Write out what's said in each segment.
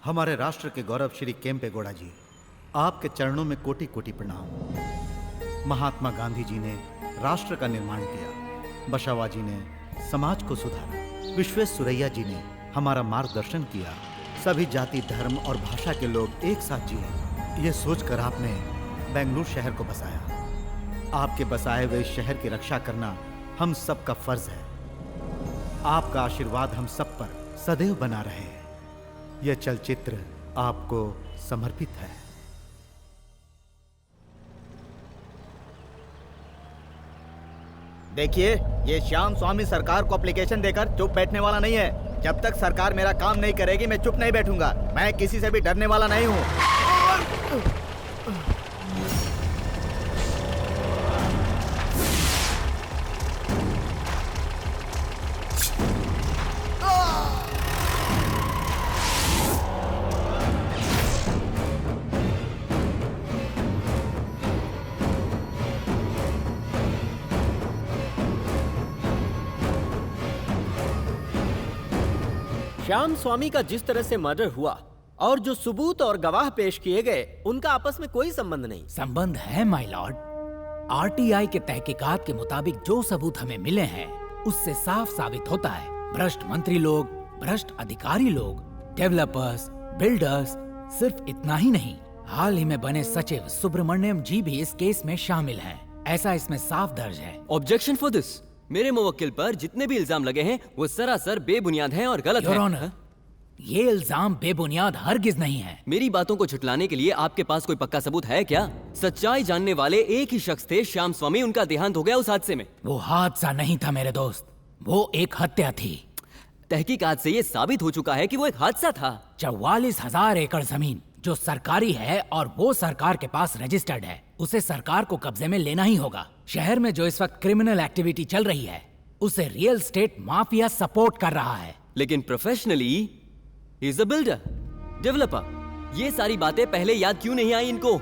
हमारे राष्ट्र के गौरव श्री केम्पे गौड़ा जी, आपके चरणों में कोटि कोटि प्रणाम। महात्मा गांधी जी ने राष्ट्र का निर्माण किया, बशावा जी ने समाज को सुधारा, विश्वेश्वरैया जी ने हमारा मार्गदर्शन किया। सभी जाति, धर्म और भाषा के लोग एक साथ जिए, ये सोचकर आपने बेंगलुरु शहर को बसाया। आपके बसाए हुए शहर की रक्षा करना हम सबका फर्ज है। आपका आशीर्वाद हम सब पर सदैव बना रहे। यह चलचित्र आपको समर्पित है। देखिए, ये श्याम स्वामी सरकार को एप्लीकेशन देकर चुप बैठने वाला नहीं है। जब तक सरकार मेरा काम नहीं करेगी, मैं चुप नहीं बैठूंगा। मैं किसी से भी डरने वाला नहीं हूँ। श्याम स्वामी का जिस तरह से मर्डर हुआ और जो सबूत और गवाह पेश किए गए, उनका आपस में कोई संबंध नहीं। संबंध है माय लॉर्ड। आरटीआई के तहकीकात के मुताबिक जो सबूत हमें मिले हैं, उससे साफ साबित होता है भ्रष्ट मंत्री लोग, भ्रष्ट अधिकारी लोग, डेवलपर्स, बिल्डर्स, सिर्फ इतना ही नहीं, हाल ही में बने सचिव सुब्रमण्यम जी भी इस केस में शामिल हैं। ऐसा इसमें साफ दर्ज है। Objection for this. मेरे मुवक्किल पर जितने भी इल्जाम लगे हैं वो सरासर बेबुनियाद हैं और गलत योर हैं। ऑनर, ये इल्जाम बेबुनियाद हरगिज नहीं है। मेरी बातों को झुटलाने के लिए आपके पास कोई पक्का सबूत है क्या? सच्चाई जानने वाले एक ही शख्स थे, श्याम स्वामी। उनका देहांत हो गया उस हादसे में। वो हादसा नहीं था मेरे दोस्त, वो एक हत्या थी। तहकीकात से ये साबित हो चुका है कि वो एक हादसा था। 44,000 एकड़ जमीन जो सरकारी है और वो सरकार के पास रजिस्टर्ड है, उसे सरकार को कब्जे में लेना ही होगा। शहर में जो इस वक्त क्रिमिनल एक्टिविटी चल रही है, उसे रियल स्टेट माफिया सपोर्ट कर रहा है। लेकिन professionally he is a builder, developer. ये सारी बातें पहले याद क्यों नहीं आई इनको?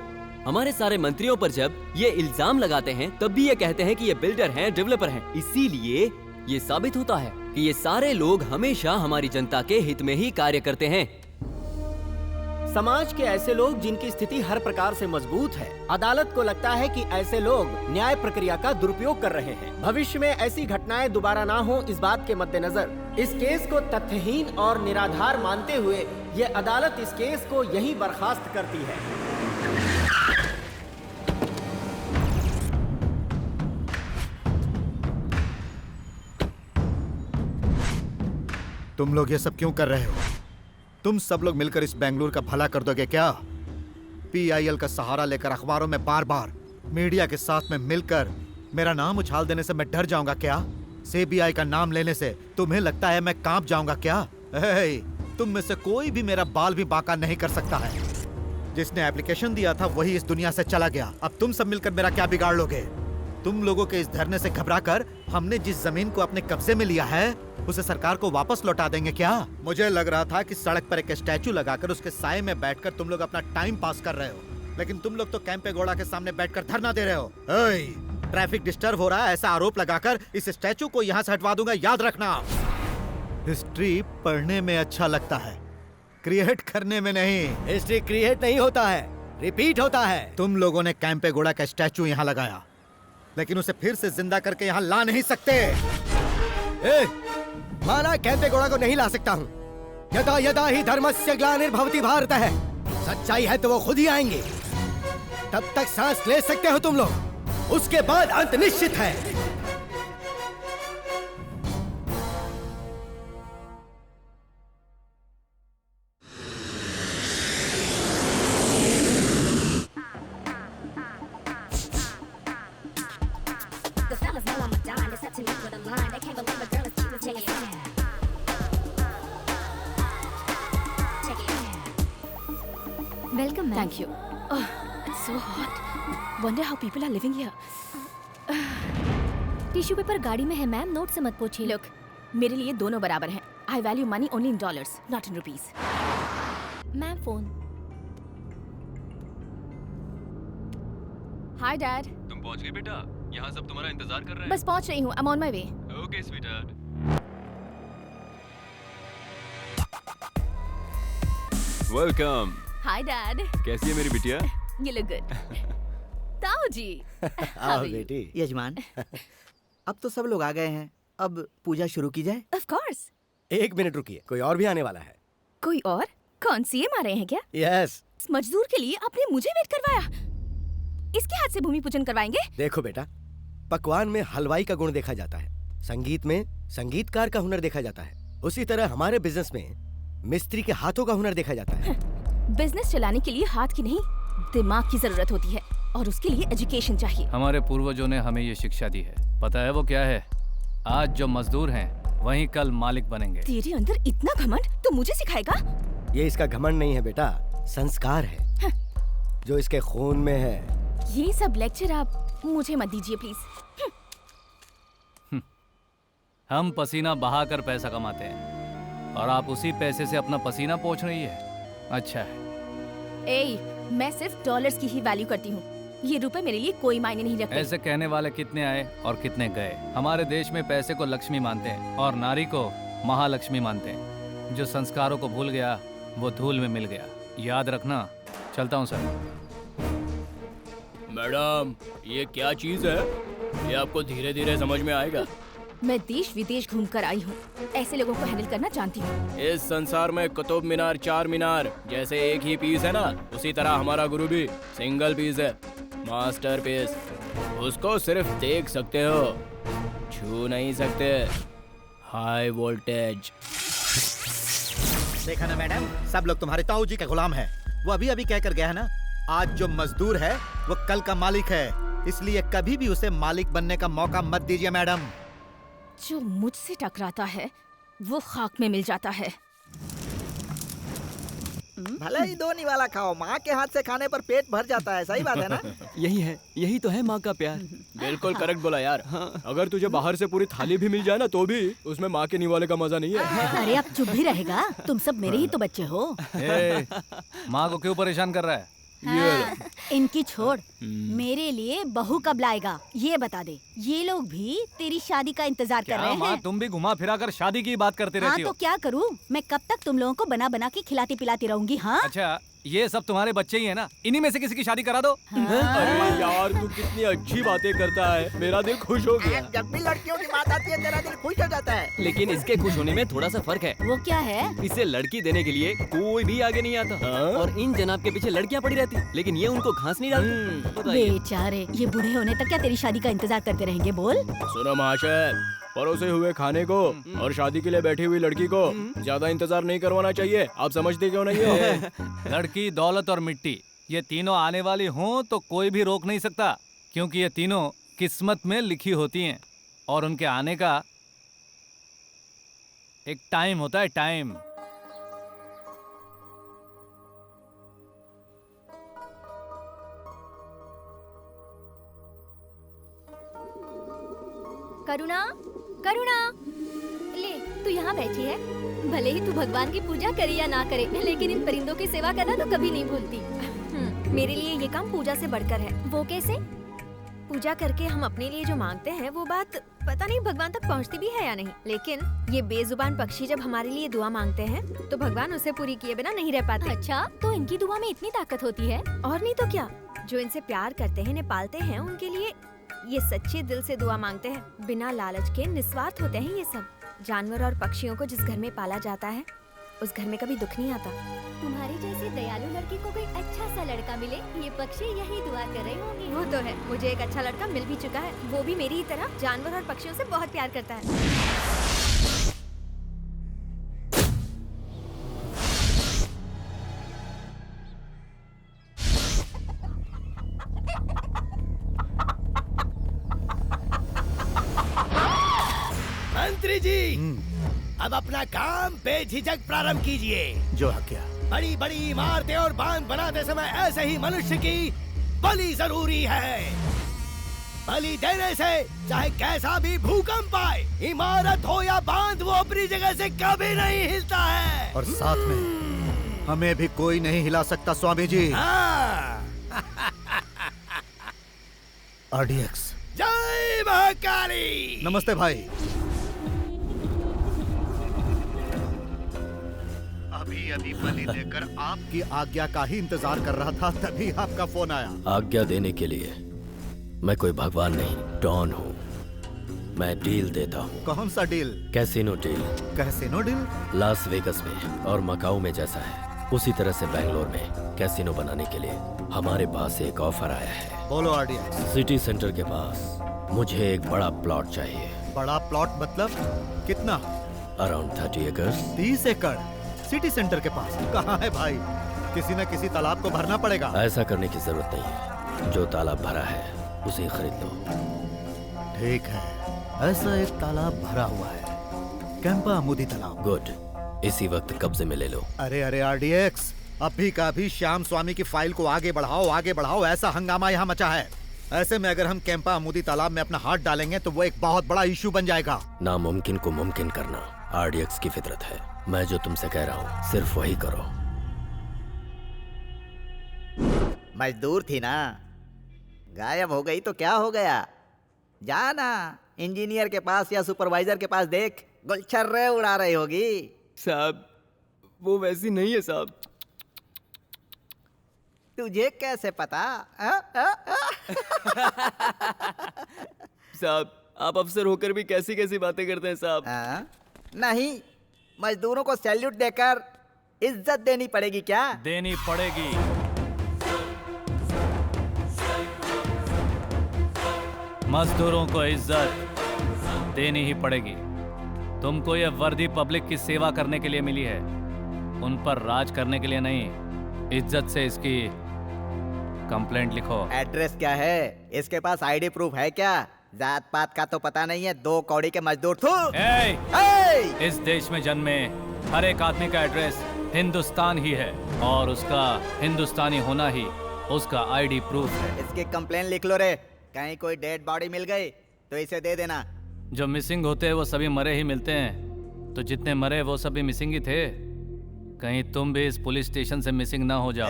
हमारे सारे मंत्रियों पर जब ये इल्जाम लगाते हैं, तब भी ये कहते हैं कि ये बिल्डर हैं, डेवलपर हैं। इसीलिए ये साबित होता है कि ये सारे लोग हमेशा हमारी जनता के हित में ही कार्य करते हैं। समाज के ऐसे लोग जिनकी स्थिति हर प्रकार से मजबूत है, अदालत को लगता है कि ऐसे लोग न्याय प्रक्रिया का दुरुपयोग कर रहे हैं। भविष्य में ऐसी घटनाएं दोबारा ना हो, इस बात के मद्देनजर इस केस को तथ्यहीन और निराधार मानते हुए ये अदालत इस केस को यहीं बर्खास्त करती है। तुम लोग ये सब क्यों कर रहे हो? तुम सब लोग मिलकर इस बेंगलुरु का भला कर दोगे क्या? पीआईएल का सहारा लेकर अखबारों में बार बार मीडिया के साथ में मिलकर मेरा नाम उछाल देने से मैं डर जाऊंगा क्या? सीबीआई का नाम लेने से तुम्हें लगता है मैं कांप जाऊंगा क्या? तुम में से कोई भी मेरा बाल भी बांका नहीं कर सकता है। जिसने एप्लीकेशन दिया था वही इस दुनिया से चला गया। अब तुम सब मिलकर मेरा क्या बिगाड़ लोगे? तुम लोगों के इस धरने से घबराकर हमने जिस जमीन को अपने कब्जे में लिया है, उसे सरकार को वापस लौटा देंगे क्या? मुझे लग रहा था कि सड़क पर एक स्टैचू लगाकर उसके साए में बैठकर तुम लोग अपना टाइम पास कर रहे हो, लेकिन तुम लोग तो केम्पे गौड़ा के सामने बैठकर धरना दे रहे हो। ट्रैफिक डिस्टर्ब हो रहा है, ऐसा आरोप लगाकर इस स्टैचू को यहाँ से हटवा दूंगा, याद रखना। हिस्ट्री पढ़ने में अच्छा लगता है, क्रिएट करने में नहीं। हिस्ट्री क्रिएट नहीं होता है, रिपीट होता है। तुम लोगों ने केम्पे गौड़ा का स्टैचू यहाँ लगाया, लेकिन उसे फिर से जिंदा करके यहाँ ला नहीं सकते। माना केम्पे गौड़ा को नहीं ला सकता हूँ। यदा यदा ही धर्मस्य ग्लानिर्भवति भारत है। सच्चाई है तो वो खुद ही आएंगे। तब तक सांस ले सकते हो तुम लोग, उसके बाद अंत निश्चित है। Welcome, ma'am. Thank you. Oh, it's so hot. Wonder how people are living here. Tissue paper गाड़ी में है मैम, नोट से मत पूछिए। Look, मेरे लिए दोनों बराबर हैं। I value money only in dollars, not in rupees. Ma'am phone. Hi, Dad. तुम पहुंच गए बेटा? यहाँ सब तुम्हारा इंतजार कर रहे हैं। बस पहुंच रही हूँ। I'm on my way. Okay sweetheart. Welcome. Hi, Dad. कैसी है मेरी बिटिया? You look good. ताऊ जी, आओ are you? बेटी। यजमान, अब तो सब लोग आ गए हैं, अब पूजा शुरू की जाए। Of course. 1 मिनट रुकिए, कोई और भी आने वाला है। कोई और? कौन सीएम आ रहे हैं क्या? यस। इस मजदूर के लिए आपने मुझे वेट करवाया। इसके हाथ से भूमि पूजन करवाएंगे? देखो बेटा, पकवान में हलवाई का गुण देखा जाता है, संगीत में संगीतकार का हुनर देखा जाता है, उसी तरह हमारे बिजनेस में मिस्त्री के हाथों का हुनर देखा जाता है। बिजनेस चलाने के लिए हाथ की नहीं, दिमाग की जरूरत होती है और उसके लिए एजुकेशन चाहिए। हमारे पूर्वजों ने हमें ये शिक्षा दी है, पता है वो क्या है? आज जो मजदूर हैं वही कल मालिक बनेंगे। तेरे अंदर इतना घमंड, तो मुझे सिखाएगा? ये इसका घमंड नहीं है बेटा, संस्कार है जो इसके खून में है। ये सब लेक्चर आप मुझे मत दीजिए प्लीज। हम पसीना बहाकर पैसा कमाते हैं और आप उसी पैसे से अपना पसीना पोंछ रही है। अच्छा है। मैं सिर्फ डॉलर्स की ही वैल्यू करती हूँ, ये रुपए मेरे लिए कोई मायने नहीं रखते। ऐसे कहने वाले कितने आए और कितने गए। हमारे देश में पैसे को लक्ष्मी मानते हैं और नारी को महालक्ष्मी मानते हैं। जो संस्कारों को भूल गया वो धूल में मिल गया, याद रखना। चलता हूँ सर। मैडम, ये क्या चीज है? ये आपको धीरे धीरे समझ में आएगा। मैं देश विदेश घूमकर आई हूँ, ऐसे लोगों को हैंडल करना जानती हूँ। इस संसार में कुतुब मीनार, 4 मीनार जैसे एक ही पीस है ना, उसी तरह हमारा गुरु भी सिंगल पीस है, मास्टर पीस। उसको सिर्फ देख सकते हो, छू नहीं सकते। High voltage. देखा ना मैडम, सब लोग तुम्हारे ताऊ जी के गुलाम हैं। वो अभी अभी कहकर गया है ना, आज जो मजदूर है वो कल का मालिक है, इसलिए कभी भी उसे मालिक बनने का मौका मत दीजिए मैडम। जो मुझसे टकराता है वो खाक में मिल जाता है। भले ही 2 निवाला खाओ, माँ के हाथ से खाने पर पेट भर जाता है, सही बात है ना? यही तो है माँ का प्यार। बिल्कुल करेक्ट बोला यार। अगर तुझे बाहर से पूरी थाली भी मिल जाए ना, तो भी उसमें माँ के निवाले का मजा नहीं है। अरे अब चुप भी रहेगा, तुम सब मेरे ही तो बच्चे हो। माँ को क्यों परेशान कर रहा है? इनकी छोड़, मेरे लिए बहू कब लाएगा ये बता दे। ये लोग भी तेरी शादी का इंतजार कर रहे माँ, हैं। तुम भी घुमा फिरा कर शादी की बात करते हाँ रहती तो हो। क्या करूँ मैं, कब तक तुम लोगों को बना बना के खिलाती पिलाती रहूंगी? हाँ अच्छा, ये सब तुम्हारे बच्चे ही है ना, इन्हीं में से किसी की शादी करा दो। अरे यार, तू कितनी अच्छी बातें करता है, मेरा दिल खुश हो गया। जब भी लड़कियों की बात आती है तेरा दिल खुश हो जाता है। लेकिन इसके खुश होने में थोड़ा सा फर्क है। वो क्या है? इसे लड़की देने के लिए कोई भी आगे नहीं आता और इन जनाब के पीछे लड़कियां पड़ी रहती, लेकिन ये उनको घास नहीं डालती। बताइए। बेचारे, ये बूढ़े होने तक क्या तेरी शादी का इंतजार करते रहेंगे? बोल। सुनो महाशय, परोसे हुए खाने को और शादी के लिए बैठी हुई लड़की को ज्यादा इंतजार नहीं करवाना चाहिए। आप समझते क्यों नहीं हो? लड़की, दौलत और मिट्टी, ये तीनों आने वाली हों तो कोई भी रोक नहीं सकता, क्योंकि ये तीनों किस्मत में लिखी होती हैं और उनके आने का एक टाइम होता है, टाइम। करुणा, करुणा, ले तू यहाँ बैठी है। भले ही तू भगवान की पूजा करे या ना करे, लेकिन इन परिंदों की सेवा करना तो कभी नहीं भूलती। मेरे लिए ये काम पूजा से बढ़कर है। वो कैसे? पूजा करके हम अपने लिए जो मांगते हैं वो बात पता नहीं भगवान तक पहुंचती भी है या नहीं, लेकिन ये बेजुबान पक्षी जब हमारे लिए दुआ मांगते हैं तो भगवान उसे पूरी किए बिना नहीं रह पाते। अच्छा, तो इनकी दुआ में इतनी ताकत होती है? और नहीं तो क्या, जो इनसे प्यार करते हैं, इन्हें पालते हैं, उनके लिए ये सच्चे दिल से दुआ मांगते हैं। बिना लालच के निस्वार्थ होते हैं ये सब। जानवर और पक्षियों को जिस घर में पाला जाता है उस घर में कभी दुख नहीं आता। तुम्हारी जैसी दयालु लड़की को कोई अच्छा सा लड़का मिले, ये पक्षी यही दुआ कर रहे होंगे। वो तो है, मुझे एक अच्छा लड़का मिल भी चुका है। वो भी मेरी ही तरह जानवर और पक्षियों से बहुत प्यार करता है। मंत्री जी, अब अपना काम बेझिझक प्रारंभ कीजिए। जो आज्ञा। बड़ी बड़ी इमारतें और बांध बनाते समय ऐसे ही मनुष्य की बलि जरूरी है। बलि देने से चाहे कैसा भी भूकंप आए, इमारत हो या बांध, वो अपनी जगह से कभी नहीं हिलता है। और साथ में हमें भी कोई नहीं हिला सकता स्वामी जी। RDX। जय महाकाली। नमस्ते भाई। अभी अभी बलि देकर आपकी आज्ञा का ही इंतजार कर रहा था, तभी आपका फोन आया। आज्ञा देने के लिए मैं कोई भगवान नहीं, डॉन हूँ। मैं डील देता हूँ। कौन सा deal? Casino deal. Casino deal? Las Vegas में और मकाऊ में जैसा है उसी तरह से बेंगलोर में कैसीनो बनाने के लिए हमारे पास एक ऑफर आया है। बोलो आरडीएक्स। सिटी सेंटर के पास मुझे एक बड़ा प्लॉट चाहिए। बड़ा प्लॉट मतलब कितना? अराउंड 30 एकड़। 30 एकड़ सिटी सेंटर के पास कहाँ है भाई? किसी न किसी तालाब को भरना पड़ेगा। ऐसा करने की जरूरत नहीं है, जो तालाब भरा है उसे खरीद लो। ठीक है, ऐसा एक तालाब भरा हुआ है, कैंपा अमूदी तालाब। गुड, इसी वक्त कब्जे में ले लो। अरे अरे आरडीएक्स, अभी का अभी श्याम स्वामी की फाइल को आगे बढ़ाओ, ऐसा हंगामा यहाँ मचा है। ऐसे में अगर हम कैंपा अमूदी तालाब में अपना हाथ डालेंगे तो वो एक बहुत बड़ा इशू बन जाएगा। नामुमकिन को मुमकिन करना आरडीएक्स की फितरत है। मैं जो तुमसे कह रहा हूँ सिर्फ वही करो। मजदूर थी ना, गायब हो गई तो क्या हो गया? जाना इंजीनियर के पास या सुपरवाइजर के पास, देख गुलछर्रे उड़ा रही होगी। साहब वो वैसी नहीं है साहब। तुझे कैसे पता? साहब आप अफसर होकर भी कैसी कैसी बातें करते हैं साहब। नहीं, मजदूरों को सैल्यूट देकर इज्जत देनी पड़ेगी। क्या देनी पड़ेगी? मजदूरों को इज्जत देनी ही पड़ेगी। तुमको ये वर्दी पब्लिक की सेवा करने के लिए मिली है, उन पर राज करने के लिए नहीं। इज्जत से इसकी कंप्लेंट लिखो। एड्रेस क्या है? इसके पास आईडी प्रूफ है क्या? जात पात का तो पता नहीं है, 2 कौड़ी के मजदूर। इस देश में जन्मे हर एक आदमी का एड्रेस हिंदुस्तान ही है और उसका हिंदुस्तानी होना ही उसका आईडी प्रूफ है। इसकी कंप्लेन लिख लो रे। कहीं कोई डेड बॉडी मिल गई तो इसे दे देना। जो मिसिंग होते हैं वो सभी मरे ही मिलते हैं, तो जितने मरे वो सभी मिसिंग ही थे। कहीं तुम भी इस पुलिस स्टेशन से मिसिंग ना हो जाओ।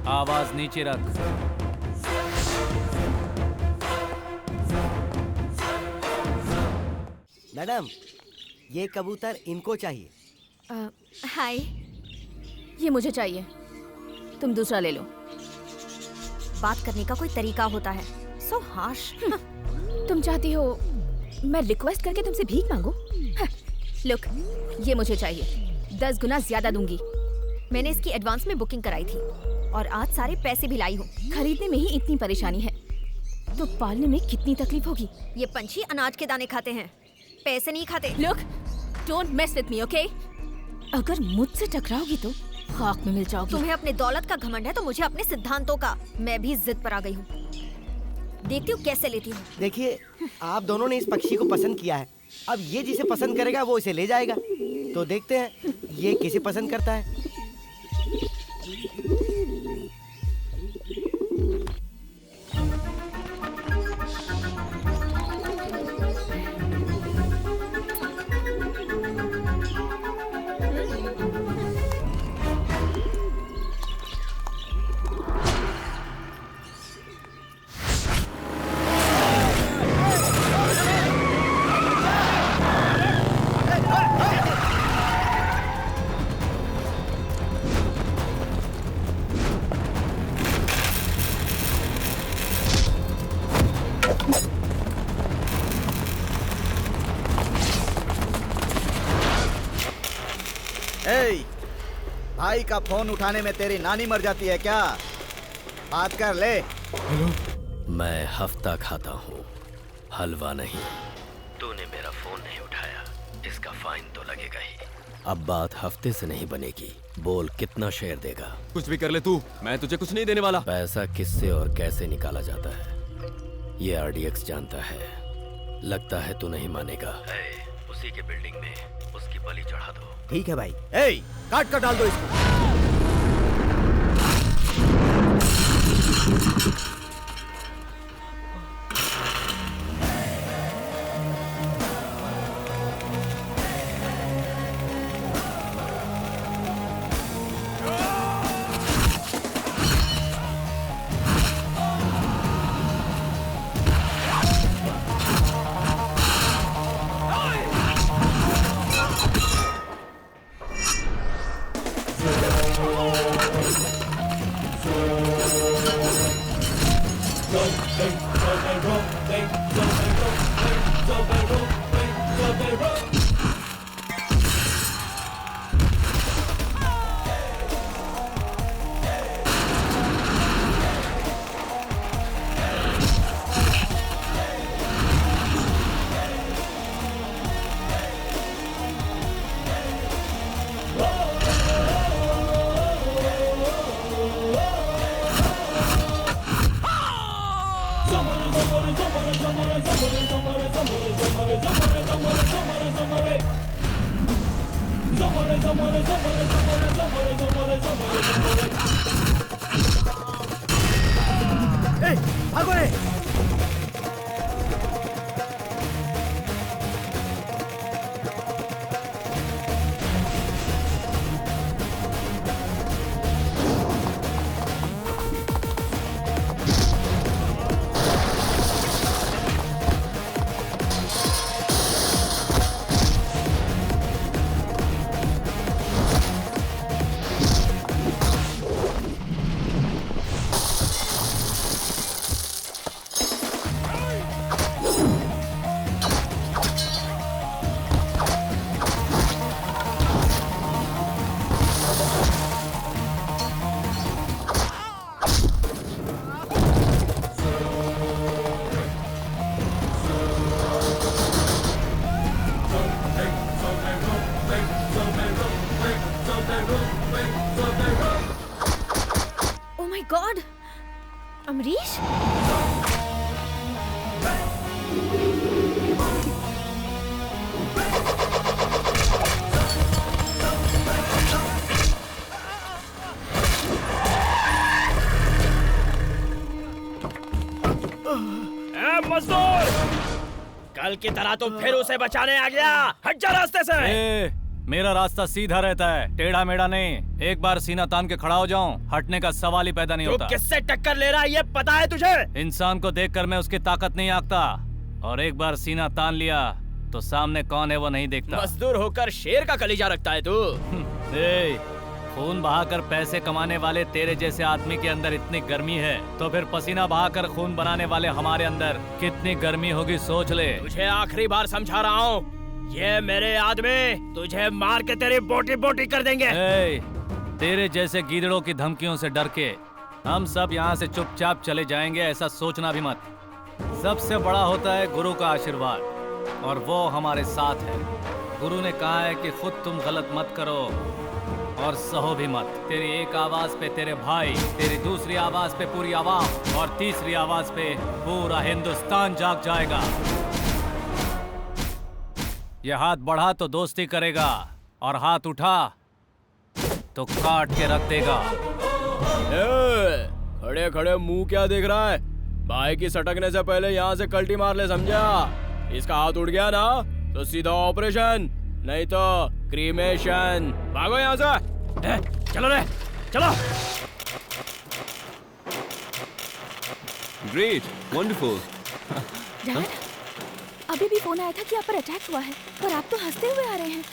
आवाज नीचे रख। मैडम, ये कबूतर इनको चाहिए। हाय, ये मुझे चाहिए, तुम दूसरा ले लो। बात करने का कोई तरीका होता है। सो हार्श। तुम चाहती हो मैं रिक्वेस्ट करके तुमसे भीख मांगू? लुक, ये मुझे चाहिए, 10 गुना ज्यादा दूंगी। मैंने इसकी एडवांस में बुकिंग कराई थी और आज सारे पैसे भी लाई हूँ। खरीदने में ही इतनी परेशानी है तो पालने में कितनी तकलीफ होगी। ये पंछी अनाज के दाने खाते हैं, पैसे नहीं खाते। Look, don't mess with me, okay? अगर मुझसे टकराओगी तो खाक में मिल जाओगी। तुम्हें अपने दौलत का घमंड है तो मुझे अपने सिद्धांतों का। मैं भी जिद पर आ गई हूँ, देखती हूँ कैसे लेती हूँ। देखिए, आप दोनों ने इस पक्षी को पसंद किया है, अब ये जिसे पसंद करेगा वो इसे ले जाएगा। तो देखते हैं ये किसे पसंद करता है। भाई का फोन उठाने में तेरी नानी मर जाती है क्या? बात कर ले। मैं हफ्ता खाता हूँ, हलवा नहीं। तूने मेरा फोन नहीं उठाया, इसका फाइन तो लगेगा ही। अब बात हफ्ते से नहीं बनेगी। बोल कितना शेयर देगा? कुछ भी कर ले तू, मैं तुझे कुछ नहीं देने वाला। पैसा किससे और कैसे निकाला जाता है ये आरडीएक्स जानता है। लगता है तू नहीं मानेगा। उसी के बिल्डिंग में उसकी बलि चढ़ा दो। ठीक है भाई। काट कर डाल दो इसको। भागो रे! Oh my God! अमरीश? मजदूर, कल की तरह तुम फिर उसे बचाने आ गया। हट जा रास्ते से। मेरा रास्ता सीधा रहता है, टेढ़ा मेढ़ा नहीं। एक बार सीना तान के खड़ा हो जाऊं, हटने का सवाल ही पैदा नहीं होता। किससे टक्कर ले रहा है ये पता है तुझे? इंसान को देखकर मैं उसकी ताकत नहीं आंकता, और एक बार सीना तान लिया तो सामने कौन है वो नहीं देखता। मजदूर होकर शेर का कलीजा रखता है तू। खून बहाकर पैसे कमाने वाले तेरे जैसे आदमी के अंदर इतनी गर्मी है, तो फिर पसीना बहाकर खून बनाने वाले हमारे अंदर कितनी गर्मी होगी सोच ले। तुझे आखिरी बार समझा रहा हूँ, ये मेरे आदमी तुझे मार के तेरी बोटी बोटी कर देंगे। तेरे जैसे गीदड़ों की धमकियों से डर के हम सब यहाँ से चुपचाप चले जाएंगे, ऐसा सोचना भी मत। सबसे बड़ा होता है गुरु का आशीर्वाद, और वो हमारे साथ है। गुरु ने कहा है कि खुद तुम गलत मत करो और सहो भी मत। तेरी एक आवाज पे तेरे भाई, तेरी दूसरी आवाज पे पूरी आवाम, और तीसरी आवाज पे पूरा हिंदुस्तान जाग जाएगा। ये हाथ बढ़ा तो दोस्ती करेगा, और हाथ उठा तो काट के रख देगा। खड़े खड़े मुंह क्या देख रहा है? भाई की सटकने से पहले यहाँ से कल्टी मार ले, समझा? इसका हाथ उठ गया ना तो सीधा ऑपरेशन, नहीं तो क्रीमेशन। भागो यहाँ से। चलो रे, चलो। Great, wonderful. डैड, अभी भी फोन आया था कि आप पर अटैक हुआ है, पर आप तो हंसते हुए आ रहे हैं।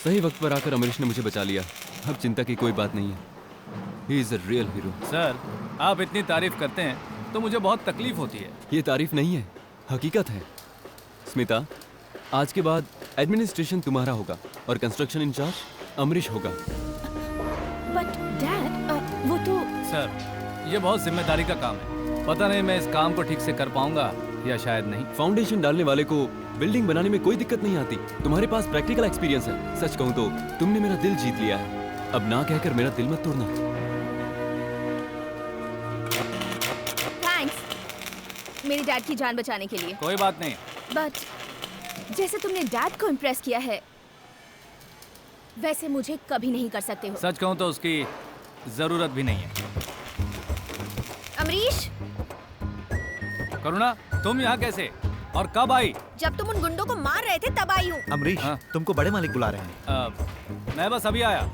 सही वक्त पर आकर अमरीश ने मुझे बचा लिया। अब चिंता की कोई बात नहीं है। He is a real hero। Sir, आप इतनी तारीफ करते हैं तो मुझे बहुत तकलीफ होती है। ये तारीफ नहीं है, हकीकत है। स्मिता, आज के बाद एडमिनिस्ट्रेशन तुम्हारा होगा और कंस्ट्रक्शन इंचार्ज अमरीश होगा। बट डैड, वो तो। सर, ये बहुत जिम्मेदारी का काम है। पता नहीं मैं इस काम को ठीक से कर पाऊंगा या शायद नहीं। फाउंडेशन डालने वाले को बिल्डिंग बनाने में कोई दिक्कत नहीं आती। तुम्हारे पास प्रैक्टिकल एक्सपीरियंस है। सच कहूँ तो तुमने मेरा दिल जीत लिया है। अब ना कहकर मेरा दिल मत तोड़ना। थैंक्स मेरी डैड की जान बचाने के लिए। कोई बात नहीं। बट जैसे तुमने डैड को इम्प्रेस किया है, वैसे मुझे कभी नहीं कर सकते हो। सच कहूँ तो उसकी जरूरत भी नहीं है। अमरीश, करुणा, तुम यहाँ कैसे और कब आई? जब तुम उन गुंडों को मार रहे थे तब आई हूँ। अमरीश, तुमको बड़े मालिक बुला रहे हैं। मैं बस अभी आया।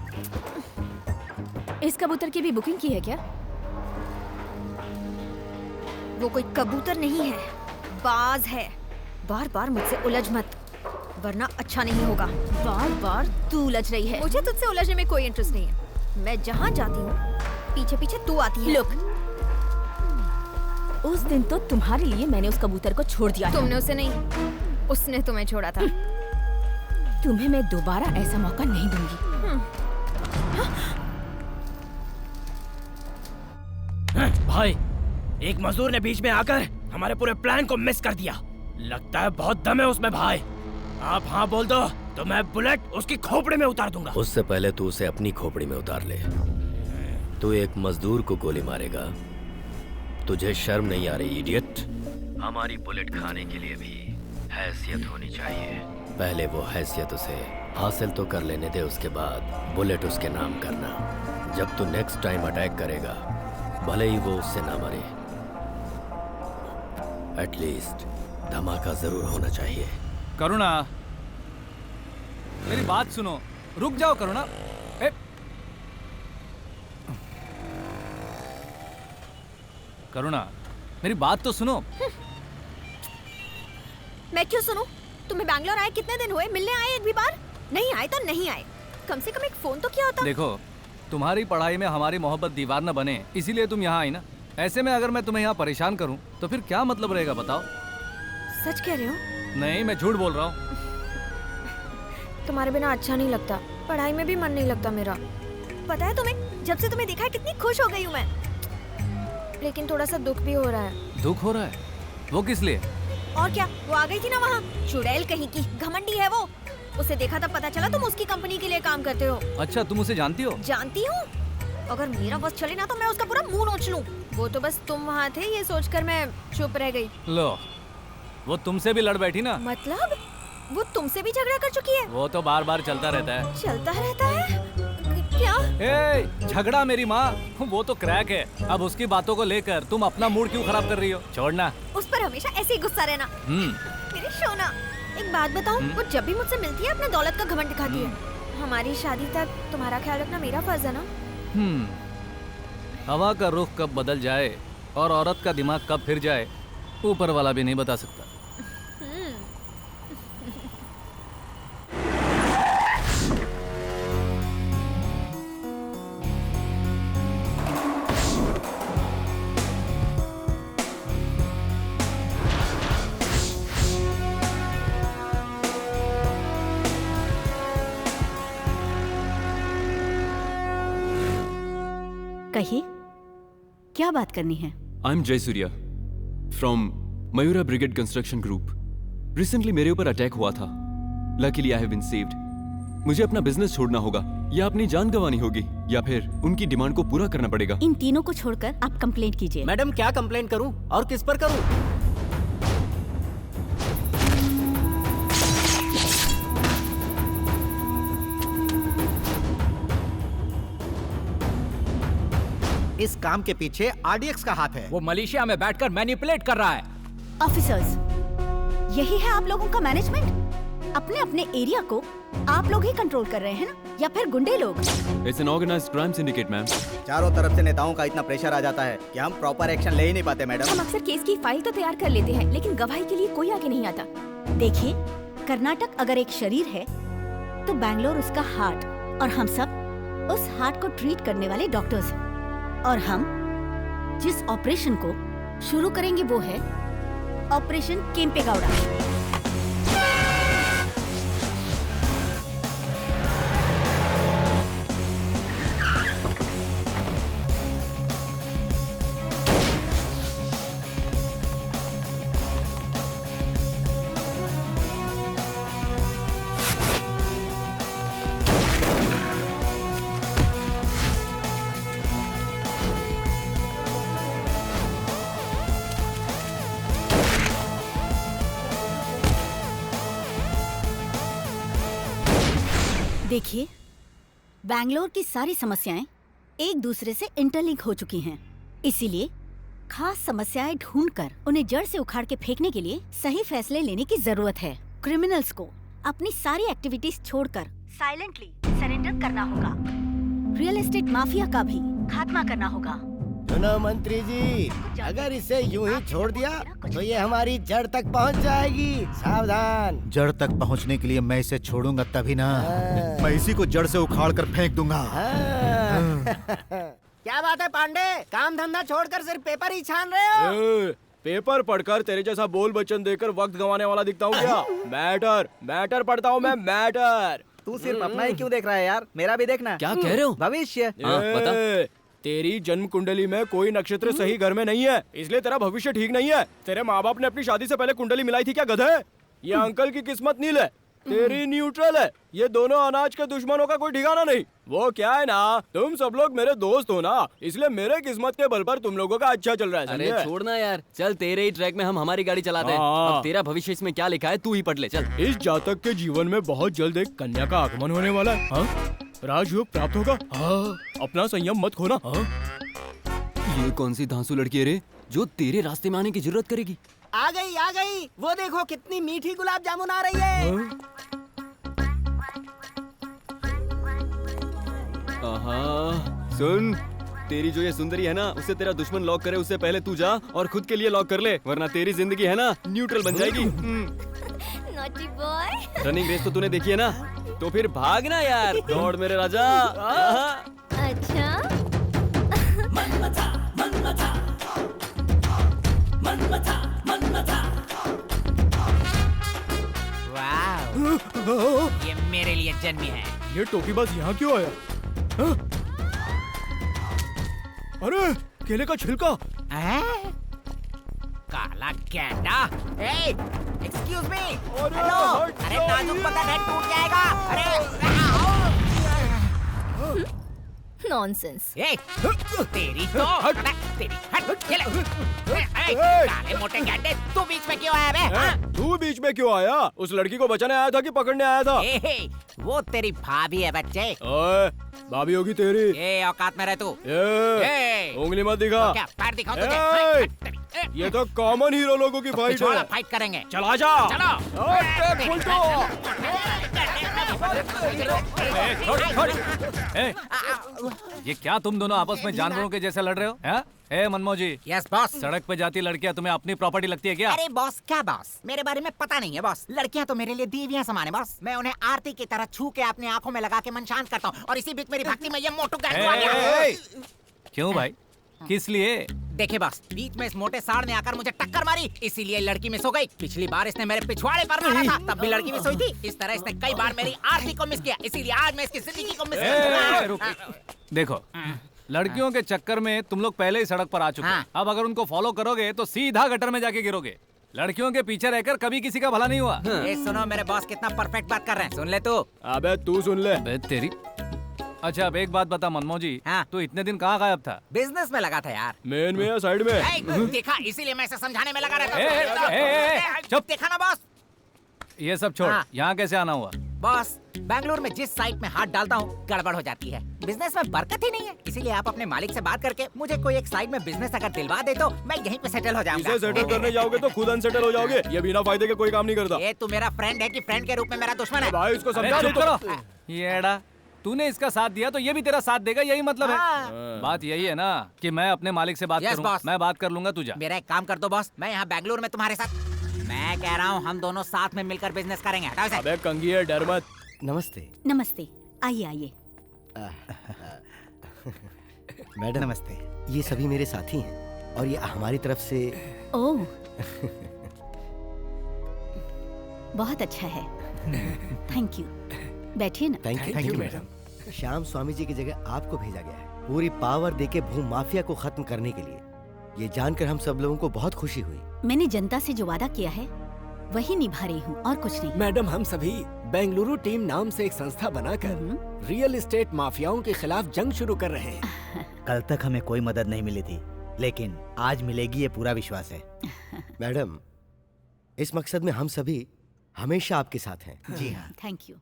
इस कबूतर की भी बुकिंग की है क्या? वो कोई कबूतर नहीं है, बाज है। बार बार मुझसे उलझ मत, वरना अच्छा नहीं होगा। बार बार तू उलझ रही है। मुझे तुझसे उलझने में कोई इंटरेस्ट नहीं है। मैं जहाँ जाती हूँ पीछे पीछे तू आती है। लुक, उस दिन तो तुम्हारे लिए मैंने उस कबूतर को छोड़ दिया था। तुमने उसे नहीं, उसने तुम्हें छोड़ा था। तुम्हें मैं दोबारा ऐसा मौका नहीं दूंगी। भाई, एक मजदूर ने बीच में आकर हमारे पूरे प्लान को मिस कर दिया। लगता है बहुत दम है उसमें भाई। आप हाँ बोल दो तो मैं बुलेट उसकी खोपड़ी में उतार दूंगा। उससे पहले तू उसे अपनी खोपड़ी में उतार ले। तू एक मजदूर को गोली मारेगा? तुझे शर्म नहीं आ रही इडियट? हमारी बुलेट खाने के लिए भी हैसियत होनी चाहिए। पहले वो हैसियत उसे हासिल तो कर लेने दे, उसके बाद बुलेट उसके नाम करना। जब तू नेक्स्ट टाइम अटैक करेगा, भले ही वो उससे ना मरे, एटलीस्ट धमाका जरूर होना चाहिए। करुणा, मेरी बात सुनो। रुक जाओ करुणा। करुणा, मेरी बात तो सुनो। मैं क्यों सुनूं? तुम्हें बैंगलोर आए कितने दिन हुए? मिलने आए एक भी बार? नहीं आए तो नहीं आए, कम से कम एक फोन तो किया होता। देखो, तुम्हारी पढ़ाई में हमारी मोहब्बत दीवार न बने, इसीलिए तुम यहाँ आई ना। ऐसे में अगर मैं तुम्हें यहाँ परेशान करूँ तो फिर क्या मतलब रहेगा बताओ? सच कह रहे हो? नहीं, मैं झूठ बोल रहा हूँ। तुम्हारे बिना अच्छा नहीं लगता, पढ़ाई में भी मन नहीं लगता मेरा। पता है तुम्हें, जब से तुम्हें देखा है कितनी खुश हो गई हूँ मैं। लेकिन थोड़ा सा दुख भी हो रहा है। दुख हो रहा है? वो किस लिए? और क्या, वो आ गई थी ना वहाँ, चुड़ैल कहीं की, घमंडी है वो। उसे देखा तब पता चला तुम उसकी कंपनी के लिए काम करते हो। अच्छा, तुम उसे जानती हो? जानती हूँ, अगर मेरा बस चले ना तो मैं उसका पूरा मुंह नोच लूं। वो तो बस तुम वहाँ थे ये सोचकर मैं चुप रह गई। लो, वो तुमसे भी लड़ बैठी ना। मतलब वो तुमसे भी झगड़ा कर चुकी है? वो तो बार बार चलता रहता है। चलता रहता है? क्या? ए, झगड़ा मेरी माँ, वो तो क्रैक है। अब उसकी बातों को लेकर तुम अपना मूड क्यों खराब कर रही हो? छोड़ना। उस पर हमेशा ऐसे ही गुस्सा रहना। मेरे सोना, एक बात बताऊं, वो जब भी मुझसे मिलती है अपना दौलत का घमंड दिखाती है। हमारी शादी तक तुम्हारा ख्याल रखना मेरा फर्ज है ना। हवा का रुख कब बदल जाए और औरत का दिमाग कब फिर जाए, ऊपर वाला भी नहीं बता सकता। कहिए, क्या बात करनी है? I am Jai Surya from Mayura brigade construction group. Recently मेरे ऊपर अटैक हुआ था। Luckily I have been saved. मुझे अपना बिजनेस छोड़ना होगा, या अपनी जान गंवानी होगी, या फिर उनकी डिमांड को पूरा करना पड़ेगा। इन तीनों को छोड़कर आप कंप्लेंट कीजिए। मैडम, क्या कंप्लेंट करूं और किस पर करूं? इस काम के पीछे आरडीएक्स का हाथ है। वो मलेशिया में बैठकर मैनिपुलेट कर रहा है। ऑफिसर्स, यही है आप लोगों का मैनेजमेंट? अपने अपने एरिया को आप लोग ही कंट्रोल कर रहे हैं ना, या फिर गुंडे लोग? It's an organised crime syndicate ma'am. चारों तरफ से नेताओं का इतना प्रेशर आ जाता है कि हम प्रॉपर एक्शन ले ही नहीं पाते मैडम। हम अक्सर केस की फाइल तो तैयार कर लेते हैं, लेकिन गवाही के लिए कोई आगे नहीं आता। देखिए, कर्नाटक अगर एक शरीर है तो बैंगलोर उसका हार्ट, और हम सब उस हार्ट को ट्रीट करने वाले डॉक्टर्स हैं। और हम जिस ऑपरेशन को शुरू करेंगे वो है ऑपरेशन केम्पेगौड़ा। देखिए, बैंगलोर की सारी समस्याएं एक दूसरे से इंटरलिंक हो चुकी हैं। इसीलिए खास समस्याएं ढूंढकर उन्हें जड़ से उखाड़ के फेंकने के लिए सही फैसले लेने की जरूरत है। क्रिमिनल्स को अपनी सारी एक्टिविटीज छोड़कर साइलेंटली सरेंडर करना होगा। रियल एस्टेट माफिया का भी खात्मा करना होगा। सुनो मंत्री जी, अगर इसे यूं ही छोड़ दिया तो ये हमारी जड़ तक पहुंच जाएगी। सावधान। जड़ तक पहुंचने के लिए मैं इसे छोड़ूंगा तभी ना। मैं इसी को जड़ से उखाड़ कर फेंक दूंगा। क्या बात है पांडे, काम धंधा छोड़कर सिर्फ पेपर ही छान रहे हो? पेपर पढ़कर तेरे जैसा बोल बच्चन देकर वक्त गंवाने वाला दिखता हूँ क्या? मैटर पढ़ता हूँ मैं, मैटर। तू सिर्फ अपना ही क्यों देख रहा है यार, मेरा भी देखना। क्या कह रहे हो? भविष्य। बता। तेरी जन्म कुंडली में कोई नक्षत्र सही घर में नहीं है, इसलिए तेरा भविष्य ठीक नहीं है। तेरे माँ बाप ने अपनी शादी से पहले कुंडली मिलाई थी क्या गधे? ये अंकल की किस्मत नील है, तेरी न्यूट्रल है। ये दोनों अनाज के दुश्मनों का कोई ठिकाना नहीं। वो क्या है ना, तुम सब लोग मेरे दोस्त हो ना, इसलिए मेरे किस्मत के बल पर तुम लोगों का अच्छा चल रहा है। अरे छोड़ना यार, चल तेरे ही ट्रैक में हम हमारी गाड़ी चलाते हैं। अब तेरा भविष्य इसमें क्या लिखा है तू ही पढ़ ले, चल। इस जातक के जीवन में बहुत जल्द एक कन्या का आगमन होने वाला है। हाँ? राजयोग प्राप्त होगा। हाँ? अपना संयम मत खोना। हाँ? ये कौन सी धांसू लड़की है रे जो तेरे रास्ते में आने की जरूरत करेगी? आ गई, वो देखो कितनी मीठी गुलाब जामुन आ रही है। सुन, तेरी जो ये सुंदरी है ना, उससे तेरा दुश्मन लॉक करे उससे पहले तू जा और खुद के लिए लॉक कर ले, वरना तेरी जिंदगी है ना न्यूट्रल बन जाएगी। Naughty boy. रनिंग रेस तो तूने देखी है ना, तो फिर भागना यार, दौड़ मेरे राजा। अच्छा ये मेरे लिए जन्मी है। ये टोपीबाज यहाँ क्यों आया? हाँ? अरे केले का छिलका। काला गेंडा। Excuse me. हेलो। अरे नाजुक पता नेट टूट जाएगा। अरे नॉनसेंस। तेरी तो तेरी हट काले मोटे गेंडे, तू बीच में क्यों आया बे? तू बीच में क्यों आया? उस लड़की को बचाने आया था कि पकड़ने आया था? वो तेरी भाभी है बच्चे। ओए, भाभी होगी तेरी। ये औकात में रह तू। उंगली मत दिखा। क्या पैर दिखाओ तुझे? ये तो कॉमन हीरो लोगों की फाइट है। फाइट करेंगे। चला जा। ये क्या तुम दोनों आपस में जानवरों के जैसे लड़ रहे हो? हैं? ए मनमोह जी। Yes boss. सड़क पे जाती लड़कियां तुम्हें अपनी प्रॉपर्टी लगती है क्या? अरे बॉस क्या बॉस, मेरे बारे में पता नहीं है बॉस। लड़कियां तो मेरे लिए देवियां समान है बॉस। मैं उन्हें आरती की तरह छू के अपनी आंखों में लगा के मन शांत करता हूँ, और इसी बीच मेरी भक्ति में ये मोटू गैंडू आ गया। क्यों भाई, किस लिए? देखिए बॉस, बीच में इस मोटे साड़ ने आकर मुझे टक्कर मारी, इसीलिए लड़की मिस हो गई। पिछली बार इसने मेरे पिछवाड़े पर मारा था, तब भी लड़की मिस हुई थी। इस तरह इसने कई बार मेरी आरती को मिस किया, इसीलिए आज मैं इसकी जिंदगी को मिस कर। देखो, लड़कियों के चक्कर में तुम लोग पहले ही सड़क पर आ चुके हैं। अब अगर उनको फॉलो करोगे तो सीधा गटर में जाके गिरोगे। लड़कियों के पीछे रहकर कभी किसी का भला नहीं हुआ। ये सुनो, मेरे बॉस कितना परफेक्ट बात कर रहे हैं, सुन ले तू। अबे तू सुन ले। अबे तेरी। अच्छा अब एक बात बता मनमोह जी, तू इतने दिन कहाँ गायब था? बिजनेस में लगा था यार। मेन में या साइड में? देखा, इसीलिए मैं इसे समझाने में लगा रहता। चुप। देखा ना बॉस। ये सब छोड़, यहाँ कैसे आना हुआ? बॉस, बैंगलोर में जिस साइट में हाथ डालता हूँ गड़बड़ हो जाती है। बिजनेस में बरकत ही नहीं है, इसीलिए आप अपने मालिक से बात करके मुझे कोई एक साइड में बिजनेस अगर दिलवा दे तो मैं यहीं पे सेटल हो जाऊंगा। इसे सेटल करने जाओगे तो खुद अनसेटल हो जाओगे। ये बिना फायदे के कोई काम नहीं करता। ये तू मेरा फ्रेंड है कि फ्रेंड के रूप में मेरा दुश्मन है? भाई इसको समझा दो। येड़ा, तूने इसका साथ दिया तो ये भी तेरा साथ देगा, यही मतलब है। बात यही है ना कि मैं अपने मालिक से बात करूं। मैं बात कर लूंगा, तू जा। मेरा एक काम कर दो बॉस, मैं यहाँ बैंगलोर में तुम्हारे साथ, मैं कह रहा हूँ हम दोनों साथ में मिलकर बिजनेस करेंगे। हटाओ इसे। अबे कंगी है, डर मत। नमस्ते। नमस्ते, आइए आइए। मैडम नमस्ते। ये सभी मेरे साथी हैं और ये हमारी तरफ से। ओह बहुत अच्छा है, थैंक यू। बैठिए ना। Thank you madam. Shyam Swami ji की जगह आपको भेजा गया है पूरी पावर देके भू माफिया को खत्म करने के लिए। ये जानकर हम सब लोगों को बहुत खुशी हुई। मैंने जनता से जो वादा किया है वही निभा रही हूँ और कुछ नहीं। मैडम, हम सभी बेंगलुरु टीम नाम से एक संस्था बनाकर रियल एस्टेट माफियाओं के खिलाफ जंग शुरू कर रहे हैं। कल तक हमें कोई मदद नहीं मिली थी, लेकिन आज मिलेगी, ये पूरा विश्वास है। मैडम, इस मकसद में हम सभी हमेशा आपके साथ हैं। जी हाँ। Thank you.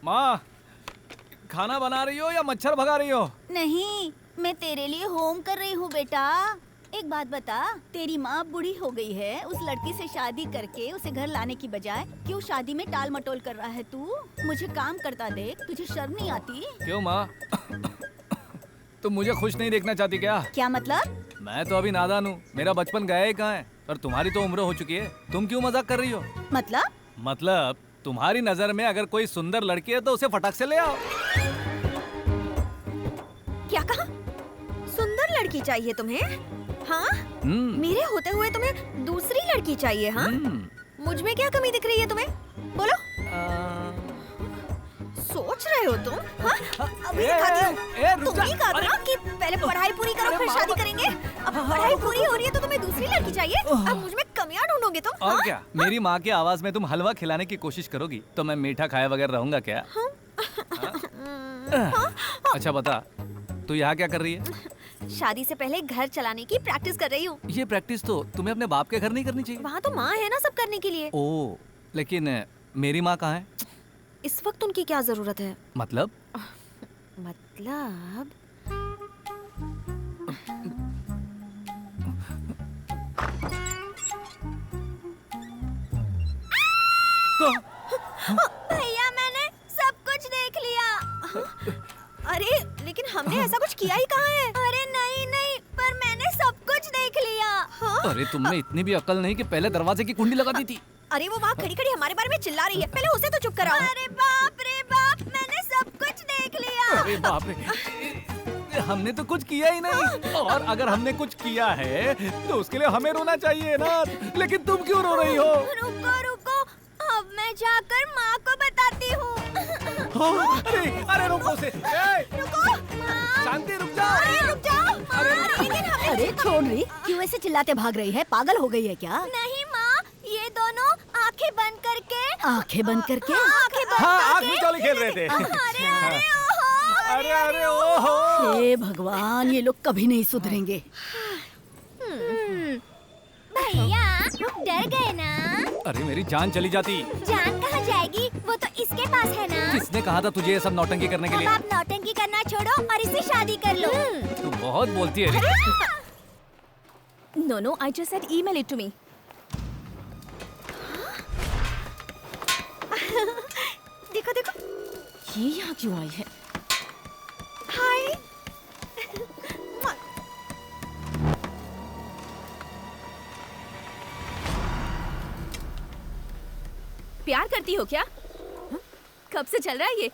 माँ, खाना बना रही हो या मच्छर भगा रही हो? नहीं, मैं तेरे लिए होम कर रही हूँ बेटा। एक बात बता, तेरी माँ बूढ़ी हो गई है, उस लड़की से शादी करके उसे घर लाने की बजाय क्यों शादी में टाल मटोल कर रहा है तू? मुझे काम करता देख, तुझे शर्म नहीं आती? क्यों माँ, तुम मुझे खुश नहीं देखना चाहती क्या? क्या मतलब? मैं तो अभी नादान हूँ, मेरा बचपन गया ही कहाँ है। और तुम्हारी तो उम्र हो चुकी है, तुम क्यों मजाक कर रही हो? मतलब तुम्हारी नजर में अगर कोई सुंदर लड़की है तो उसे फटाक से ले आओ। क्या कहा? सुंदर लड़की चाहिए तुम्हें? हाँ? मेरे होते हुए तुम्हें दूसरी लड़की चाहिए? हाँ? मुझ में क्या कमी दिख रही है तुम्हें? बोलो। सोच रहे हो तुम? हाँ? अभी दिखाती हूँ। तुम ही कहा था ना कि पहले पढ़ाई पूरी करो फिर शादी करेंगे। अब पढ़ाई पूरी हो रही है तो तुम्हें दूसरी लड़की चाहिए? अब मुझ में कमियां ढूंढोगे तुम? और क्या? मेरी माँ की आवाज में तुम हलवा खिलाने की कोशिश करोगी तो मैं मीठा खाए बगैर रहूंगा क्या? अच्छा बता, तू यहाँ क्या कर रही है? शादी से पहले घर चलाने की प्रैक्टिस कर रही हूँ। ये प्रैक्टिस तो तुम्हें अपने बाप के घर नहीं करनी चाहिए। वहाँ तो माँ है ना सब करने के लिए। ओ, लेकिन मेरी माँ कहाँ है? इस वक्त उनकी क्या जरूरत है? मतलब भैया मैंने सब कुछ देख लिया। अरे लेकिन हमने ऐसा कुछ किया ही कहाँ है? अरे नहीं नहीं, पर मैंने सब कुछ देख लिया। हाँ? अरे तुमने इतनी भी अकल नहीं कि पहले दरवाजे की कुंडी लगा दी थी। अरे वो वहाँ खड़ी खड़ी हमारे बारे में चिल्ला रही है, पहले उसे तो चुप कराओ। अरे बाप रे बाप, मैंने सब कुछ देख लिया। अरे बाप रे, हमने तो कुछ किया ही नहीं। और अगर हमने कुछ किया है तो उसके लिए हमें रोना चाहिए ना, लेकिन तुम क्यों रो रही हो? रुको रुको, अब मैं जाकर माँ को बताती हूँ। अरे रुको से, रुको शांति, रुक जाओ। अरे रुक जाओ। अरे छोड़ रही, क्यों ऐसे चिल्लाते भाग रही है? पागल हो गई है क्या? नहीं माँ, ये दोनों आंखें बंद करके आंखें बंद करके आँख में चोली खेल रहे थे। अरे ओहो, हे भगवान, ये लोग कभी नहीं सुधरेंगे। भैया डर गए ना? अरे मेरी जान चली जाती। जान कहाँ जाएगी? वो तो इसके पास है ना। किसने कहा था तुझे ये सब नौटंकी करने के लिए? अब आप नौटंकी करना छोड़ो और इससे शादी कर लो। तू बहुत बोलती है। No, I just said email it to me. देखो देखो, ये यहाँ क्यों आई है? हाय। प्यार करती हो क्या? कब से चल रहा है ये?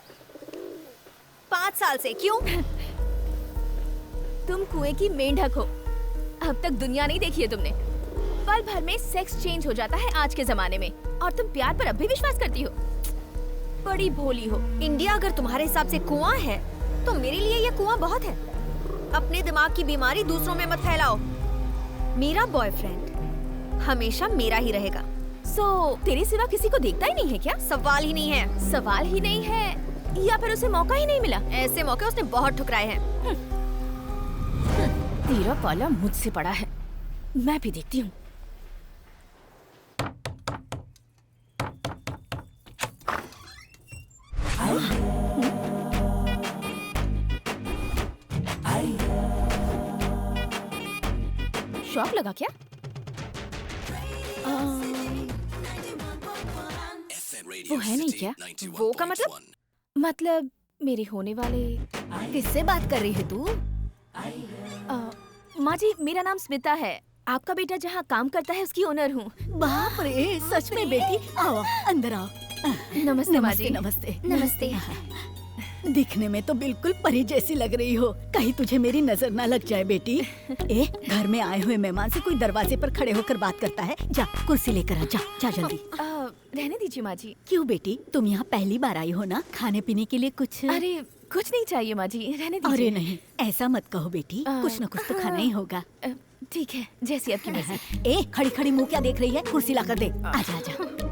5 साल से। क्यों? तुम कुएं की मेंढक हो। अब तक दुनिया नहीं देखी है तुमने। पल भर में सेक्स चेंज हो जाता है आज के जमाने में, और तुम प्यार पर अब भी विश्वास करती हो। बड़ी भोली हो। इंडिया अगर तुम्हारे हिसाब से कुआं है तो मेरे लिए ये कुआं बहुत है। अपने दिमाग की बीमारी दूसरों में मत फैलाओ। मेरा बॉयफ्रेंड हमेशा मेरा ही रहेगा। तेरे सिवा किसी को देखता ही नहीं है क्या? सवाल ही नहीं है। सवाल ही नहीं है या फिर उसे मौका ही नहीं मिला? ऐसे मौके उसने बहुत ठुकराए हैं। तेरा पाला मुझसे पड़ा है, मैं भी देखती हूँ। शॉक लगा क्या? वो है नहीं क्या? वो का मतलब? मतलब मेरे होने वाले। किससे बात कर रही है तू? माँ जी, मेरा नाम स्मिता है। आपका बेटा जहाँ काम करता है उसकी ओनर हूँ। बाप रे, सच में बेटी? आओ अंदर आओ। नमस्ते माँ जी। नमस्ते। नमस्ते। दिखने में तो बिल्कुल परी जैसी लग रही हो, कहीं तुझे मेरी नजर ना लग जाए बेटी। घर में आए हुए मेहमान से कोई दरवाजे पर खड़े होकर बात करता है? जा कुर्सी लेकर आ, जा जा जल्दी। रहने दीजिए माँ जी। क्यों बेटी, तुम यहाँ पहली बार आई हो ना? खाने पीने के लिए कुछ? अरे कुछ नहीं चाहिए माँ जी, रहने दीजिए। अरे नहीं, ऐसा मत कहो बेटी, कुछ न कुछ तो खाना ही होगा। ठीक है, जैसी आपकी मर्जी। खड़ी खड़ी मुंह क्या देख रही है? कुर्सी ला कर दे। आजा आजा।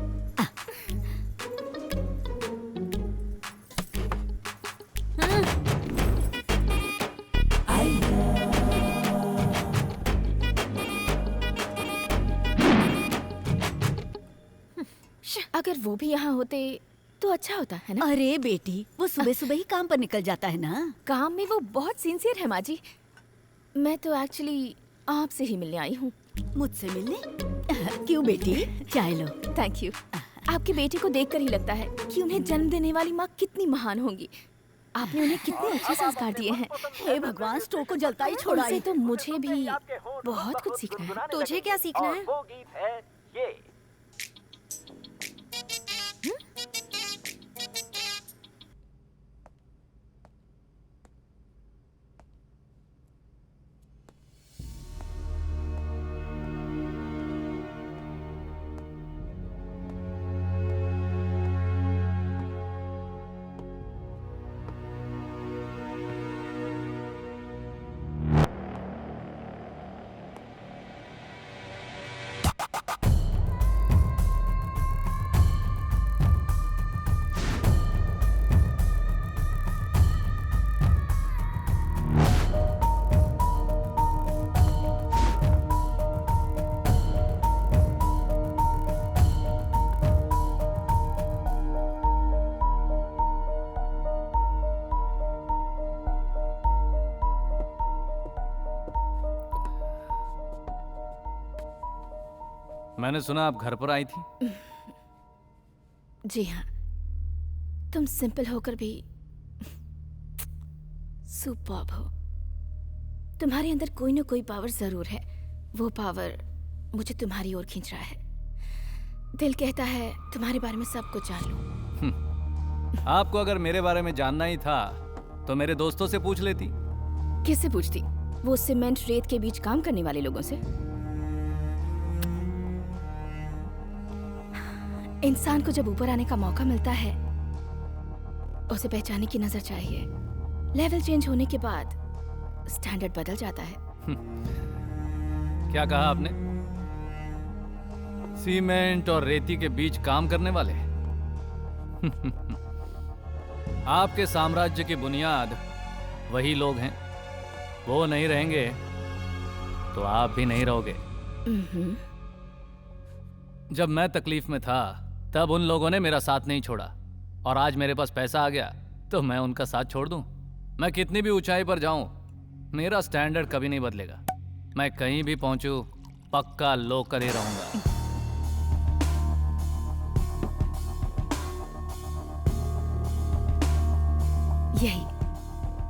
अगर वो भी यहाँ होते तो अच्छा होता है ना? अरे बेटी, वो सुबह सुबह ही काम पर निकल जाता है ना। काम में वो बहुत सिंसियर है माँ जी। मैं तो एक्चुअली आपसे ही मिलने आई हूँ। मुझसे मिलने? क्यों बेटी, चाय लो। Thank you. आपके बेटे को देखकर ही लगता है कि उन्हें जन्म देने वाली माँ कितनी महान होंगी। आपने उन्हें कितने अच्छे संस्कार दिए हैं। हे भगवान, स्टोव को जलता ही छोड़ा। उनसे तो मुझे भी बहुत कुछ सीखना है। तुझे क्या सीखना है? वो गीत है ये। मैंने सुना आप घर पर आई थी। जी हाँ, तुम सिंपल होकर भी सुपर्ब हो। तुम्हारे अंदर कोई ना कोई पावर जरूर है। वो पावर मुझे तुम्हारी ओर खींच रहा है। दिल कहता है तुम्हारे बारे में सब कुछ जान लूं। आपको अगर मेरे बारे में जानना ही था तो मेरे दोस्तों से पूछ लेती। किससे पूछती? वो सीमेंट रेत के बीच काम करने वाले लोगों से। इंसान को जब ऊपर आने का मौका मिलता है उसे पहचानने की नजर चाहिए। लेवल चेंज होने के बाद स्टैंडर्ड बदल जाता है। क्या कहा आपने? सीमेंट और रेती के बीच काम करने वाले? आपके साम्राज्य की बुनियाद वही लोग हैं। वो नहीं रहेंगे तो आप भी नहीं रहोगे। जब मैं तकलीफ में था तब उन लोगों ने मेरा साथ नहीं छोड़ा, और आज मेरे पास पैसा आ गया तो मैं उनका साथ छोड़ दूं? मैं कितनी भी ऊंचाई पर जाऊं, मेरा स्टैंडर्ड कभी नहीं बदलेगा। मैं कहीं भी पहुंचूं, पक्का लोकल ही रहूंगा।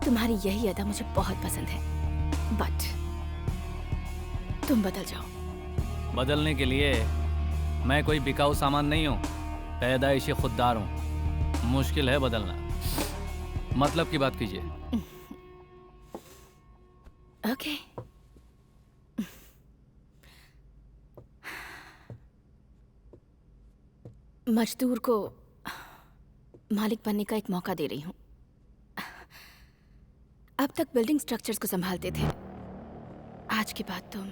तुम्हारी यही अदा मुझे बहुत पसंद है। बट तुम बदल जाओ। बदलने के लिए मैं कोई बिकाऊ सामान नहीं हूं, पैदाइशी खुददार हूं। मुश्किल है बदलना। मतलब की बात कीजिए। ओके। मजदूर को मालिक बनने का एक मौका दे रही हूं। अब तक बिल्डिंग स्ट्रक्चर्स को संभालते थे, आज के बाद तुम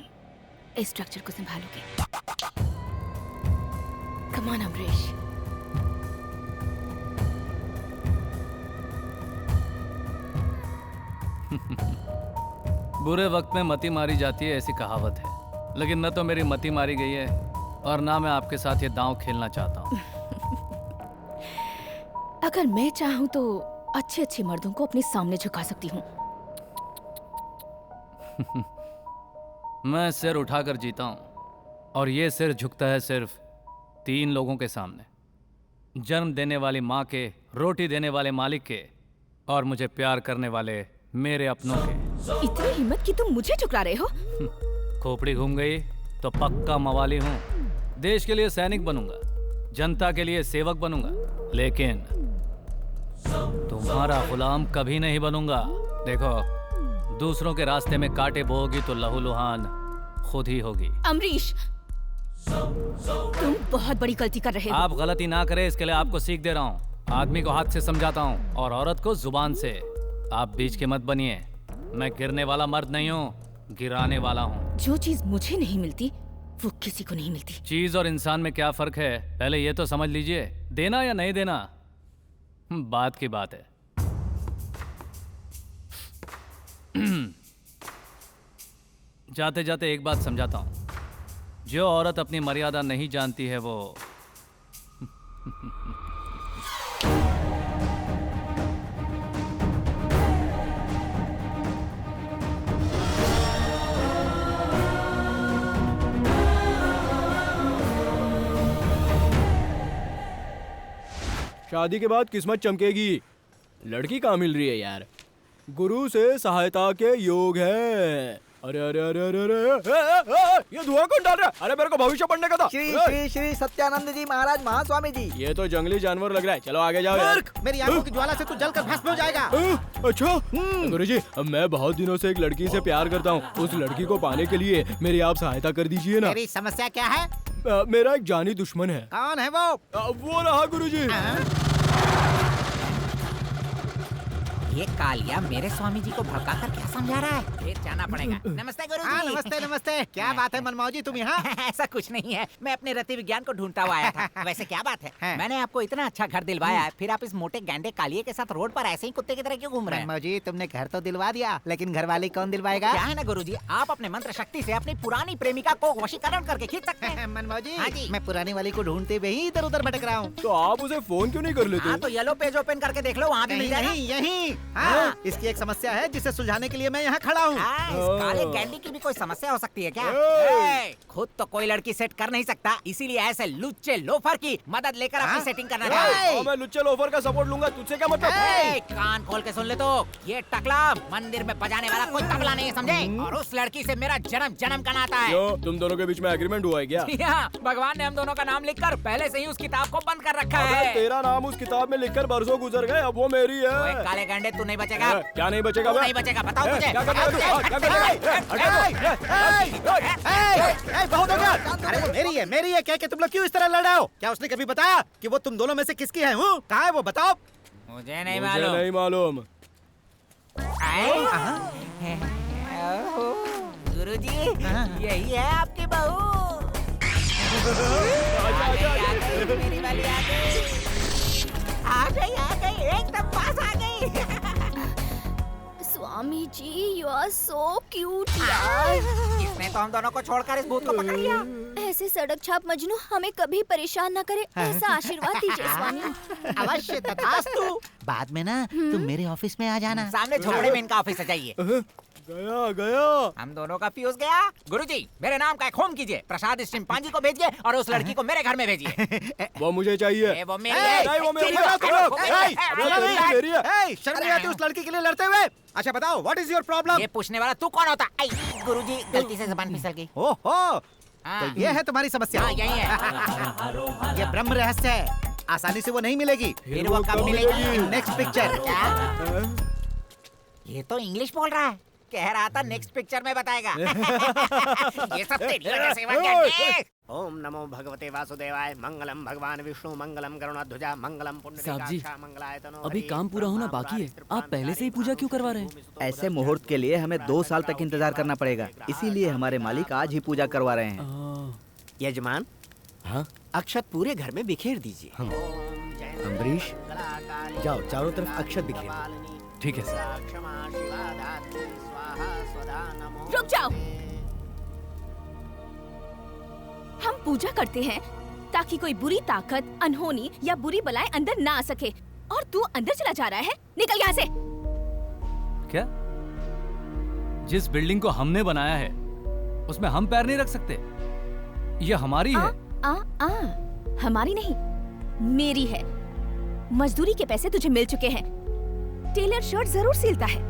इस स्ट्रक्चर को संभालोगे। Come on Amrish. बुरे वक्त में मती मारी जाती है, ऐसी कहावत है। लेकिन न तो मेरी मती मारी गई है और ना मैं आपके साथ ये दांव खेलना चाहता हूँ। अगर मैं चाहूं तो अच्छे अच्छे मर्दों को अपने सामने झुका सकती हूँ। मैं सिर उठाकर जीता हूँ, और ये सिर झुकता है सिर्फ 3 लोगों के सामने। जन्म देने वाली माँ के, रोटी देने वाले मालिक के, और मुझे प्यार करने वाले मेरे अपनों के। इतनी हिम्मत कि तुम मुझे ठुकरा रहे हो? खोपड़ी घूम गई तो पक्का मवाली हूँ। देश के लिए सैनिक बनूंगा, जनता के लिए सेवक बनूंगा, लेकिन तुम्हारा गुलाम कभी नहीं बनूंगा। देखो, दूसरों के रास्ते में कांटे बोओगी तो लहूलुहान खुद ही होगी। अमरीश, तुम बहुत बड़ी गलती कर रहे हो। आप गलती ना करें, इसके लिए आपको सीख दे रहा हूँ। आदमी को हाथ से समझाता हूँ और औरत को जुबान से। आप बीच के मत बनिए। मैं गिरने वाला मर्द नहीं हूँ, गिराने वाला हूँ। जो चीज मुझे नहीं मिलती वो किसी को नहीं मिलती। चीज और इंसान में क्या फर्क है, पहले ये तो समझ लीजिए। देना या नहीं देना बात की बात है। जाते जाते एक बात समझाता हूं। जो औरत अपनी मर्यादा नहीं जानती है वो शादी के बाद किस्मत चमकेगी। लड़की कहाँ मिल रही है यार? गुरु से सहायता के योग है। अरे अरे अरे अरे अरे ये धुआं कौन डाल रहा है? अरे मेरे को भविष्य पढ़ने का था। श्री श्री श्री सत्यानंद जी महाराज महास्वामी जी। ये तो जंगली जानवर लग रहा है। चलो आगे जाओ यार। मेरी आंखों की ज्वाला से तू जलकर भस्म हो जाएगा। अच्छा गुरुजी, मैं बहुत दिनों से एक लड़की से प्यार करता हूँ। उस लड़की को पाने के लिए मेरी आप सहायता कर दीजिए ना। मेरी समस्या क्या है? मेरा एक जानी दुश्मन है। कौन है वो? वो रहा गुरुजी। ये कालिया मेरे स्वामी जी को भड़काकर क्या समझा रहा है? फिर जाना पड़ेगा। नमस्ते गुरुजी। हाँ नमस्ते नमस्ते। क्या बात है मनमोहन जी, तुम यहाँ? ऐसा कुछ नहीं है, मैं अपने रति विज्ञान को ढूंढता हुआ आया था। वैसे क्या बात है? मैंने आपको इतना अच्छा घर दिलवाया है, फिर आप इस मोटे गैंडे कालिए के साथ रोड पर ऐसे ही कुत्ते की तरह क्यों घूम रहे हैं? मनमोहन जी तुमने घर तो दिलवा दिया, लेकिन घर वाले कौन दिलवाएगा? क्या है ना गुरुजी, आप अपने मंत्र शक्ति से अपनी पुरानी प्रेमिका को वशीकरण करके खींच सकते हैं। मनमोहन जी, हाँ जी। मैं पुरानी वाली को ढूंढते हुए ही इधर उधर भटक रहा हूँ। तो आप उसे फोन क्यों नहीं कर लेते? हाँ तो येलो पेज ओपन करके देख लो, वहाँ भी मिल जाएगा। यही हाँ, इसकी एक समस्या है जिसे सुलझाने के लिए मैं यहाँ खड़ा हूँ। इस काले गैंडी की भी कोई समस्या हो सकती है क्या? खुद तो कोई लड़की सेट कर नहीं सकता, इसीलिए ऐसे लुच्चे लोफर की मदद लेकर अपनी सेटिंग करना चाहिए। मैं लुच्चे लोफर का सपोर्ट लूंगा, तुझसे क्या मतलब? कान खोल के सुन ले तो, ये टकला मंदिर में बजाने वाला कोई तबला नहीं है, समझे? और उस लड़की से मेरा जन्म जन्म का नाता है। क्यों, तुम दोनों के बीच में एग्रीमेंट हुआ है क्या? भगवान ने हम दोनों का नाम लिखकर पहले से ही उस किताब को बंद कर रखा है। तेरा नाम उस किताब में लिखकर बरसों गुजर गए, अब वो मेरी है। काले गैंडे तू नहीं बचेगा। क्या नहीं बचेगा? नहीं बचेगा, बताओ मुझे। बहुत हो गया। अरे वो मेरी है क्या कि तुम लोग क्यों इस तरह लड़ रहे हो? क्या उसने कभी बताया कि वो तुम दोनों में से किसकी है? कहाँ है वो, बताओ। मुझे नहीं मालूम। गुरुजी, यही है आपकी बहू। मेरी वाली आ गई, एकदम पास आ गई। Swami ji you are so cute यार। इसने तो हम दोनों को छोड़कर इस भूत को पकड़ लिया। ऐसे सड़क छाप मजनू हमें कभी परेशान न करे, ऐसा आशीर्वाद दीजिए स्वामी। अवश्य तथास्तु। बाद में ना तुम मेरे ऑफिस में आ जाना। सामने झोपड़े में इनका ऑफिस है, जाइए। गया हम दोनों का फ्यूज गया। गुरुजी मेरे नाम का एक होम कीजिए, प्रसाद इस चिंपांजी को भेजिए और उस लड़की को मेरे घर में भेजिए। वो मुझे चाहिए। वो मेरी है। नहीं, वो मेरी है। शर्म नहीं आती उस लड़की के लिए लड़ते हुए? अच्छा बताओ, व्हाट इज योर प्रॉब्लम? ये पूछने वाला तू कौन होता? गुरुजी गलती से जबान फिसल गई। ओहो, तो ये है तुम्हारी समस्या? हाँ, यही है। ये ब्रह्म रहस्य है, आसानी से वो नहीं मिलेगी। फिर वो कब मिलेगी? Next picture. ये तो इंग्लिश बोल रहा है, कह रहा था नेक्स्ट पिक्चर में बताएगा। ये सब तेरी वजह से बन गया। ओम नमो भगवते वासुदेवाय। मंगलम भगवान विष्णु मंगलम करुणाध्वजा मंगलम पुण्डरीकाक्षा मंगलायतनो। अभी काम पूरा होना बाकी है, आप पहले से ही पूजा क्यों करवा रहे हैं? ऐसे मुहूर्त के लिए हमें 2 साल तक इंतजार करना पड़ेगा, इसीलिए हमारे मालिक आज ही पूजा करवा रहे हैं। यजमान, हाँ, अक्षत पूरे घर में बिखेर दीजिए। अम्बरीश, जाओ चारों तरफ अक्षत बिखेर। ठीक है सर। रुक जाओ। हम पूजा करते हैं ताकि कोई बुरी ताकत, अनहोनी या बुरी बलाएं अंदर ना आ सके, और तू अंदर चला जा रहा है। निकल यहाँ से। क्या? जिस बिल्डिंग को हमने बनाया है उसमें हम पैर नहीं रख सकते? ये हमारी है। हमारी नहीं, मेरी है। मजदूरी के पैसे तुझे मिल चुके हैं। टेलर शर्ट जरूर सिलता है,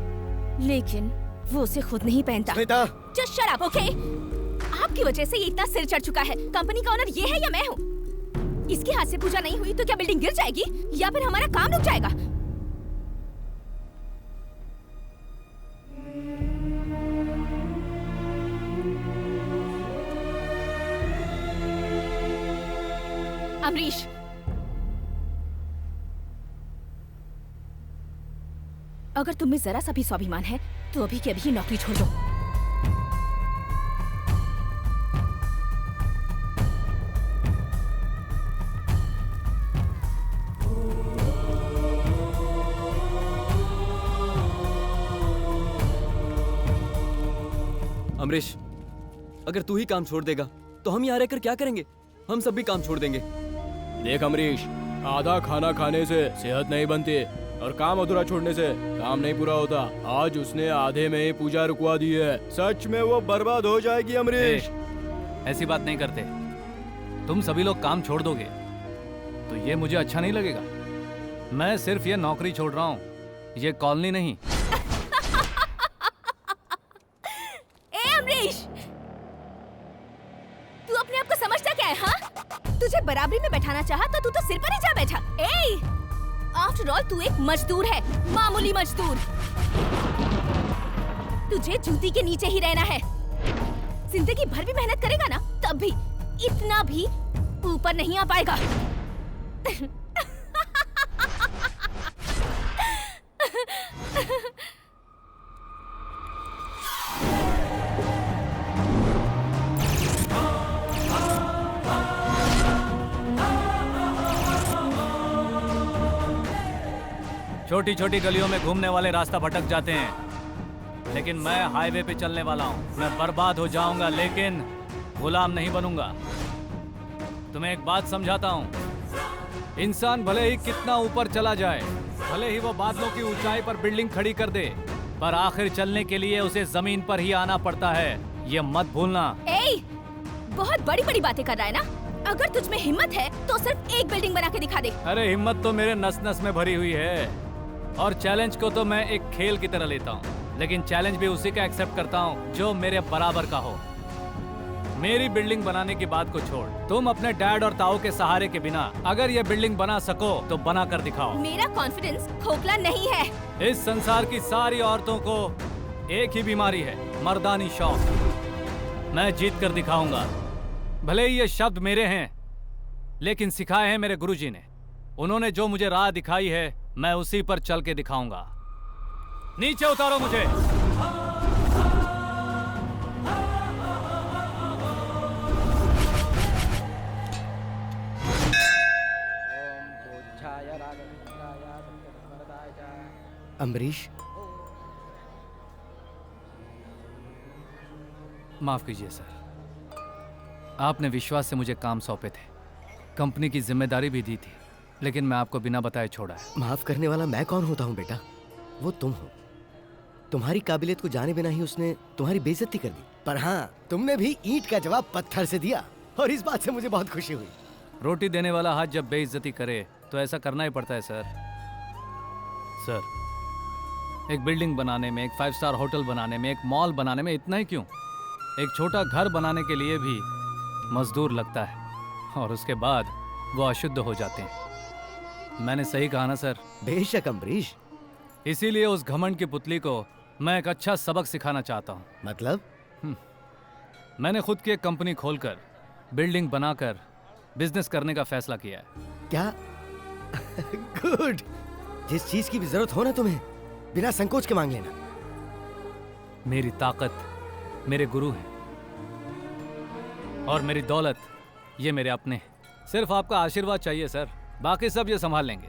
लेकिन वो उसे खुद नहीं पहनता। Just shut up, okay? आपकी वजह से ये इतना सिर चढ़ चुका है। कंपनी का ओनर ये है या मैं हूँ? इसके हाथ से पूजा नहीं हुई तो क्या बिल्डिंग गिर जाएगी या फिर हमारा काम रुक जाएगा? अमरीश, अगर तुम में जरा सा भी स्वाभिमान है तो अभी के अभी नौकरी छोड़ दो। अमरीश, अगर तू ही काम छोड़ देगा तो हम यहाँ रहकर क्या करेंगे? हम सब भी काम छोड़ देंगे। देख अमरीश, आधा खाना खाने से सेहत नहीं बनती और काम अधूरा छोड़ने से काम नहीं पूरा होता। आज उसने आधे में ही पूजा रुकवा दी है, सच में वो बर्बाद हो जाएगी। अमरीश, ऐसी बात नहीं करते। तुम सभी लोग काम छोड़ दोगे तो ये मुझे अच्छा नहीं लगेगा। मैं सिर्फ ये नौकरी छोड़ रहा हूँ, ये कॉलोनी नहीं। ए अमरीश, तू अपने आप को समझता क्या है? हाँ, तुझे बराबरी में बैठाना चाहा तो तू तो सिर पर ही जा बैठा। ए, आफ्टर ऑल तू एक मजदूर है, मामूली मजदूर। तुझे जूती के नीचे ही रहना है। जिंदगी भर भी मेहनत करेगा ना, तब भी इतना भी ऊपर नहीं आ पाएगा। छोटी छोटी गलियों में घूमने वाले रास्ता भटक जाते हैं, लेकिन मैं हाईवे पे चलने वाला हूँ। मैं बर्बाद हो जाऊंगा, लेकिन गुलाम नहीं बनूंगा। तुम्हें एक बात समझाता हूँ, इंसान भले ही कितना ऊपर चला जाए, भले ही वो बादलों की ऊंचाई पर बिल्डिंग खड़ी कर दे, पर आखिर चलने के लिए उसे जमीन पर ही आना पड़ता है। ये मत भूलना। ए, बहुत बड़ी बड़ी बातें कर रहा है ना? अगर तुझ में हिम्मत है तो सिर्फ एक बिल्डिंग बना के दिखा दे। अरे हिम्मत तो मेरे नस नस में भरी हुई है, और चैलेंज को तो मैं एक खेल की तरह लेता हूँ, लेकिन चैलेंज भी उसी का एक्सेप्ट करता हूँ जो मेरे बराबर का हो। मेरी बिल्डिंग बनाने की बात को छोड़, तुम अपने डैड और ताऊ के सहारे के बिना अगर ये बिल्डिंग बना सको तो बना कर दिखाओ। मेरा कॉन्फिडेंस खोखला नहीं है। इस संसार की सारी औरतों को एक ही बीमारी है, मर्दानी शौक। मैं जीत कर दिखाऊंगा। भले ही ये शब्द मेरे हैं, लेकिन सिखाए हैं मेरे गुरुजी ने। उन्होंने जो मुझे राह दिखाई है, मैं उसी पर चल के दिखाऊंगा। नीचे उतारो मुझे। अम्बरीश, माफ कीजिए सर, आपने विश्वास से मुझे काम सौंपे थे, कंपनी की जिम्मेदारी भी दी थी, लेकिन मैं आपको बिना बताए छोड़ा है। माफ करने वाला मैं कौन होता हूँ बेटा? वो तुम हो। तुम्हारी काबिलियत को जाने बिना ही उसने तुम्हारी बेइज्जती कर दी। पर हाँ, तुमने भी ईंट का जवाब पत्थर से दिया, और इस बात से मुझे बहुत खुशी हुई। रोटी देने वाला हाथ जब बेइज्जती करे तो ऐसा करना ही पड़ता है सर। सर, एक बिल्डिंग बनाने में, एक 5 स्टार होटल बनाने में, एक मॉल बनाने में इतना ही क्यों, एक छोटा घर बनाने के लिए भी मजदूर लगता है, और उसके बाद वो अशुद्ध हो जाते हैं। मैंने सही कहा ना सर? बेशक अम्बरीश। इसीलिए उस घमंड की पुतली को मैं एक अच्छा सबक सिखाना चाहता हूँ। मतलब? मैंने खुद की एक कंपनी खोलकर, बिल्डिंग बनाकर बिजनेस करने का फैसला किया है। क्या? गुड। जिस चीज की भी जरूरत हो ना तुम्हें, बिना संकोच के मांग लेना। मेरी ताकत मेरे गुरु हैं, और मेरी दौलत ये मेरे अपने हैं। सिर्फ आपका आशीर्वाद चाहिए सर, बाकी सब ये संभाल लेंगे।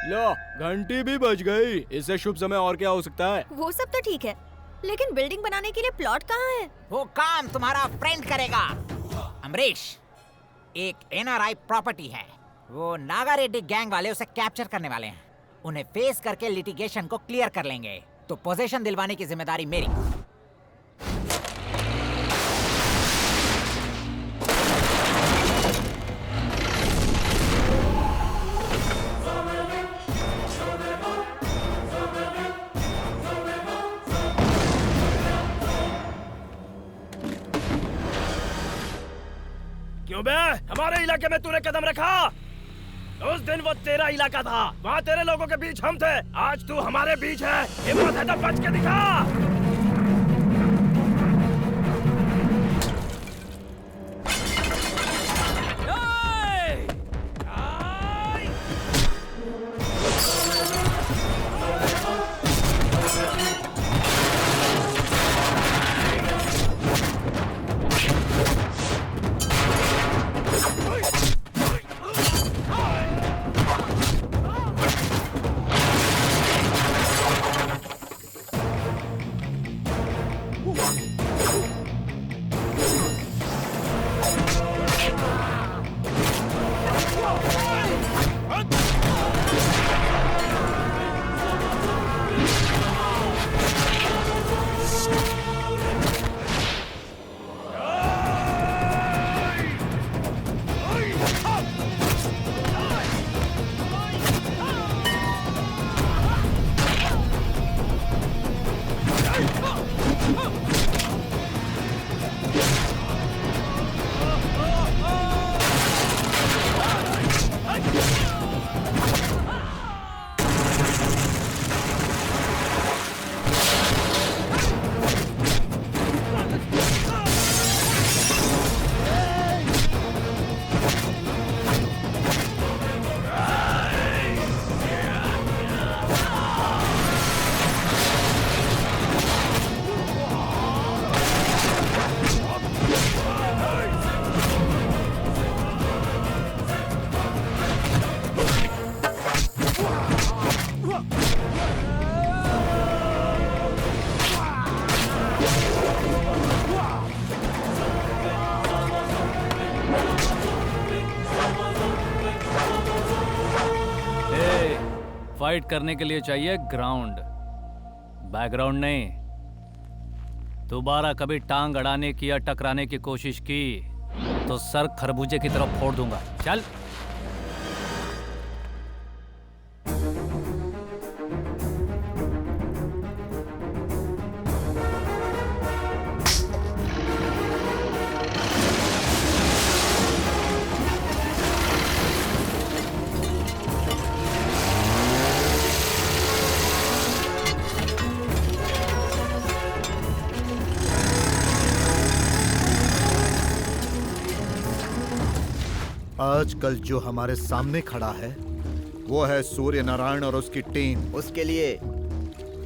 लो, घंटी भी बज गई। इससे शुभ समय और क्या हो सकता है? वो सब तो ठीक है, लेकिन बिल्डिंग बनाने के लिए प्लॉट कहाँ है? वो काम तुम्हारा फ्रेंड करेगा। अमरीश, एक NRI प्रॉपर्टी है, वो नागा रेड्डी गैंग वाले उसे कैप्चर करने वाले हैं। उन्हें फेस करके लिटिगेशन को क्लियर कर लेंगे, तो पोजीशन दिलवाने की जिम्मेदारी मेरी। क्यों बे? हमारे इलाके में तूने कदम रखा? उस दिन वो तेरा इलाका था, वहाँ तेरे लोगों के बीच हम थे। आज तू हमारे बीच है, हिम्मत है तो बच के दिखा। फाइट करने के लिए चाहिए ग्राउंड, बैकग्राउंड नहीं। दोबारा कभी टांग अड़ाने की या टकराने की कोशिश की तो सर खरबूजे की तरफ फोड़ दूंगा। चल। आजकल जो हमारे सामने खड़ा है वो है सूर्य नारायण और उसकी टीम। उसके लिए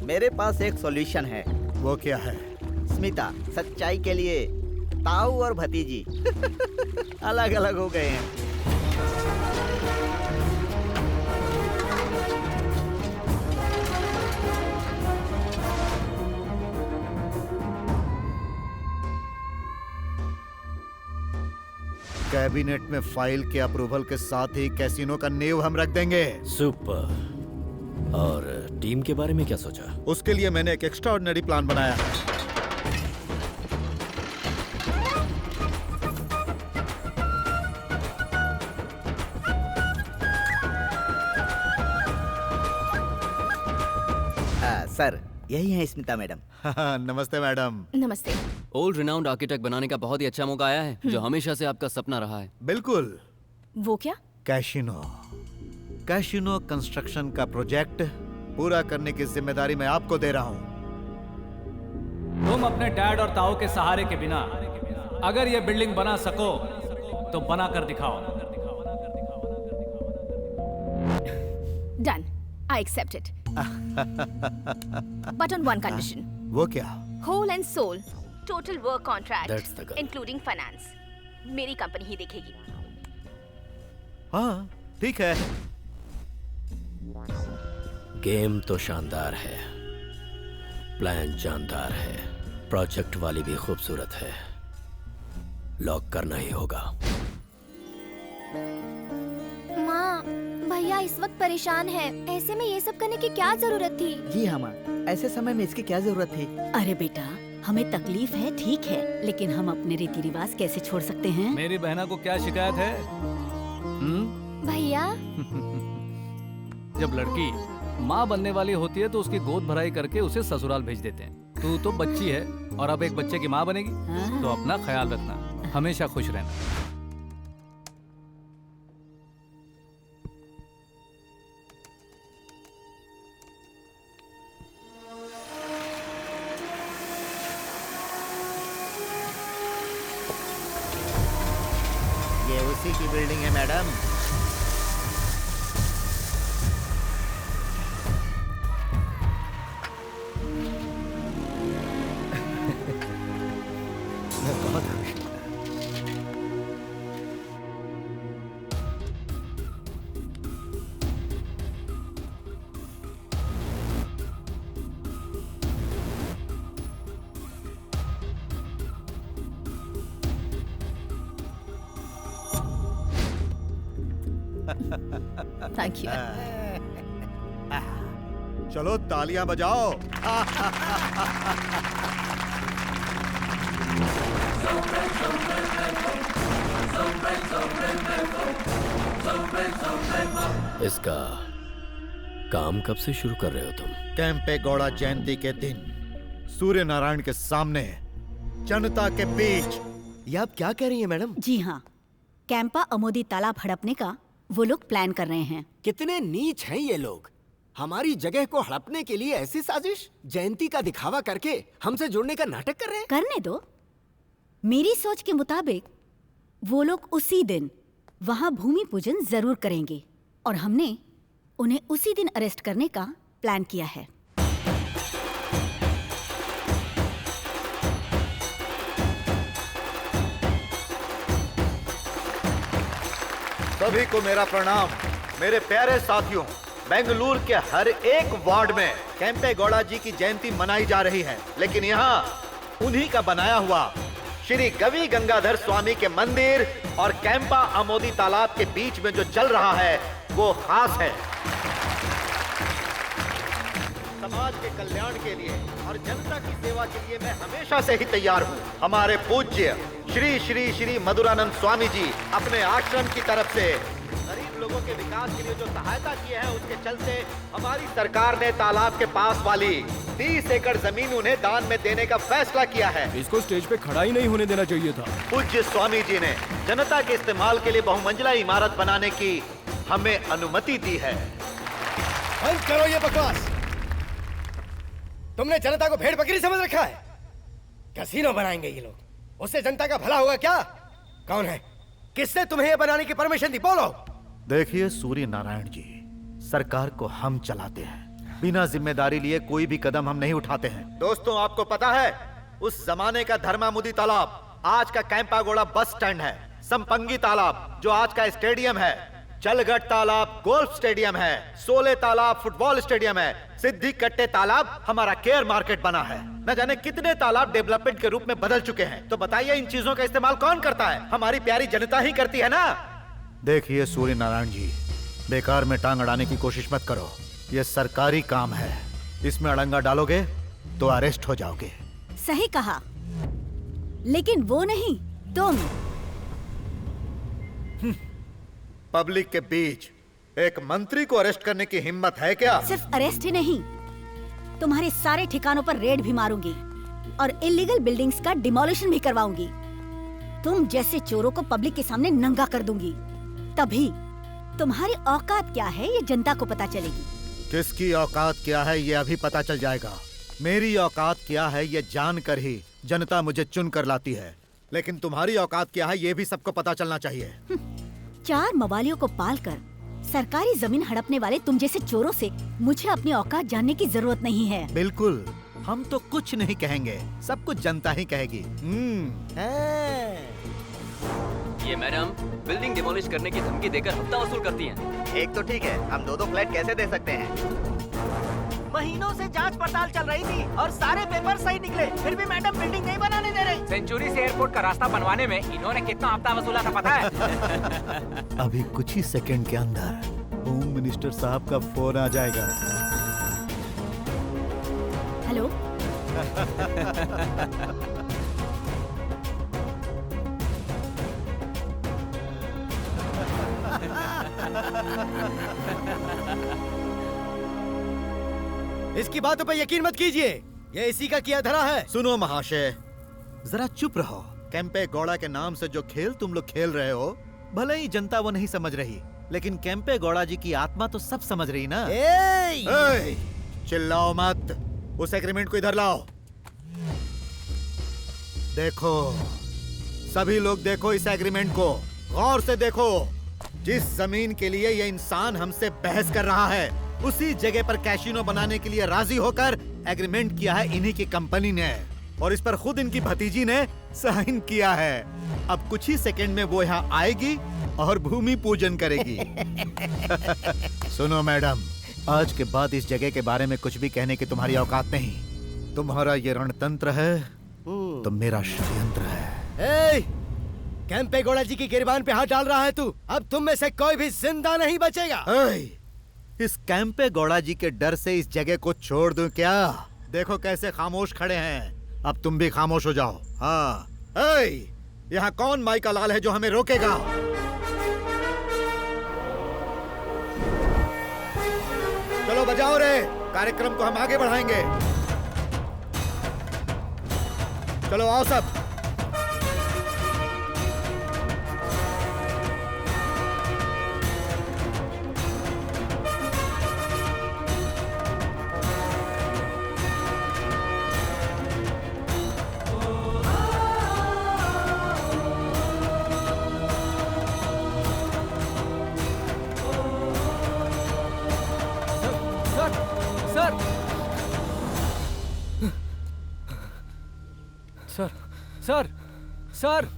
मेरे पास एक सॉल्यूशन है। वो क्या है? स्मिता, सच्चाई के लिए ताऊ और भतीजी अलग अलग हो गए हैं। कैबिनेट में फाइल के अप्रूवल के साथ ही कैसीनो का नींव हम रख देंगे। सुपर। और टीम के बारे में क्या सोचा? उसके लिए मैंने एक एक्स्ट्राऑर्डिनरी प्लान बनाया है। सर, यही है स्मिता मैडम। नमस्ते मैडम। नमस्ते। ओल्ड रिनाउंड आर्किटेक्ट बनाने का बहुत ही अच्छा मौका आया है, जो हमेशा से आपका सपना रहा है। बिल्कुल। वो क्या? कैसीनो कंस्ट्रक्शन का प्रोजेक्ट पूरा करने की जिम्मेदारी मैं आपको दे रहा हूँ। तुम अपने डैड और ताऊ के सहारे के बिना अगर ये बिल्डिंग बना सको तो बना कर दिखाओ। Done, I accept it, but on one condition. वो क्या? Whole and sole total work That's the contract gun. Including finance मेरी कंपनी ही देखेगी। हाँ ठीक है। गेम तो शानदार है, प्लान जानदार है, प्रोजेक्ट वाली भी खूबसूरत है। लॉक करना ही होगा। माँ, भैया इस वक्त परेशान है, ऐसे में ये सब करने की क्या जरूरत थी? जी हाँ माँ, ऐसे समय में इसकी क्या जरूरत थी? अरे बेटा, हमें तकलीफ है ठीक है, लेकिन हम अपने रीति रिवाज कैसे छोड़ सकते हैं? मेरी बहना को क्या शिकायत है? भैया जब लड़की माँ बनने वाली होती है तो उसकी गोद भराई करके उसे ससुराल भेज देते हैं। तू तो बच्ची है और अब एक बच्चे की माँ बनेगी, तो अपना ख्याल रखना, हमेशा खुश रहना। ये उसी की बिल्डिंग है मैडम। Thank you. चलो तालियां बजाओ। इसका काम कब से शुरू कर रहे हो तुम? कैंपे गौड़ा जयंती के दिन सूर्य नारायण के सामने जनता के बीच। ये आप क्या कह रही हैं मैडम? जी हाँ, कैंपा अमोदी तालाब हड़पने का वो लोग प्लान कर रहे हैं। कितने नीच हैं ये लोग! हमारी जगह को हड़पने के लिए ऐसी साजिश, जयंती का दिखावा करके हमसे जुड़ने का नाटक कर रहे हैं। करने दो। मेरी सोच के मुताबिक वो लोग उसी दिन वहां भूमि पूजन जरूर करेंगे और हमने उन्हें उसी दिन अरेस्ट करने का प्लान किया है। सभी को मेरा प्रणाम। मेरे प्यारे साथियों, बेंगलुरु के हर एक वार्ड में कैंपे गौड़ा जी की जयंती मनाई जा रही है, लेकिन यहाँ उन्हीं का बनाया हुआ श्री गवी गंगाधर स्वामी के मंदिर और कैंपा अमोदी तालाब के बीच में जो चल रहा है वो खास है। समाज के कल्याण के लिए और जनता की सेवा के लिए मैं हमेशा से ही तैयार हूँ। हमारे पूज्य श्री श्री श्री मधुरानंद स्वामी जी अपने आश्रम की तरफ से गरीब लोगों के विकास के लिए जो सहायता की है, उसके चलते हमारी सरकार ने तालाब के पास वाली 30 एकड़ जमीन उन्हें दान में देने का फैसला किया है। इसको स्टेज पे खड़ा ही नहीं होने देना चाहिए था। पूज्य स्वामी जी ने जनता के इस्तेमाल के लिए बहुमंजिला इमारत बनाने की हमें अनुमति दी है। बंद करो ये बकवास। तुमने जनता को भेड़ बकरी समझ रखा है? कैसीनो बनाएंगे ये लोग, उससे जनता का भला होगा क्या? कौन है, किसने तुम्हें ये बनाने की परमिशन दी? बोलो। देखिए सूर्य नारायण जी, सरकार को हम चलाते हैं, बिना जिम्मेदारी लिए कोई भी कदम हम नहीं उठाते हैं। दोस्तों, आपको पता है उस जमाने का धर्मामुदी तालाब आज का कैंपागोड़ा बस स्टैंड है, संपंगी तालाब जो आज का स्टेडियम है, चलगढ़ तालाब गोल्फ स्टेडियम है, सोले तालाब फुटबॉल स्टेडियम है, सिद्धि कट्टे तालाब हमारा केयर मार्केट बना है। न जाने कितने तालाब डेवलपमेंट के रूप में बदल चुके हैं। तो बताइए इन चीजों का इस्तेमाल कौन करता है? हमारी प्यारी जनता ही करती है ना। देखिए सूर्य नारायण जी, बेकार में टांग अड़ाने की कोशिश मत करो। ये सरकारी काम है, इसमें अड़ंगा डालोगे तो अरेस्ट हो जाओगे। सही कहा, लेकिन वो नहीं, तुम। पब्लिक के बीच एक मंत्री को अरेस्ट करने की हिम्मत है क्या? सिर्फ अरेस्ट ही नहीं, तुम्हारे सारे ठिकानों पर रेड भी मारूंगी और इलीगल बिल्डिंग्स का डिमोलिशन भी करवाऊंगी। तुम जैसे चोरों को पब्लिक के सामने नंगा कर दूंगी। तभी तुम्हारी औकात क्या है ये जनता को पता चलेगी। किसकी औकात क्या है ये अभी पता चल जाएगा। मेरी औकात क्या है ये जानकर ही जनता मुझे चुन कर लाती है, लेकिन तुम्हारी औकात क्या है ये भी सबको पता चलना चाहिए। 4 मवालियों को पालकर सरकारी जमीन हड़पने वाले तुम जैसे चोरों से मुझे अपनी औकात जानने की जरूरत नहीं है। बिल्कुल, हम तो कुछ नहीं कहेंगे, सब कुछ जनता ही कहेगी। ये मैडम बिल्डिंग डिमोलिश करने की धमकी देकर हफ्ता वसूल करती हैं। एक तो ठीक है, हम 2-2 फ्लैट कैसे दे सकते हैं? महीनों से जांच पड़ताल चल रही थी और सारे पेपर सही निकले, फिर भी मैडम बिल्डिंग नहीं बनाने दे रही। सेंचुरी से एयरपोर्ट का रास्ता बनवाने में इन्होंने कितना हफ्ता वसूला था पता है? अभी कुछ ही सेकंड के अंदर होम मिनिस्टर साहब का फोन आ जाएगा। हेलो। इसकी बातों पे यकीन मत कीजिए, ये इसी का किया धरा है। सुनो महाशय, जरा चुप रहो। कैंपे गौड़ा के नाम से जो खेल तुम लोग खेल रहे हो, भले ही जनता वो नहीं समझ रही, लेकिन कैंपे गौड़ा जी की आत्मा तो सब समझ रही ना। चिल्लाओ मत, उस एग्रीमेंट को इधर लाओ। देखो, सभी लोग देखो इस एग्रीमेंट को, गौर से देखो। जिस जमीन के लिए ये इंसान हमसे बहस कर रहा है, उसी जगह पर कैसीनो बनाने के लिए राजी होकर एग्रीमेंट किया है इन्हीं की कंपनी ने, और इस पर खुद इनकी भतीजी ने साइन किया है। अब कुछ ही सेकंड में वो यहाँ आएगी और भूमि पूजन करेगी। सुनो मैडम, आज के बाद इस जगह के बारे में कुछ भी कहने की तुम्हारी औकात नहीं। तुम्हारा ये रणतंत्र है तो मेरा षड्यंत्र है। कैंपे गौड़ा जी की गिरबान पे हाथ डाल रहा है तू। अब तुम में से कोई भी जिंदा नहीं बचेगा। इस कैंपे गौड़ा जी के डर से इस जगह को छोड़ दूं क्या? देखो कैसे खामोश खड़े हैं। अब तुम भी खामोश हो जाओ। हाँ, यहाँ कौन माई का लाल है जो हमें रोकेगा? चलो बजाओ रे, कार्यक्रम को हम आगे बढ़ाएंगे। चलो आओ सब। सर, सर,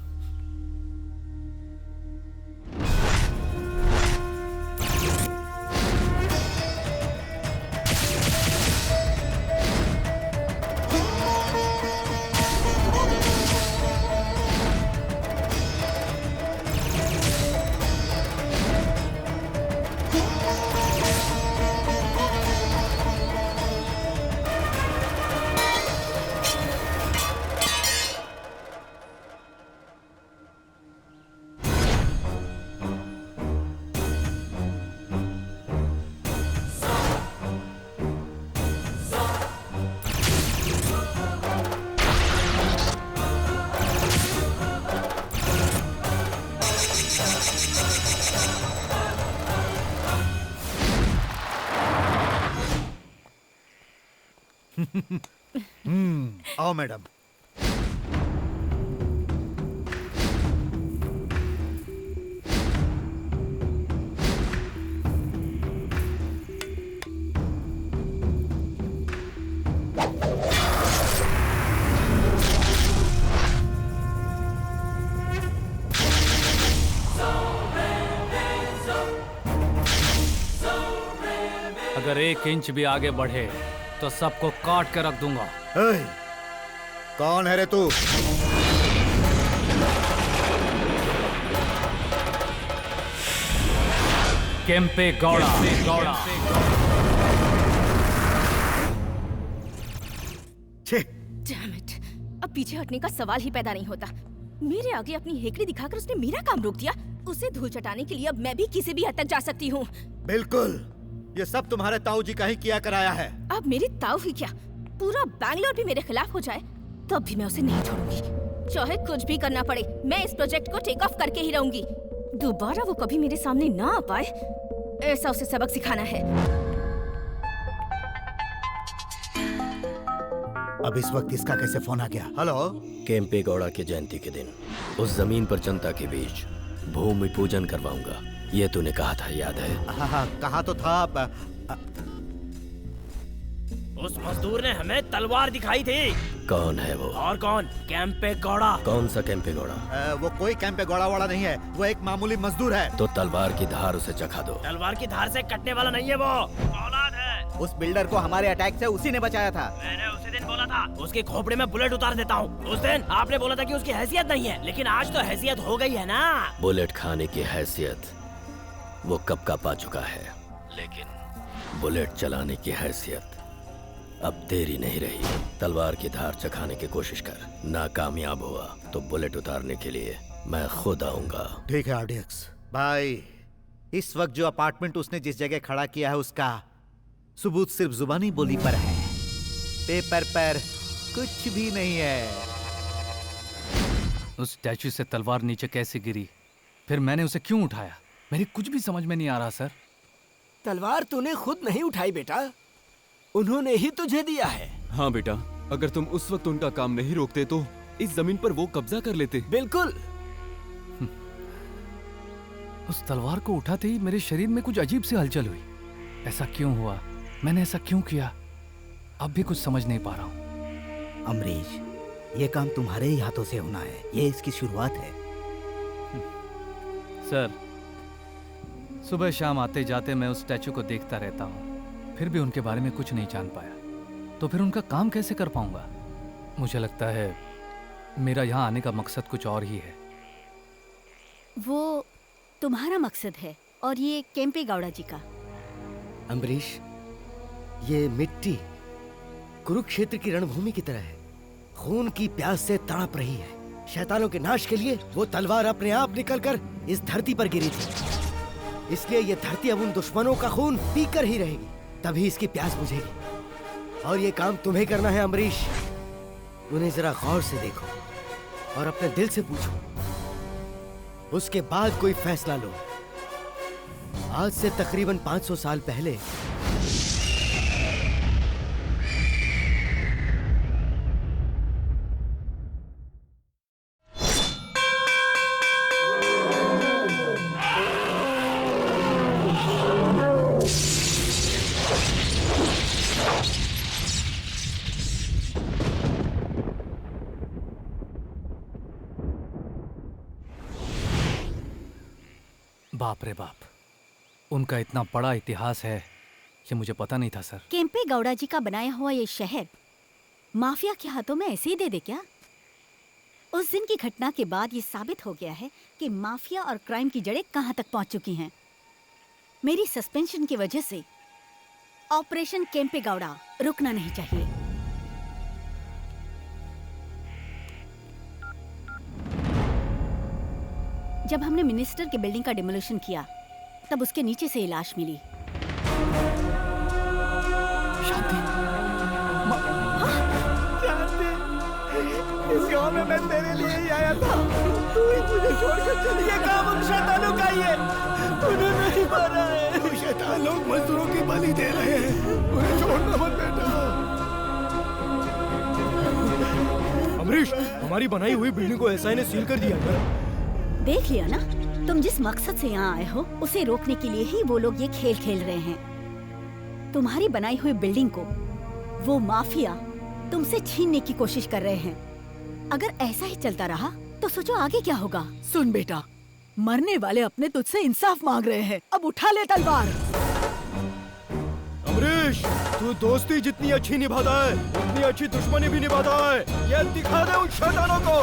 आओ मैडम। अगर 1 इंच भी आगे बढ़े तो सबको काट के रख दूंगा। कौन है रे तू? केम्पे गौड़ा। Damn it! अब पीछे हटने का सवाल ही पैदा नहीं होता। मेरे आगे अपनी हेकड़ी दिखाकर उसने मेरा काम रोक दिया। उसे धूल चटाने के लिए अब मैं भी किसी भी हद तक जा सकती हूँ। बिल्कुल, ये सब तुम्हारे ताऊ जी का ही किया कराया है। अब मेरी ताऊ ही क्या, पूरा बैंगलोर भी मेरे खिलाफ हो जाए तब भी मैं उसे नहीं छोड़ूंगी। चाहे कुछ भी करना पड़े, मैं इस प्रोजेक्ट को टेक ऑफ करके ही रहूंगी। दोबारा वो कभी मेरे सामने ना आ पाए, ऐसा उसे सबक सिखाना है। अब इस वक्त इसका कैसे फोन आ गया? हेलो। केम्पे गौड़ा की जयंती के दिन उस जमीन पर जनता के बीच भूमि पूजन करवाऊंगा। ये तूने कहा था, याद है? हाँ, कहा तो था। उस मजदूर ने हमें तलवार दिखाई थी। कौन है वो? और कौन? केम्पे गौड़ा। कौन सा केम्पे गौड़ा? वो कोई केम्पे गौड़ा वाला नहीं है, वो एक मामूली मजदूर है। तो तलवार की धार उसे चखा दो। तलवार की धार से कटने वाला नहीं है वो, औलाद है। उस बिल्डर को हमारे अटैक से उसी ने बचाया था। मैंने उसी दिन बोला था उसके खोपड़े में बुलेट उतार देता हूँ। उस दिन आपने बोला था कि उसकी हैसियत नहीं है, लेकिन आज तो हैसियत हो गई है ना। बुलेट खाने की हैसियत वो कब का पा चुका है, लेकिन बुलेट चलाने की हैसियत अब देरी नहीं रही। तलवार की धार चखाने की कोशिश कर, नाकामयाब हुआ तो बुलेट उतारने के लिए मैं खुद आऊंगा। ठीक है आरडीएक्स भाई। इस वक्त जो अपार्टमेंट उसने जिस जगह खड़ा किया है उसका सबूत सिर्फ जुबानी बोली पर है, पेपर पर कुछ भी नहीं है। उस स्टैचू से तलवार नीचे कैसे गिरी, फिर मैंने उसे क्यों उठाया, मेरी कुछ भी समझ में नहीं आ रहा सर। तलवार तूने खुद नहीं उठाई बेटा, उन्होंने ही तुझे दिया है। हाँ बेटा, अगर तुम उस वक्त उनका काम नहीं रोकते तो इस जमीन पर वो कब्जा कर लेते। बिल्कुल। उस तलवार को उठाते ही मेरे शरीर में कुछ अजीब सी हलचल हुई। ऐसा क्यों हुआ, मैंने ऐसा क्यों किया, अब भी कुछ समझ नहीं पा रहा हूँ। अमरीश, ये काम तुम्हारे ही हाथों से होना है, ये इसकी शुरुआत है। सर, सुबह शाम आते जाते मैं उस स्टैचू को देखता रहता हूँ, फिर भी उनके बारे में कुछ नहीं जान पाया, तो फिर उनका काम कैसे कर पाऊंगा? मुझे लगता है मेरा यहाँ आने का मकसद कुछ और ही है। वो तुम्हारा मकसद है और ये केम्पे गौड़ा जी का। अम्बरीश, ये मिट्टी कुरुक्षेत्र की रणभूमि की तरह है, खून की प्यास से तड़प रही है। शैतानों के नाश के लिए वो तलवार अपने आप निकलकर इस धरती पर गिरी थी, इसलिए ये धरती अब उन दुश्मनों का खून पीकर ही रहेगी, तभी इसकी प्यास बुझेगी। और ये काम तुम्हें करना है अम्बरीश। उन्हें जरा गौर से देखो और अपने दिल से पूछो, उसके बाद कोई फैसला लो। आज से तकरीबन 500 साल पहले बाप रे बाप, उनका इतना बड़ा इतिहास है, ये मुझे पता नहीं था सर। केम्पे गौड़ा जी का बनाया हुआ ये शहर माफिया के हाथों में ऐसे ही दे दे क्या? उस दिन की घटना के बाद ये साबित हो गया है कि माफिया और क्राइम की जड़ें कहां तक पहुंच चुकी हैं। मेरी सस्पेंशन की वजह से ऑपरेशन केम्पे गौड़ा रुकना नहीं चाहिए। जब हमने मिनिस्टर के बिल्डिंग का डिमोलिशन किया, तब उसके नीचे से ये लाश मिली। शांति, इस गांव में मैं तेरे लिए ही आया था, तू ही मुझे छोड़कर चली। ये काम उन शैतानों का ही है, तूने नहीं मारा है। शैतान लोग मजदूरों की बलि दे रहे हैं, उन्हें छोड़ना मत बेटा। अमरीश, हमारी बनाई हुई बिल्डिंग को एसआई ने सील कर दिया है। देख लिया ना, तुम जिस मकसद से यहाँ आए हो उसे रोकने के लिए ही वो लोग ये खेल खेल रहे हैं। तुम्हारी बनाई हुई बिल्डिंग को वो माफिया तुमसे छीनने की कोशिश कर रहे हैं। अगर ऐसा ही चलता रहा तो सोचो आगे क्या होगा। सुन बेटा, मरने वाले अपने तुझसे इंसाफ मांग रहे हैं, अब उठा ले तलवार। अमरीश, तू दोस्ती जितनी अच्छी निभाता है उतनी अच्छी दुश्मनी भी निभाता है। ये दिखा दे उन शैतानों को।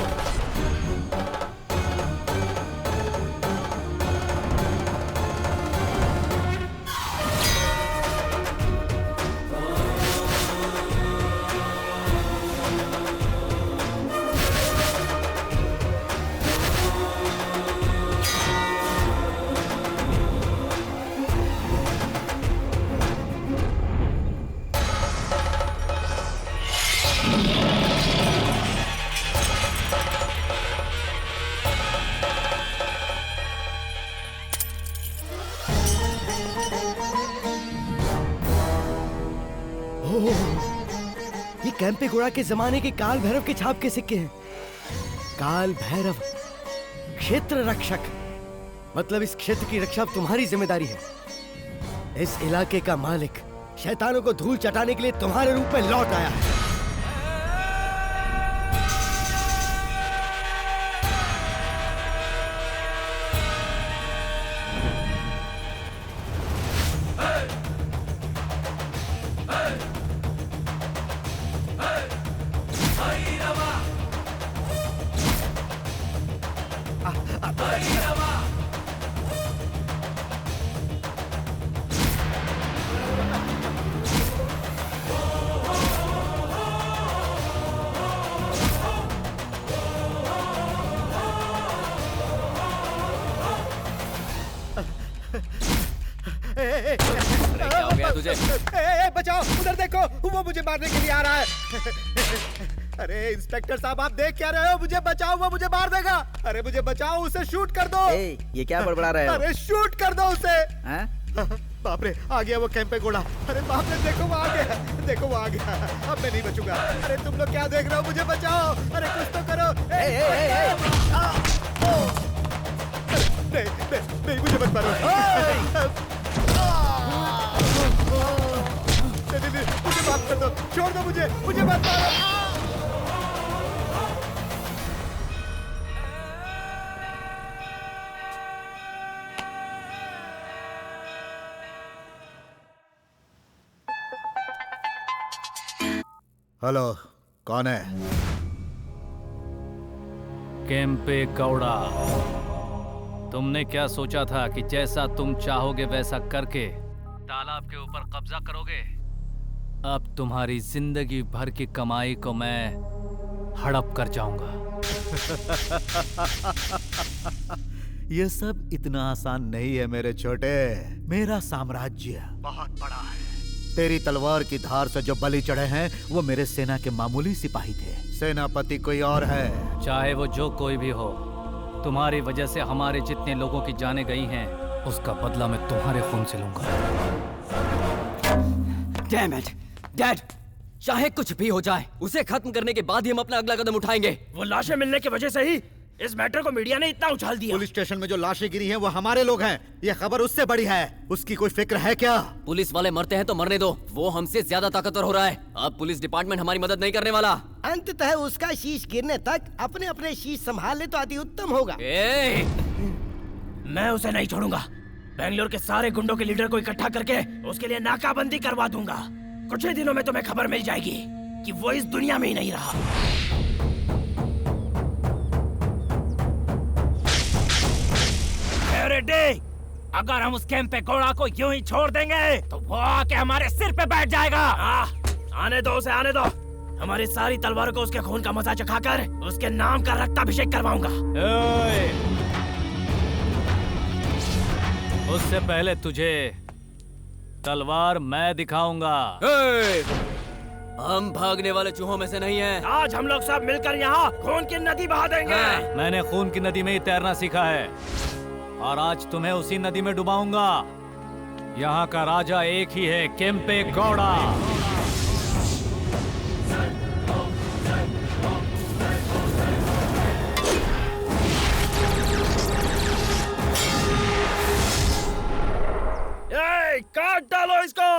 ये कैंपेगौड़ा के जमाने के काल भैरव के छाप के सिक्के हैं। काल भैरव क्षेत्र रक्षक, मतलब इस क्षेत्र की रक्षा तुम्हारी जिम्मेदारी है। इस इलाके का मालिक शैतानों को धूल चटाने के लिए तुम्हारे रूप में लौट आया है। क्या हो गया तुझे? बचाओ, उधर देखो, वो मुझे मारने के लिए आ रहा है। अरे इंस्पेक्टर साहब, आप देख क्या रहे हो? मुझे बचाओ, वो मुझे मार देगा। अरे मुझे बचाओ, उसे शूट कर दो। ये क्या बड़बड़ा रहे हो? अरे शूट कर दो उसे। हैं? बाप रे, आ गया वो कैंपेगौड़ा। अरे बाप रे, देखो वो आ गया, देखो वो आ गया। अब मैं नहीं बचूंगा। अरे तुम लोग क्या देख रहे हो? मुझे बचाओ। अरे कुछ तो करो। नहीं, मुझे मत मारो। मुझे माफ कर दो, छोड़ दो मुझे मत मारो। हेलो, कौन है? कैंपेगौड़ा, तुमने क्या सोचा था कि जैसा तुम चाहोगे वैसा करके तालाब के ऊपर कब्जा करोगे? अब तुम्हारी जिंदगी भर की कमाई को मैं हड़प कर जाऊंगा। ये सब इतना आसान नहीं है मेरे छोटे। मेरा साम्राज्य बहुत बड़ा है। तेरी तलवार की धार से जो बलि चढ़े हैं वो मेरे सेना के मामूली सिपाही थे। सेनापति कोई और है। चाहे वो जो कोई भी हो, तुम्हारी वजह से हमारे जितने लोगों की जानें गई हैं, उसका बदला मैं तुम्हारे खून से लूंगा। Damn it, Dad! चाहे कुछ भी हो जाए, उसे खत्म करने के बाद ही हम अपना अगला कदम उठाएंगे। वो लाशें मिलने की वजह से ही इस मैटर को मीडिया ने इतना उछाल दिया। पुलिस स्टेशन में जो लाशें गिरी हैं वो हमारे लोग हैं। ये खबर उससे बड़ी है। उसकी कोई फिक्र है क्या? पुलिस वाले मरते हैं तो मरने दो, वो हमसे ज्यादा ताकतवर हो रहा है। अब पुलिस डिपार्टमेंट हमारी मदद नहीं करने वाला। अंततः उसका शीश गिरने तक अपने अपने शीश संभाल ले तो अति उत्तम होगा। मैं उसे नहीं छोड़ूंगा। बेंगलोर के सारे गुंडों के लीडर को इकट्ठा करके उसके लिए नाकाबंदी करवा दूंगा। कुछ ही दिनों में तुम्हें खबर मिल जाएगी कि वो इस दुनिया में ही नहीं रहा। अगर हम उस कैंपेगौड़ा को यूं ही छोड़ देंगे तो वो आके हमारे सिर पे बैठ जाएगा। आने दो उसे, आने दो। हमारी सारी तलवारों को उसके खून का मजा चखाकर उसके नाम का रक्ताभिषेक करवाऊंगा। उससे पहले तुझे तलवार मैं दिखाऊंगा। हम भागने वाले चूहों में से नहीं हैं। आज हम लोग सब मिलकर यहाँ खून की नदी बहा देंगे। मैंने खून की नदी में ही तैरना सीखा है और आज तुम्हें उसी नदी में डुबाऊंगा। यहाँ का राजा एक ही है, कैंपेगौड़ा। काट डालो इसको।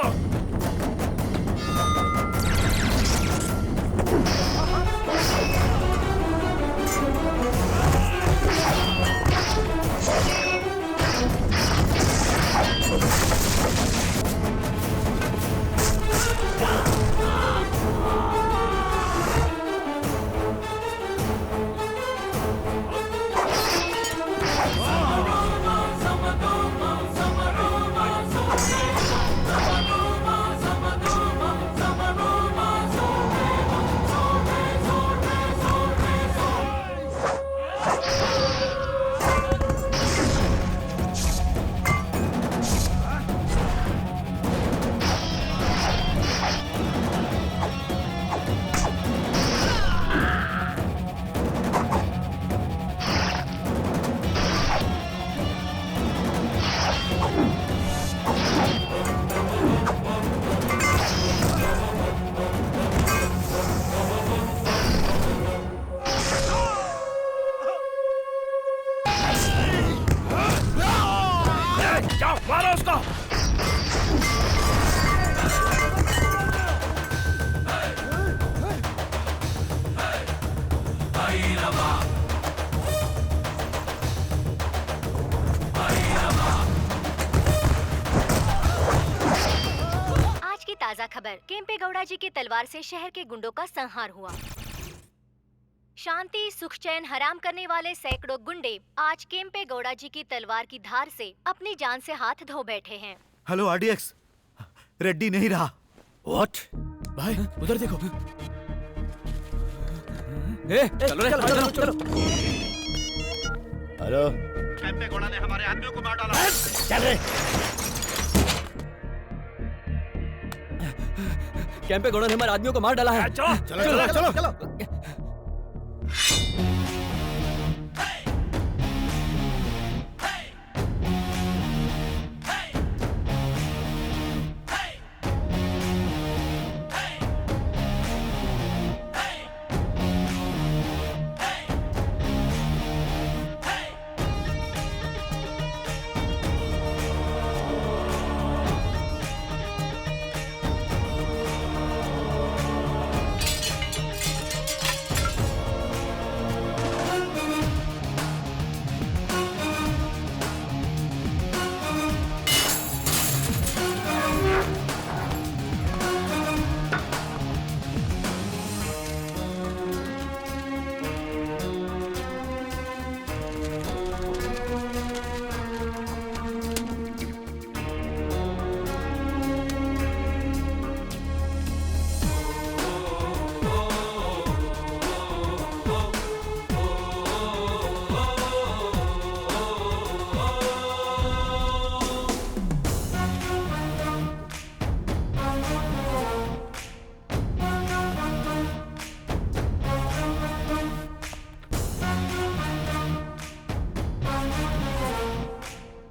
ताजा खबर, केम्पे गौड़ा जी की तलवार से शहर के गुंडों का संहार हुआ। शांति सुख चैन हराम करने वाले सैकड़ों गुंडे आज केम्पे गौड़ा जी की तलवार की धार से अपनी जान से हाथ धो बैठे हैं। हेलो आरडीएक्स, रेड्डी नहीं रहा। व्हाट? भाई उधर देखो। चलो चलो चलो। हेलो, केम्पे गौड़ा ने हमारे आदमियों को मार डाला। चल रे। केम्पे गौड़ा ने हमारे आदमियों को मार डाला है। चलो चलो चलो चलो।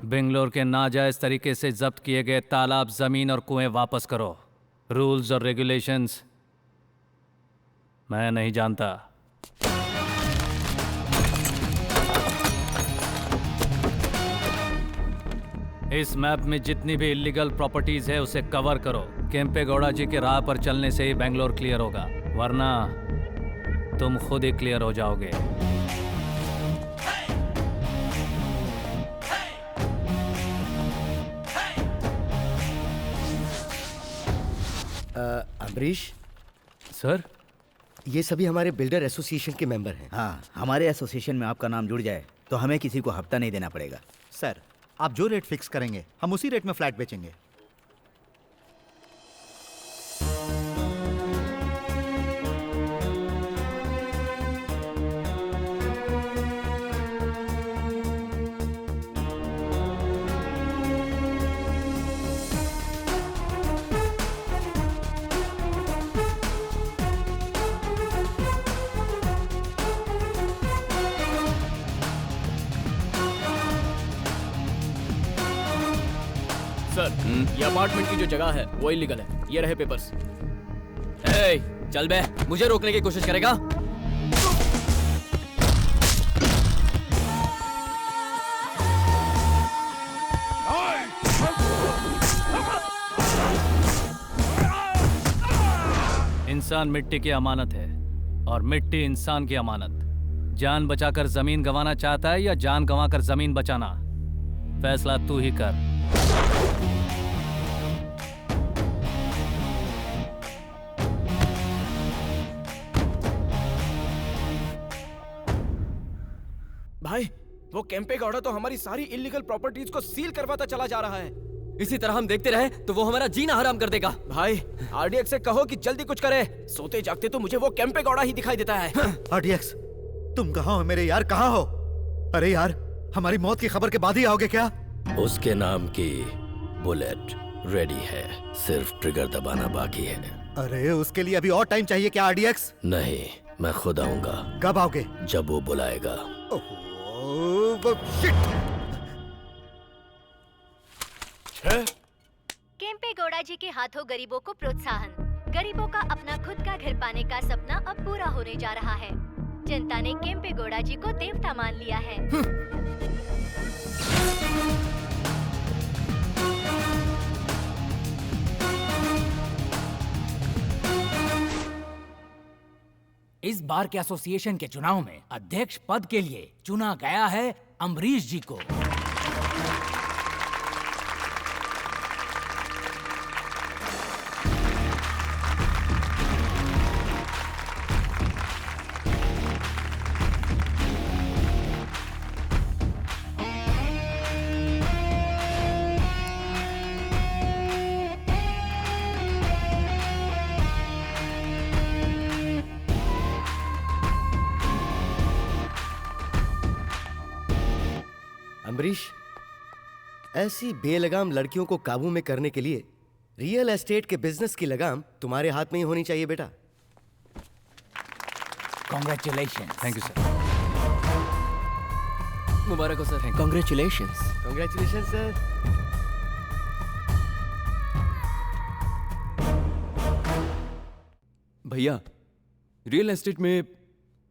बेंगलोर के नाजायज तरीके से जब्त किए गए तालाब, जमीन और कुएं वापस करो। रूल्स और रेगुलेशंस मैं नहीं जानता। इस मैप में जितनी भी इलीगल प्रॉपर्टीज है उसे कवर करो। केम्पे गौड़ा जी के राह पर चलने से ही बेंगलोर क्लियर होगा, वरना तुम खुद ही क्लियर हो जाओगे। अमरीश सर, ये सभी हमारे बिल्डर एसोसिएशन के मेंबर हैं। हाँ, हमारे एसोसिएशन में आपका नाम जुड़ जाए तो हमें किसी को हफ्ता नहीं देना पड़ेगा। सर, आप जो रेट फिक्स करेंगे हम उसी रेट में फ्लैट बेचेंगे। सर, ये अपार्टमेंट की जो जगह है वो इलीगल है। ये रहे पेपर्स। ए, चल बे, मुझे रोकने की कोशिश करेगा? इंसान मिट्टी की अमानत है और मिट्टी इंसान की अमानत। जान बचाकर जमीन गंवाना चाहता है या जान गंवाकर जमीन बचाना? फैसला तू ही कर। भाई वो केम्पे गौड़ा तो हमारी सारी इलीगल प्रॉपर्टीज को सील करवाता चला जा रहा है। इसी तरह हम देखते रहे तो वो हमारा जीना हराम कर देगा। भाई आरडीएक्स से कहो कि जल्दी कुछ करे। सोते जागते तो मुझे वो केम्पे गौड़ा ही दिखाई देता है। आरडीएक्स, तुम कहाँ हो मेरे यार, कहाँ हो? अरे यार, हमारी मौत की खबर के बाद ही आओगे क्या? उसके नाम की बुलेट रेडी है, सिर्फ ट्रिगर दबाना बाकी है। अरे उसके लिए अभी और टाइम चाहिए क्या आरडीएक्स? नहीं, मैं खुद आऊंगा। कब आओगे? जब वो बुलाएगा। केम्पे गौड़ा जी के हाथों गरीबों को प्रोत्साहन। गरीबों का अपना खुद का घर पाने का सपना अब पूरा होने जा रहा है। जनता ने केम्पे गौड़ा जी को देवता मान लिया है। इस बार के एसोसिएशन के चुनाव में अध्यक्ष पद के लिए चुना गया है अम्बरीश जी को। अम्बरीश, ऐसी बेलगाम लड़कियों को काबू में करने के लिए रियल एस्टेट के बिजनेस की लगाम तुम्हारे हाथ में ही होनी चाहिए बेटा। कॉन्ग्रेचुलेशन। Thank you sir. मुबारक हो सर। कॉन्ग्रेचुलेशंस। Congratulation sir. भैया, रियल एस्टेट में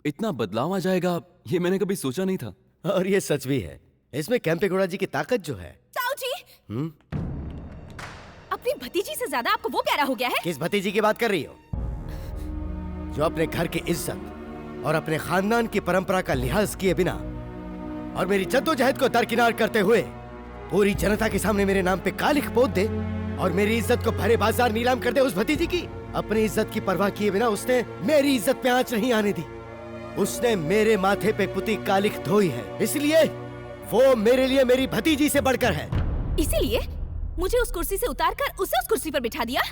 इतना बदलाव आ जाएगा ये मैंने कभी सोचा नहीं था। और ये सच भी है। इसमें केम्पे गौड़ा जी की ताकत जो है। ताऊ जी, अपनी भतीजी से ज्यादा आपको वो प्यारा हो गया है? किस भतीजी की बात कर रही हो? जो अपने घर की इज्जत और अपने खानदान की परंपरा का लिहाज किए बिना और मेरी जद्दोजहद को दरकिनार करते हुए पूरी जनता के सामने मेरे नाम पे कालिख पोत दे और मेरी इज्जत को भरे बाजार नीलाम कर दे उस भतीजी की। अपनी इज्जत की परवाह किए बिना उसने मेरी इज्जत पे आंच नहीं आने दी। उसने मेरे माथे पे पुती कालिख धोई है, इसलिए वो मेरे लिए मेरी भतीजी से बढ़कर है। इसीलिए मुझे उस कुर्सी से उतारकर उसे उस कुर्सी पर बिठा दिया।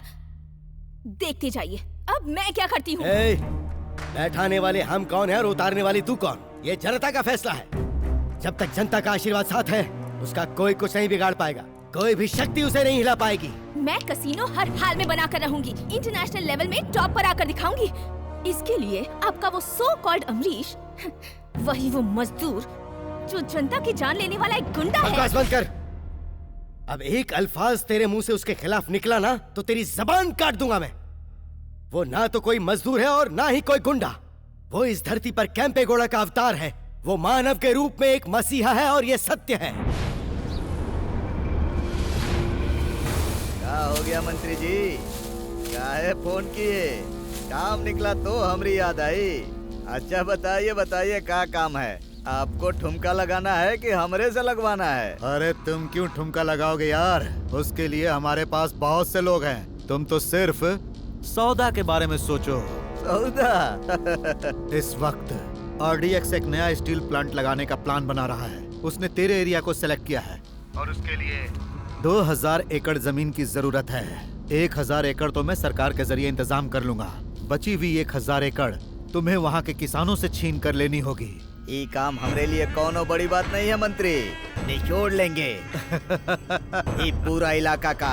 देखते जाइए अब मैं क्या करती हूँ। बैठाने वाले हम कौन है और उतारने वाली तू कौन? ये जनता का फैसला है। जब तक जनता का आशीर्वाद साथ है उसका कोई कुछ नहीं बिगाड़ पाएगा, कोई भी शक्ति उसे नहीं हिला पाएगी। मैं कसीनो हर हाल में बनाकर रहूंगी, इंटरनेशनल लेवल में टॉप पर आकर दिखाऊंगी। इसके लिए आपका वो सो कॉल्ड अमरीश, वही वो मजदूर जो जनता की जान लेने वाला एक गुंडा है। बकवास बंद कर। अब एक अल्फाज तेरे मुंह से उसके खिलाफ निकला ना तो तेरी जबान काट दूंगा मैं। वो ना तो कोई मजदूर है और ना ही कोई गुंडा। वो इस धरती पर केम्पे गौड़ा का अवतार है। वो मानव के रूप में एक मसीहा है और ये सत्य है। क्या हो गया मंत्री जी? काहे फोन किए? काम निकला तो हमरी याद आई। अच्छा बताइए बताइए क्या काम है? आपको ठुमका लगाना है कि हमरे से लगवाना है? अरे तुम क्यों ठुमका लगाओगे यार? उसके लिए हमारे पास बहुत से लोग हैं। तुम तो सिर्फ सौदा के बारे में सोचो। सौदा? इस वक्त आरडीएक्स एक नया स्टील प्लांट लगाने का प्लान बना रहा है। उसने तेरे एरिया को सिलेक्ट किया है और उसके लिए 2000 एकड़ जमीन की जरूरत है। 1000 एकड़ तो मैं सरकार के जरिए इंतजाम कर लूंगा। बची हुई 1000 एकड़ तुम्हें वहाँ के किसानों से छीन कर लेनी होगी। ये काम हमरे लिए कोनो बड़ी बात नहीं है मंत्री, निचोड़ लेंगे। ये पूरा इलाका का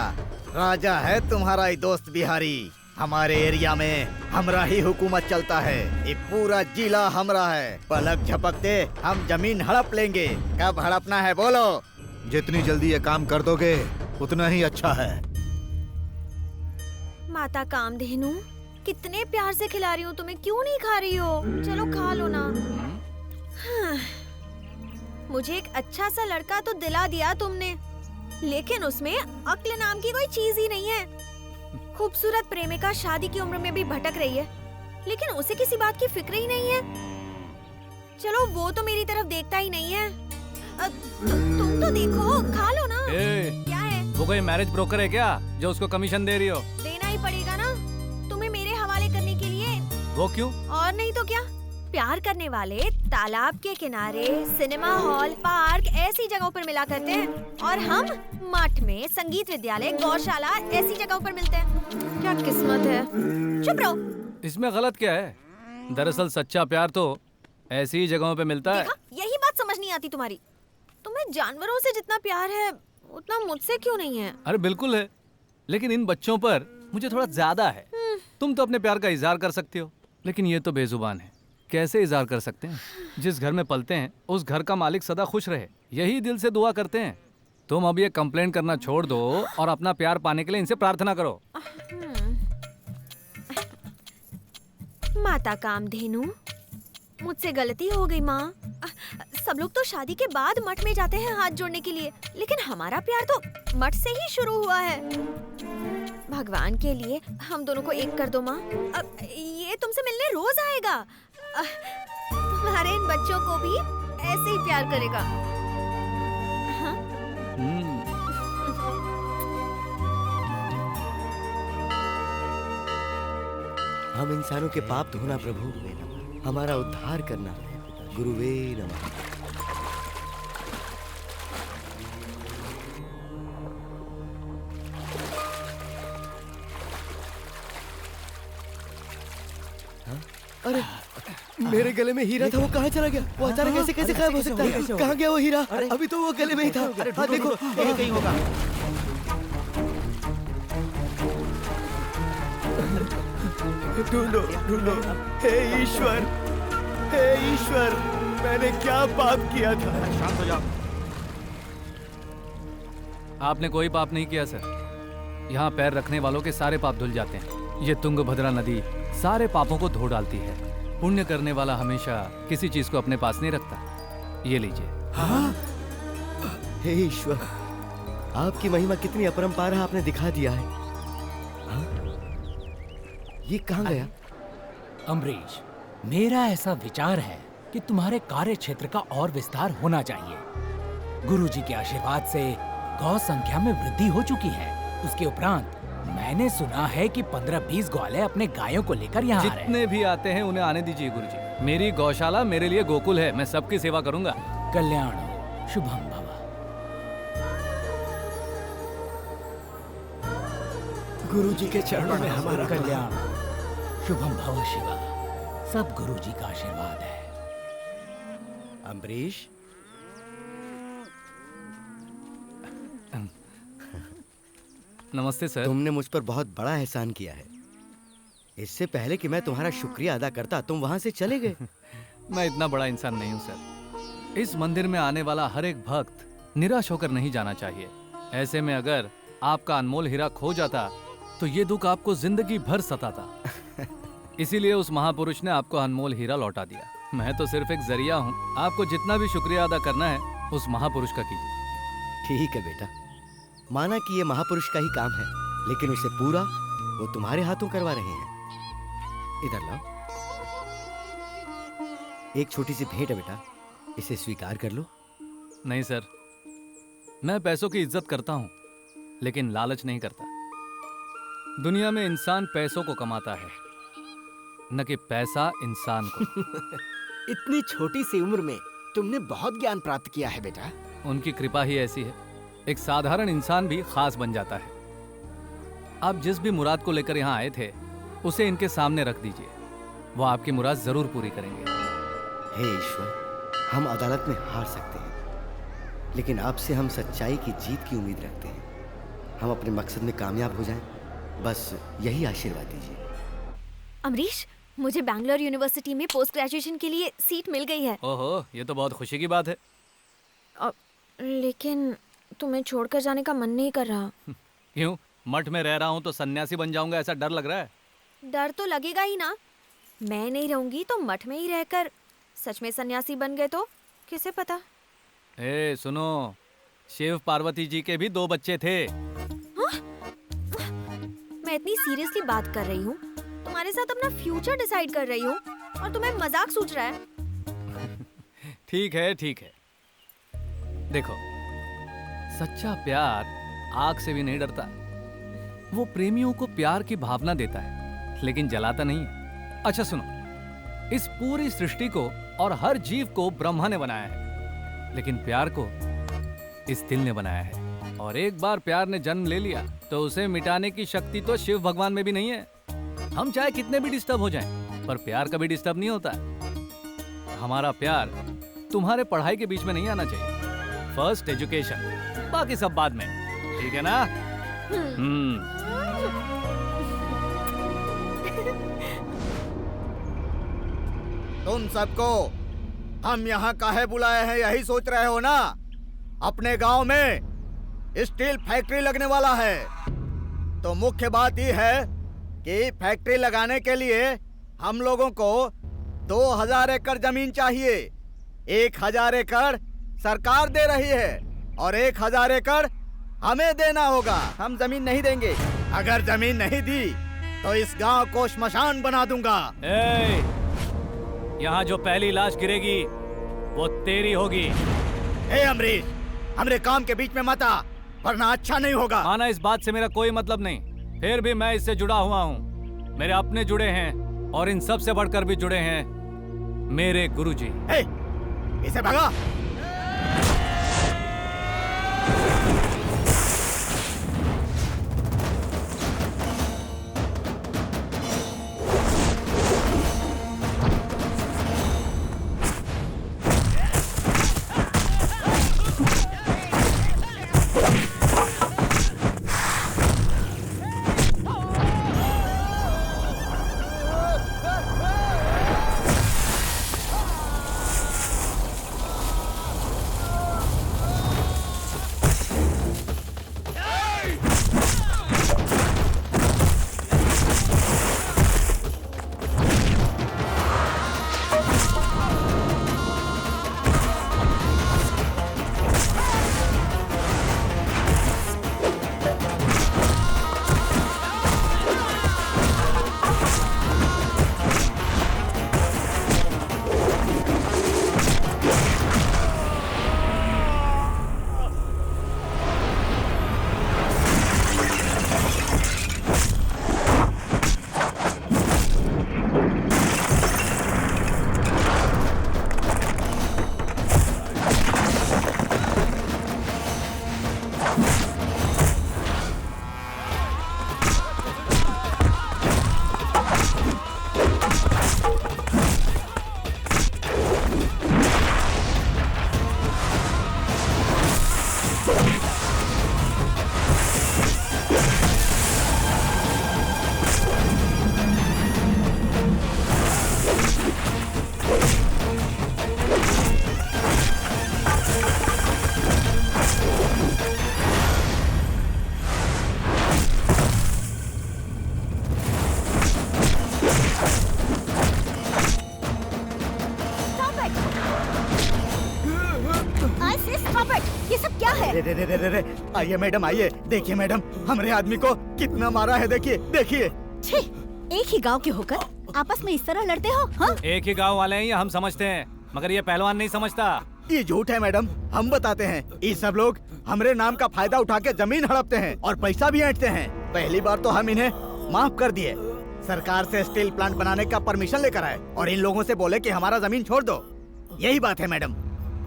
राजा है तुम्हारा ही दोस्त बिहारी। हमारे एरिया में हमरा ही हुकूमत चलता है। ये पूरा जिला हमरा है। पलक झपकते हम जमीन हड़प लेंगे। कब हड़पना है बोलो? जितनी जल्दी ये काम कर दोगे उतना ही अच्छा है। माता कामधेनु, कितने प्यार से खिला रही हूँ तुम्हें, क्यों नहीं खा रही हो? चलो खा लो ना। मुझे एक अच्छा सा लड़का तो दिला दिया तुमने, लेकिन उसमें अक्ल नाम की कोई चीज ही नहीं है। खूबसूरत प्रेमिका शादी की उम्र में भी भटक रही है, लेकिन उसे किसी बात की फिक्र ही नहीं है। चलो वो तो मेरी तरफ देखता ही नहीं है। तुम तो देखो, खा लो ना। क्या है? वो कोई मैरिज ब्रोकर है क्या जो उसको कमीशन दे रही हो? देना ही पड़ेगा ना, तुम्हें मेरे हवाले करने के लिए। वो क्यों? और नहीं तो क्या, प्यार करने वाले तालाब के किनारे, सिनेमा हॉल, पार्क ऐसी जगहों पर मिला करते हैं, और हम मठ में, संगीत विद्यालय, गौशाला ऐसी जगहों पर मिलते हैं। क्या किस्मत है। चुप रहो। इसमें गलत क्या है? दरअसल सच्चा प्यार तो ऐसी ही जगहों पे मिलता है। यही बात समझ नहीं आती तुम्हारी। तुम्हें जानवरों से जितना प्यार है उतना मुझसे क्यों नहीं है? अरे बिल्कुल है, लेकिन इन बच्चों पर मुझे थोड़ा ज्यादा है। तुम तो अपने प्यार का इजहार कर सकती हो, लेकिन ये तो बेजुबान है। कैसे इजहार कर सकते हैं? जिस घर में पलते हैं उस घर का मालिक सदा खुश रहे, यही दिल से दुआ करते हैं। तुम अब ये कंप्लेंट करना छोड़ दो और अपना प्यार पाने के लिए इनसे प्रार्थना करो। माता कामधेनु, मुझसे गलती हो गई माँ। सब लोग तो शादी के बाद मठ में जाते हैं हाथ जोड़ने के लिए, लेकिन हमारा प्यार तो मठ से ही शुरू हुआ है। भगवान के लिए हम दोनों को एक कर दो माँ। ये तुमसे मिलने रोज आएगा। तुम्हारे इन बच्चों को भी ऐसे ही प्यार करेगा। हाँ? हम इंसानों के पाप धोना प्रभु, हमारा उद्धार करना। गुरुवे नमः। अरे मेरे गले में हीरा था, वो कहाँ चला गया? वो अचानक कैसे कैसे गायब हो सकता है? कहाँ गया वो हीरा? अभी तो वो गले में ही था। हाँ देखो, कहीं होगा। ढूंढो ढूंढो। हे ईश्वर, हे ईश्वर, मैंने क्या पाप किया था? शांत हो जाओ। आपने कोई पाप नहीं किया सर। यहाँ पैर रखने वालों के सारे पाप धुल जाते हैं। ये तुंगभद्रा नदी सारे पापों को धो डालती है। पुण्य करने वाला हमेशा किसी चीज को अपने पास नहीं रखता। ये लीजिए। हाँ? हे ईश्वर, आपकी महिमा कितनी अपरंपार है, आपने दिखा दिया है। हाँ? ये कहाँ गया? अम्बरीश, मेरा ऐसा विचार है कि तुम्हारे कार्य क्षेत्र का और विस्तार होना चाहिए। गुरुजी के आशीर्वाद से गौ संख्या में वृद्धि हो चुकी है। उसके उपरांत मैंने सुना है कि 15-20 ग्वाले अपने गायों को लेकर यहाँ आ रहे हैं। जितने भी आते हैं उन्हें आने दीजिए गुरुजी। मेरी गौशाला मेरे लिए गोकुल है, मैं सबकी सेवा करूंगा। कल्याण शुभम भव। गुरुजी के चरणों में हमारा कल्याण शुभम भव शिवा। सब गुरुजी का आशीर्वाद है। अम्बरीश, नमस्ते सर। तुमने मुझ पर बहुत बड़ा एहसान किया है। इससे पहले कि मैं तुम्हारा शुक्रिया अदा करता, तुम वहां से चले गए। मैं इतना बड़ा इंसान नहीं हूँ सर। इस मंदिर में आने वाला हर एक भक्त निराश होकर नहीं जाना चाहिए। ऐसे में अगर आपका अनमोल हीरा खो जाता तो ये दुख आपको जिंदगी भर सताता। इसीलिए उस महापुरुष ने आपको अनमोल हीरा लौटा दिया। मैं तो सिर्फ एक जरिया हूँ। आपको जितना भी शुक्रिया अदा करना है उस महापुरुष का कीजिए। ठीक है बेटा, माना कि ये महापुरुष का ही काम है, लेकिन उसे पूरा वो तुम्हारे हाथों करवा रहे हैं। इधर लाओ, एक छोटी सी भेंट है बेटा, इसे स्वीकार कर लो। नहीं सर, मैं पैसों की इज्जत करता हूँ लेकिन लालच नहीं करता। दुनिया में इंसान पैसों को कमाता है, न कि पैसा इंसान को। इतनी छोटी सी उम्र में तुमने बहुत ज्ञान प्राप्त किया है बेटा। उनकी कृपा ही ऐसी है। एक साधारण इंसान भी खास बन जाता है। आप जिस भी मुराद को लेकर यहाँ आए थे उसे इनके सामने रख दीजिए, वो आपकी मुराद जरूर पूरी करेंगे। हे ईश्वर, हम अदालत में हार सकते हैं, लेकिन आपसे हम सच्चाई की जीत की उम्मीद रखते हैं। हम अपने मकसद में कामयाब हो जाएं, बस यही आशीर्वाद दीजिए। अमरीश, मुझे बैंगलोर यूनिवर्सिटी में पोस्ट ग्रेजुएशन के लिए सीट मिल गई है। ओहो, ये तो बहुत खुशी की बात है। लेकिन तुम्हें छोड़कर जाने का मन नहीं कर रहा। क्यों? मठ में रह रहा हूँ तो सन्यासी बन जाऊंगा ऐसा डर लग रहा है? डर तो लगेगा ही ना। मैं नहीं रहूंगी तो मठ में ही रहकर सच में सन्यासी बन गए तो किसे पता। ए सुनो, शिव पार्वती जी के भी 2 बच्चे थे। मैं इतनी सीरियसली बात कर रही हूँ, तुम्हारे साथ अपना फ्यूचर डिसाइड कर रही हूँ और तुम्हें मजाक सूझ रहा है। ठीक है ठीक है। देखो, सच्चा प्यार आग से भी नहीं डरता। वो प्रेमियों को प्यार की भावना देता है लेकिन जलाता नहीं है। अच्छा सुनो, इस पूरी सृष्टि को और हर जीव को ब्रह्मा ने बनाया है, लेकिन प्यार को इस दिल ने बनाया है। और एक बार प्यार ने जन्म ले लिया तो उसे मिटाने की शक्ति तो शिव भगवान में भी नहीं है। हम चाहे कितने भी डिस्टर्ब हो जाएं, पर प्यार कभी डिस्टर्ब नहीं होता। हमारा प्यार तुम्हारे पढ़ाई के बीच में नहीं आना चाहिए। फर्स्ट एजुकेशन, बाकी सब बाद में, ठीक है ना? तुम सबको हम यहाँ काहे बुलाए हैं यही सोच रहे हो ना? अपने गांव में स्टील फैक्ट्री लगने वाला है, तो मुख्य बात यह है कि फैक्ट्री लगाने के लिए हम लोगों को 2000 एकड़ जमीन चाहिए। 1000 एकड़ सरकार दे रही है और 1000 एकड़ हमें देना होगा। हम जमीन नहीं देंगे। अगर जमीन नहीं दी तो इस गांव को श्मशान बना दूंगा। यहाँ जो पहली लाश गिरेगी वो तेरी होगी। अमरीश, हमरे काम के बीच में मत आ, वरना अच्छा नहीं होगा। आना, इस बात से मेरा कोई मतलब नहीं, फिर भी मैं इससे जुड़ा हुआ हूँ। मेरे अपने जुड़े हैं और इन सब से बढ़कर भी जुड़े हैं मेरे गुरुजी। इसे भगा। आइए मैडम, आइए, देखिए मैडम, हमारे आदमी को कितना मारा है। देखिए देखिए। छी, एक ही गांव के होकर आपस में इस तरह लड़ते हो? हाँ? एक ही गांव वाले हैं ये हम समझते हैं, मगर ये पहलवान नहीं समझता। ये झूठ है मैडम, हम बताते हैं। ये सब लोग हमारे नाम का फायदा उठा के जमीन हड़पते हैं और पैसा भी ऐंठते हैं। पहली बार तो हम इन्हें माफ कर दिए, सरकार से स्टील प्लांट बनाने का परमिशन लेकर आए और इन लोगों से बोले कि हमारा जमीन छोड़ दो। यही बात है मैडम।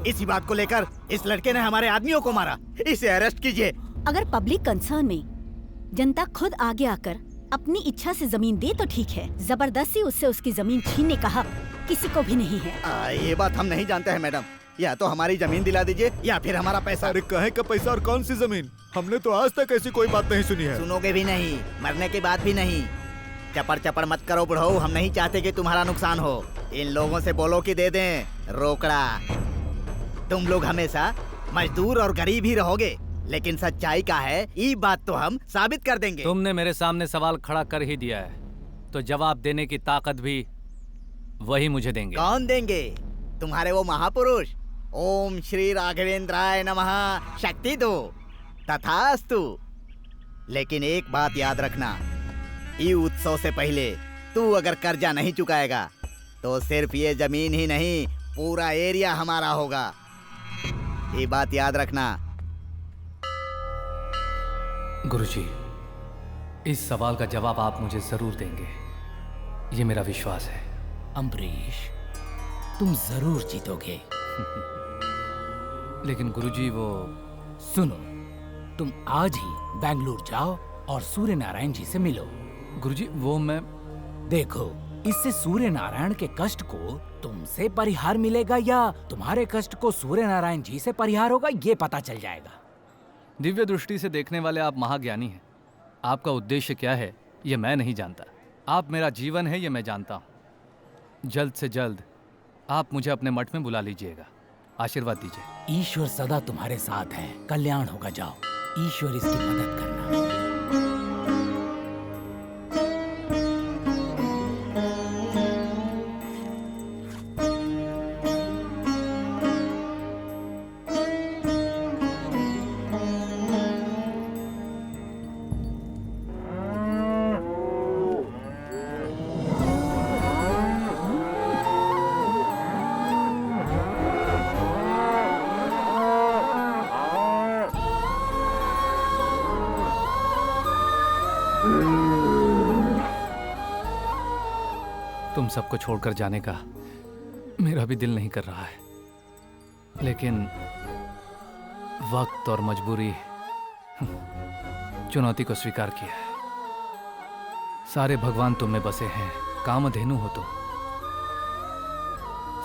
इसी बात को लेकर इस लड़के ने हमारे आदमियों को मारा। इसे अरेस्ट कीजिए। अगर पब्लिक कंसर्न में जनता खुद आगे आकर अपनी इच्छा से जमीन दे तो ठीक है, जबरदस्ती उससे उसकी जमीन छीनने का हक किसी को भी नहीं है। ये बात हम नहीं जानते हैं मैडम। या तो हमारी जमीन दिला दीजिए या फिर हमारा पैसा। अरे कहे का पैसा और कौन सी जमीन? हमने तो आज तक ऐसी कोई बात नहीं सुनी है। सुनोगे भी नहीं, मरने के बाद भी नहीं। चपड़ चपड़ मत करो बुढ़ऊ, हम नहीं चाहते कि तुम्हारा नुकसान हो। इन लोगों से बोलो कि दे दें रोकड़ा। तुम लोग हमेशा मजदूर और गरीब ही रहोगे, लेकिन सच्चाई का है ये बात तो हम साबित कर देंगे। तुमने मेरे सामने सवाल खड़ा कर ही दिया है, तो जवाब देने की ताकत भी वही मुझे देंगे। कौन देंगे? तुम्हारे वो महापुरुष। ओम श्री राघवेंद्राय नमः, शक्ति दो, तथास्तु। लेकिन एक बात याद रखना, ये उत्सव से पहले तू अगर कर्जा नहीं चुकाएगा तो सिर्फ ये जमीन ही नहीं, पूरा एरिया हमारा होगा। ये बात याद रखना। गुरुजी, इस सवाल का जवाब आप मुझे जरूर देंगे, ये मेरा विश्वास है। अम्बरीश, तुम जरूर जीतोगे। लेकिन गुरुजी वो... सुनो, तुम आज ही बेंगलुरु जाओ और सूर्य नारायण जी से मिलो। गुरुजी वो मैं... देखो, इससे सूर्य नारायण के कष्ट को तुमसे परिहार मिलेगा या तुम्हारे कष्ट को सूर्य नारायण जी से परिहार होगा, ये पता चल जाएगा। दिव्य दृष्टि से देखने वाले आप महाज्ञानी हैं। आपका उद्देश्य क्या है ये मैं नहीं जानता। आप मेरा जीवन है ये मैं जानता हूँ। जल्द से जल्द आप मुझे अपने मठ में बुला लीजिएगा। आशीर्वाद दीजिए। ईश्वर सदा तुम्हारे साथ है, कल्याण होगा। जाओ, ईश्वर इसकी मदद करना। तुम सबको छोड़कर जाने का मेरा भी दिल नहीं कर रहा है, लेकिन वक्त और मजबूरी चुनौती को स्वीकार किया है। सारे भगवान तुम में बसे हैं, कामधेनु हो तुम।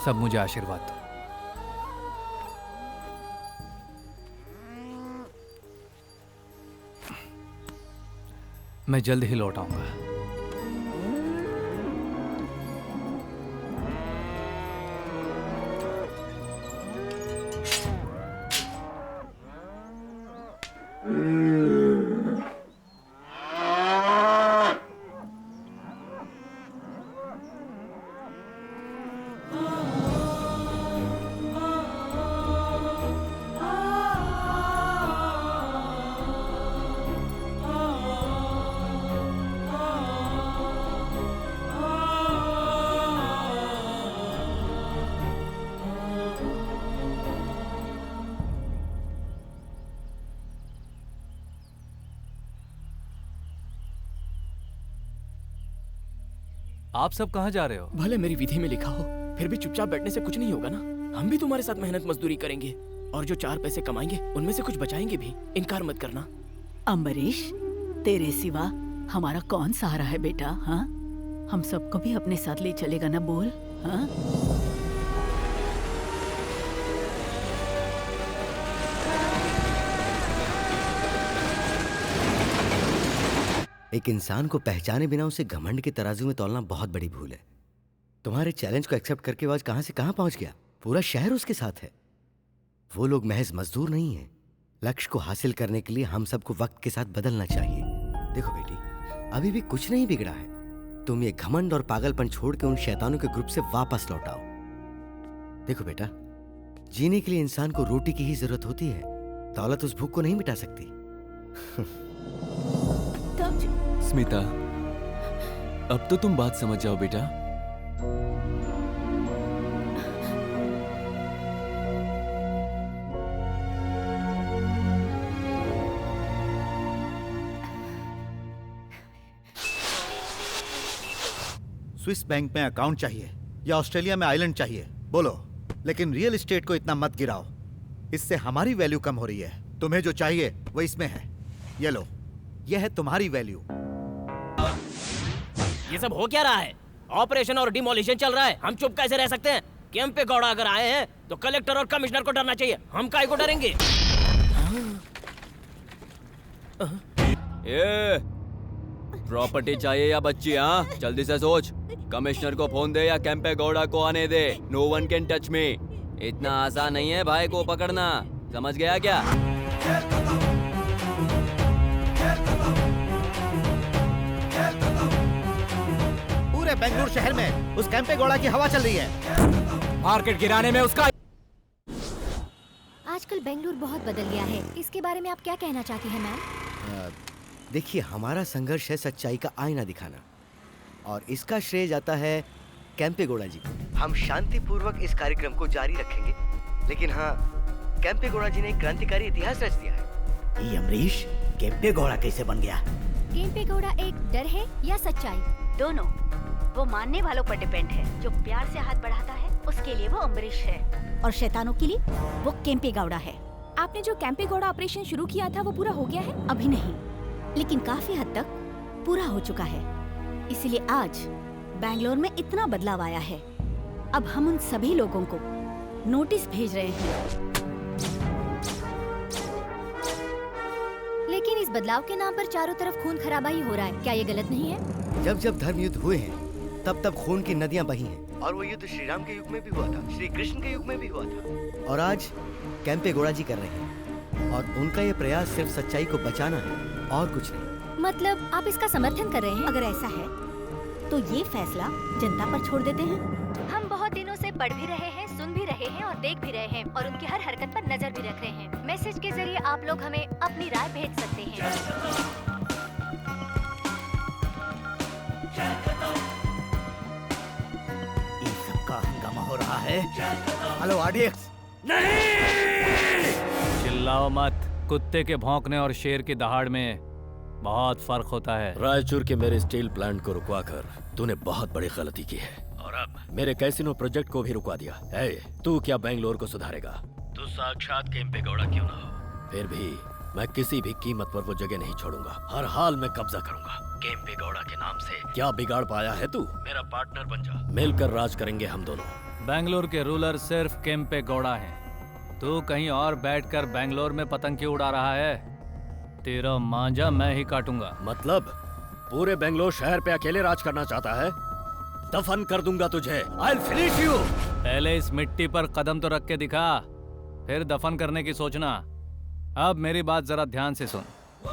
सब मुझे आशीर्वाद दो। मैं जल्द ही लौट आऊंगा। आप सब कहाँ जा रहे हो? भले मेरी विधि में लिखा हो, फिर भी चुपचाप बैठने से कुछ नहीं होगा ना। हम भी तुम्हारे साथ मेहनत मजदूरी करेंगे और जो 4 पैसे कमाएंगे उनमें से कुछ बचाएंगे भी। इनकार मत करना। अम्बरीश, तेरे सिवा हमारा कौन सहारा है बेटा? हाँ, हम सबको भी अपने साथ ले चलेगा ना? बोल। हाँ, एक इंसान को पहचाने बिना उसे घमंड के तराजू में तौलना बहुत बड़ी भूल है। तुम्हारे चैलेंज को एक्सेप्ट करके वो आज कहां से कहां पहुंच गया। पूरा शहर उसके साथ है। वो लोग महज मजदूर नहीं है। लक्ष्य को हासिल करने के लिए हम सबको वक्त के साथ बदलना चाहिए। देखो बेटी, अभी भी कुछ नहीं बिगड़ा है। तुम ये घमंड और पागलपन छोड़ के उन शैतानों के ग्रुप से वापस लौट आओ। देखो बेटा, जीने के लिए इंसान को रोटी की ही जरूरत होती है। दौलत उस भूख को नहीं मिटा सकती। स्मिता, अब तो तुम बात समझ जाओ बेटा। स्विस बैंक में अकाउंट चाहिए या ऑस्ट्रेलिया में आइलैंड चाहिए? बोलो। लेकिन रियल एस्टेट को इतना मत गिराओ, इससे हमारी वैल्यू कम हो रही है। तुम्हें जो चाहिए वो इसमें है। ये लो, ये है तुम्हारी वैल्यू। ये सब हो क्या रहा है? ऑपरेशन और डिमोलिशन चल रहा है, हम चुप कैसे रह सकते हैं? कैंप पे गौड़ा अगर आए हैं तो कलेक्टर और कमिश्नर को डरना चाहिए। हम काहे को डरेंगे? ये प्रॉपर्टी चाहिए या बच्ची? हाँ, जल्दी से सोच। कमिश्नर को फोन दे या कैंपे गौड़ा को आने दे। No one can touch me. इतना आसान नहीं है भाई को पकड़ना, समझ गया क्या? पूरे बेंगलुरु शहर में उस कैंपे गौड़ा की हवा चल रही है। मार्केट गिराने में उसका... आजकल बेंगलुरु बहुत बदल गया है, इसके बारे में आप क्या कहना चाहती हैं मैम? देखिए, हमारा संघर्ष है सच्चाई का आईना दिखाना, और इसका श्रेय जाता है कैंपेगौड़ा जी को। हम शांतिपूर्वक इस कार्यक्रम को जारी रखेंगे, लेकिन हाँ, कैंपेगौड़ा जी ने एक क्रांतिकारी इतिहास रच दिया है। ये अमरीश कैंपेगौड़ा कैसे बन गया? कैंपेगौड़ा एक डर है या सच्चाई? दोनों। वो मानने वालों पर डिपेंड है। जो प्यार से हाथ बढ़ाता है उसके लिए वो अम्बरीश है, और शैतानों के लिए वो केम्पेगौड़ा है। आपने जो कैंपेगौड़ा ऑपरेशन शुरू किया था वो पूरा हो गया है? अभी नहीं, लेकिन काफी हद तक पूरा हो चुका है। इसीलिए आज बैंगलोर में इतना बदलाव आया है। अब हम उन सभी लोगों को नोटिस भेज रहे हैं। लेकिन इस बदलाव के नाम पर चारों तरफ खून खराबा ही हो रहा है, क्या ये गलत नहीं है? जब जब धर्म युद्ध हुए हैं तब तब खून की नदियां बही हैं, और वो युद्ध श्री राम के युग में भी हुआ था, श्री कृष्ण के युग में भी हुआ था, और आज कैंपेगौड़ा जी कर रहे हैं, और उनका ये प्रयास सिर्फ सच्चाई को बचाना है और कुछ नहीं। मतलब आप इसका समर्थन कर रहे हैं? अगर ऐसा है तो ये फैसला जनता पर छोड़ देते हैं। हम बहुत दिनों से पढ़ भी रहे हैं, सुन भी रहे हैं और देख भी रहे हैं, और उनकी हर हरकत पर नजर भी रख रहे हैं। मैसेज के जरिए आप लोग हमें अपनी राय भेज सकते हैं। ये सबका हंगामा हो रहा है। Hello audience. चिल्लाओ मत। कुत्ते के भौंकने और शेर की दहाड़ में बहुत फर्क होता है। रायचूर के मेरे स्टील प्लांट को रुकवाकर तूने बहुत बड़ी गलती की है, और अब मेरे कैसीनो प्रोजेक्ट को भी रुकवा दिया है। तू क्या बेंगलोर को सुधारेगा? तू साक्षात केम्पेगौड़ा क्यों ना हो, फिर भी मैं किसी भी कीमत पर वो जगह नहीं छोड़ूंगा। हर हाल में कब्जा करूंगा। केम्पेगौड़ा के नाम से क्या बिगाड़ पाया है तू? मेरा पार्टनर बन जा, मिलकर राज करेंगे हम दोनों। बेंगलोर के रूलर सिर्फ केम्पेगौड़ा हैं। तू कहीं और बैठकर बेंगलोर में पतंग क्यों उड़ा रहा है? तेरा मांझा मैं ही काटूंगा। मतलब पूरे बेंगलोर शहर पे अकेले राज करना चाहता है? दफन कर दूंगा तुझे। I'll finish you। पहले इस मिट्टी पर कदम तो रख के दिखा, फिर दफन करने की सोचना। अब मेरी बात जरा ध्यान से सुन।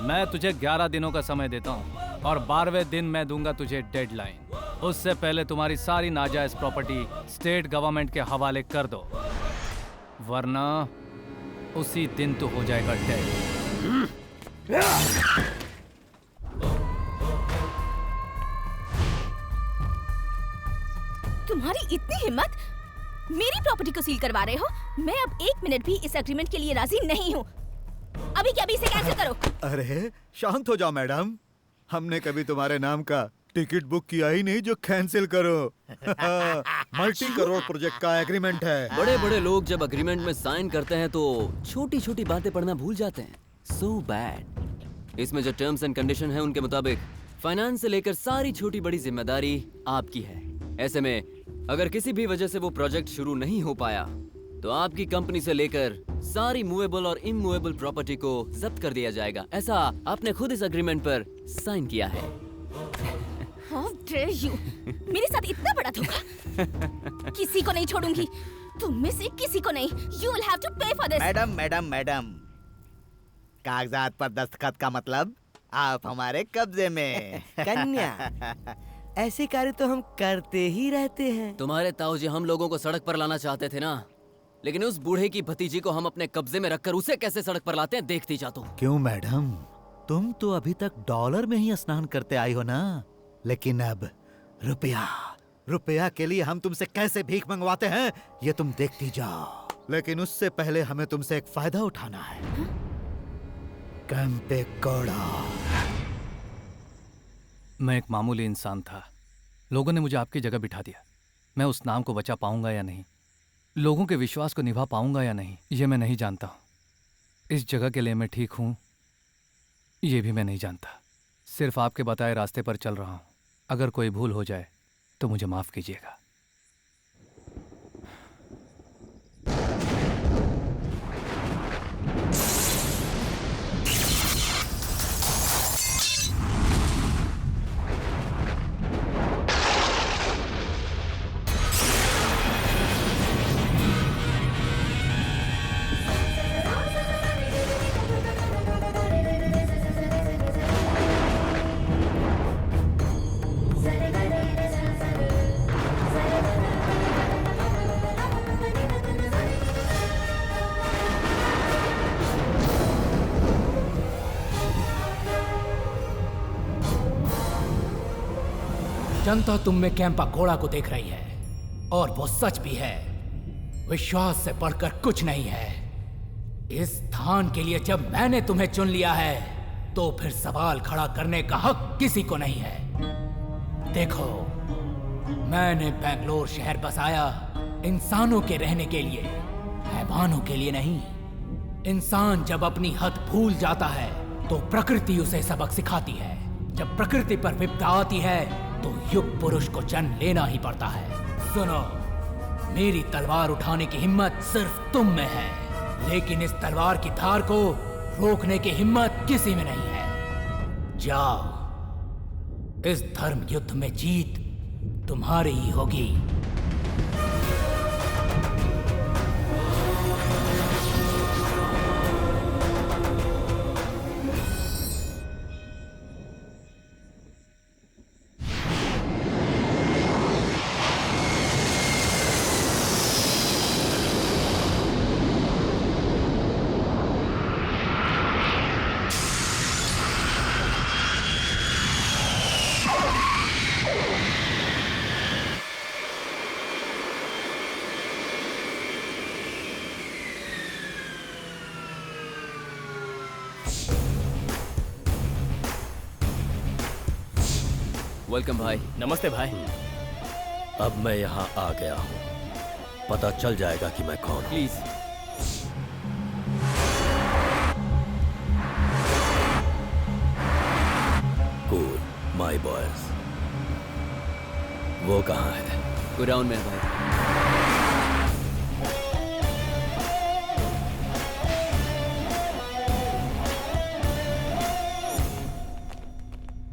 मैं तुझे 11 दिनों का समय देता हूँ, और 12वें दिन मैं दूंगा तुझे डेडलाइन। उससे पहले तुम्हारी सारी नाजायज प्रॉपर्टी स्टेट गवर्नमेंट के हवाले कर दो, वरना उसी दिन तो हो जाएगा डेड। तुम्हारी इतनी हिम्मत, मेरी प्रॉपर्टी को सील करवा रहे हो? मैं अब 1 मिनट भी इस एग्रीमेंट के लिए राजी नहीं हूँ। अभी क्या अभी इसे कैंसिल करो। अरे शांत हो जाओ मैडम, हमने कभी तुम्हारे नाम का टिकट बुक किया ही नहीं जो कैंसिल करो। मल्टी करोड़ प्रोजेक्ट का एग्रीमेंट है। बड़े बड़े लोग जब एग्रीमेंट में साइन करते हैं तो छोटी छोटी बातें पढ़ना भूल जाते हैं। So bad. इसमें जो टर्म्स एंड कंडीशन है उनके मुताबिक फाइनेंस से लेकर सारी छोटी बड़ी जिम्मेदारी आपकी है। ऐसे में अगर किसी भी वजह से वो प्रोजेक्ट शुरू नहीं हो पाया तो आपकी कंपनी से लेकर सारी मूवेबल और इमूवेबल प्रॉपर्टी को जब्त कर दिया जाएगा। ऐसा आपने खुद इस एग्रीमेंट पर साइन किया है। How dare you? मेरे साथ इतना बड़ा धोखा। किसी को नहीं छोड़ूंगी, तुम में से किसी को नहीं। You will have to pay for this। Madam, कागजात पर दस्तखत का मतलब आप हमारे कब्जे में। कन्या, ऐसे कार्य तो हम करते ही रहते हैं। तुम्हारे ताऊजी हम लोगों को सड़क पर लाना चाहते थे ना, लेकिन उस बूढ़े की भतीजी को हम अपने कब्जे में रखकर उसे कैसे सड़क पर लाते हैं देखती जा तू। क्यों मैडम, तुम तो अभी तक डॉलर में ही स्नान करते आई हो ना, लेकिन अब रुपया के लिए हम तुमसे कैसे भीख मंगवाते हैं ये तुम देखती जाओ। लेकिन उससे पहले हमें तुमसे एक फायदा उठाना है। कैंपेगौड़ा। मैं एक मामूली इंसान था। लोगों ने मुझे आपकी जगह बिठा दिया। मैं उस नाम को बचा पाऊंगा या नहीं, लोगों के विश्वास को निभा पाऊंगा या नहीं, ये मैं नहीं जानता हूँ। इस जगह के लिए मैं ठीक हूँ ये भी मैं नहीं जानता। सिर्फ आपके बताए रास्ते पर चल रहा हूँ। अगर कोई भूल हो जाए तो मुझे माफ कीजिएगा। जनता तुम में कैंपा घोड़ा को देख रही है और वो सच भी है। विश्वास से बढ़कर कुछ नहीं है। इस स्थान के लिए जब मैंने तुम्हें चुन लिया है तो फिर सवाल खड़ा करने का हक किसी को नहीं है। देखो, मैंने बेंगलोर शहर बसाया इंसानों के रहने के लिए, हैवानों के लिए नहीं। इंसान जब अपनी हद भूल जाता है तो प्रकृति उसे सबक सिखाती है। जब प्रकृति पर विपदा आती है तो युग पुरुष को जन्म लेना ही पड़ता है। सुनो, मेरी तलवार उठाने की हिम्मत सिर्फ तुम में है, लेकिन इस तलवार की धार को रोकने की हिम्मत किसी में नहीं है। जाओ, इस धर्म युद्ध में जीत तुम्हारी ही होगी। वेलकम भाई। नमस्ते भाई। अब मैं यहाँ आ गया हूँ, पता चल जाएगा कि मैं कौन हूँ। प्लीज। Cool my boys. वो कहाँ है? गोडाउन में है भाई।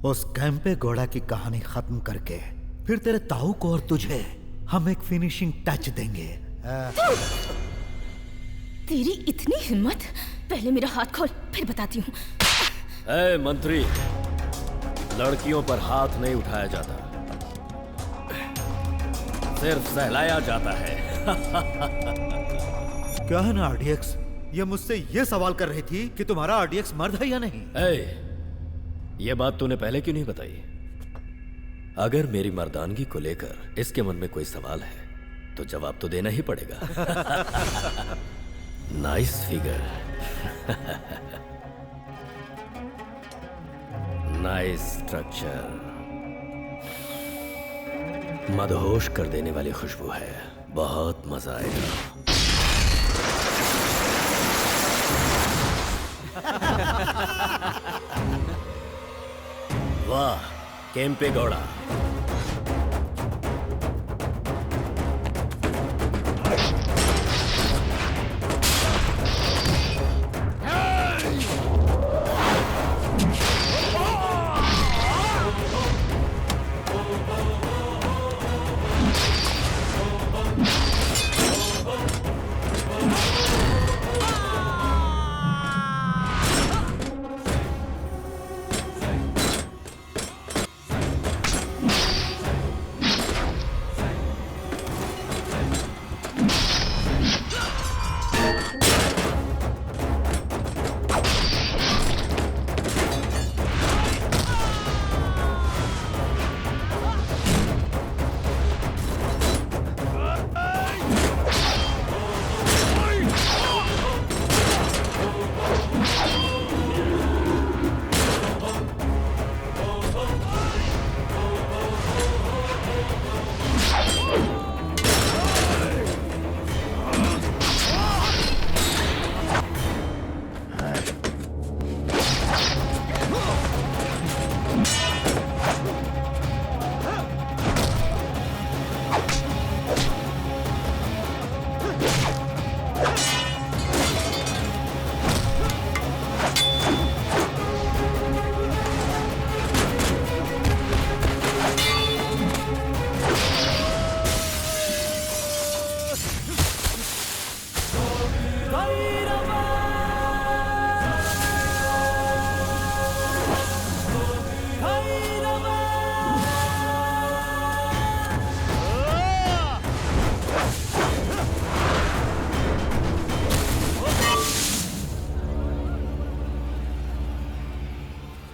उस कैंपे घोड़ा की कहानी खत्म करके फिर तेरे ताऊ को और तुझे हम एक फिनिशिंग टच देंगे। तेरी इतनी हिम्मत? पहले मेरा हाथ खोल, फिर बताती हूँ। ए मंत्री, लड़कियों पर हाथ नहीं उठाया जाता, सिर्फ सहलाया जाता है। क्या है ना आरडीएक्स, ये मुझसे ये सवाल कर रही थी कि तुम्हारा आरडीएक्स मर्द है या नहीं। ये बात तूने पहले क्यों नहीं बताई? अगर मेरी मर्दानगी को लेकर इसके मन में कोई सवाल है तो जवाब तो देना ही पड़ेगा। नाइस फिगर, नाइस स्ट्रक्चर, मदहोश कर देने वाली खुशबू है, बहुत मजा आएगा। वाह केम्पे गौड़ा,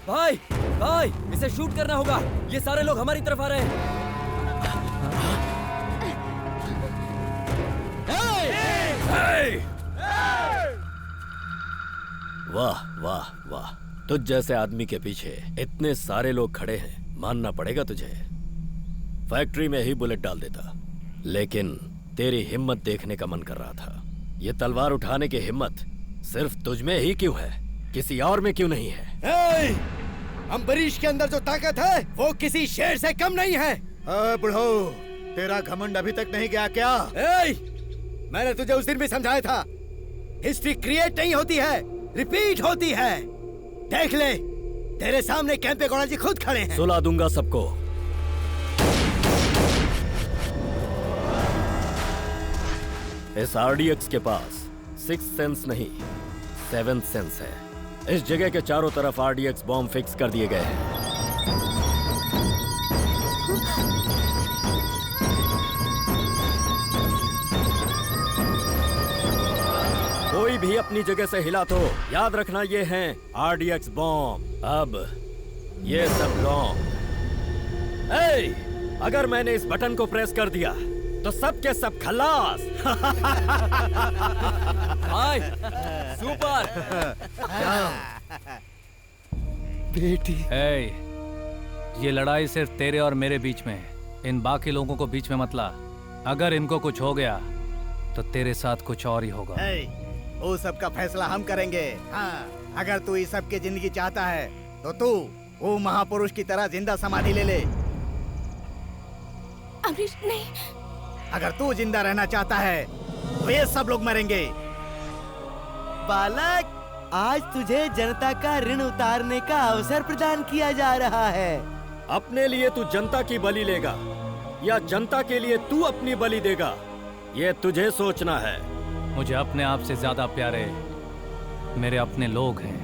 भाई भाई इसे शूट करना होगा, ये सारे लोग हमारी तरफ आ रहे हैं। वाह वाह वाह, तुझ जैसे आदमी के पीछे इतने सारे लोग खड़े हैं, मानना पड़ेगा तुझे। फैक्ट्री में ही बुलेट डाल देता, लेकिन तेरी हिम्मत देखने का मन कर रहा था। ये तलवार उठाने की हिम्मत सिर्फ तुझ में ही क्यों है, किसी और में क्यों नहीं है? अम्बरीश के अंदर जो ताकत है वो किसी शेर से कम नहीं है। बुढ़ो, तेरा घमंड अभी तक नहीं गया क्या? मैंने तुझे उस दिन भी समझाया था, हिस्ट्री क्रिएट नहीं होती है, रिपीट होती है। देख ले, तेरे सामने कैंपेगौड़ा जी खुद खड़े हैं। सुला दूंगा सबको। इस आरडीएक्स के पास 6th सेंस नहीं 7th सेंस है। इस जगह के चारों तरफ आरडीएक्स बॉम्ब फिक्स कर दिए गए हैं। कोई भी अपनी जगह से हिला तो याद रखना, ये हैं आरडीएक्स बॉम्ब। अब ये सब लॉन्ग। अगर मैंने इस बटन को प्रेस कर दिया तो सब के सब खलास। भाई सुपर बेटी। ये लड़ाई सिर्फ तेरे और मेरे बीच में है, इन बाकी लोगों को बीच में मत ला। अगर इनको कुछ हो गया तो तेरे साथ कुछ और ही होगा। वो सब का फैसला हम करेंगे। हाँ, अगर तू इस सब की जिंदगी चाहता है तो तू वो महापुरुष की तरह जिंदा समाधि ले ले। अमरीश नहीं। अगर तू जिंदा रहना चाहता है तो ये सब लोग मरेंगे। बालक, आज तुझे जनता का ऋण उतारने का अवसर प्रदान किया जा रहा है। अपने लिए तू जनता की बलि लेगा या जनता के लिए तू अपनी बलि देगा, ये तुझे सोचना है। मुझे अपने आप से ज्यादा प्यारे मेरे अपने लोग हैं।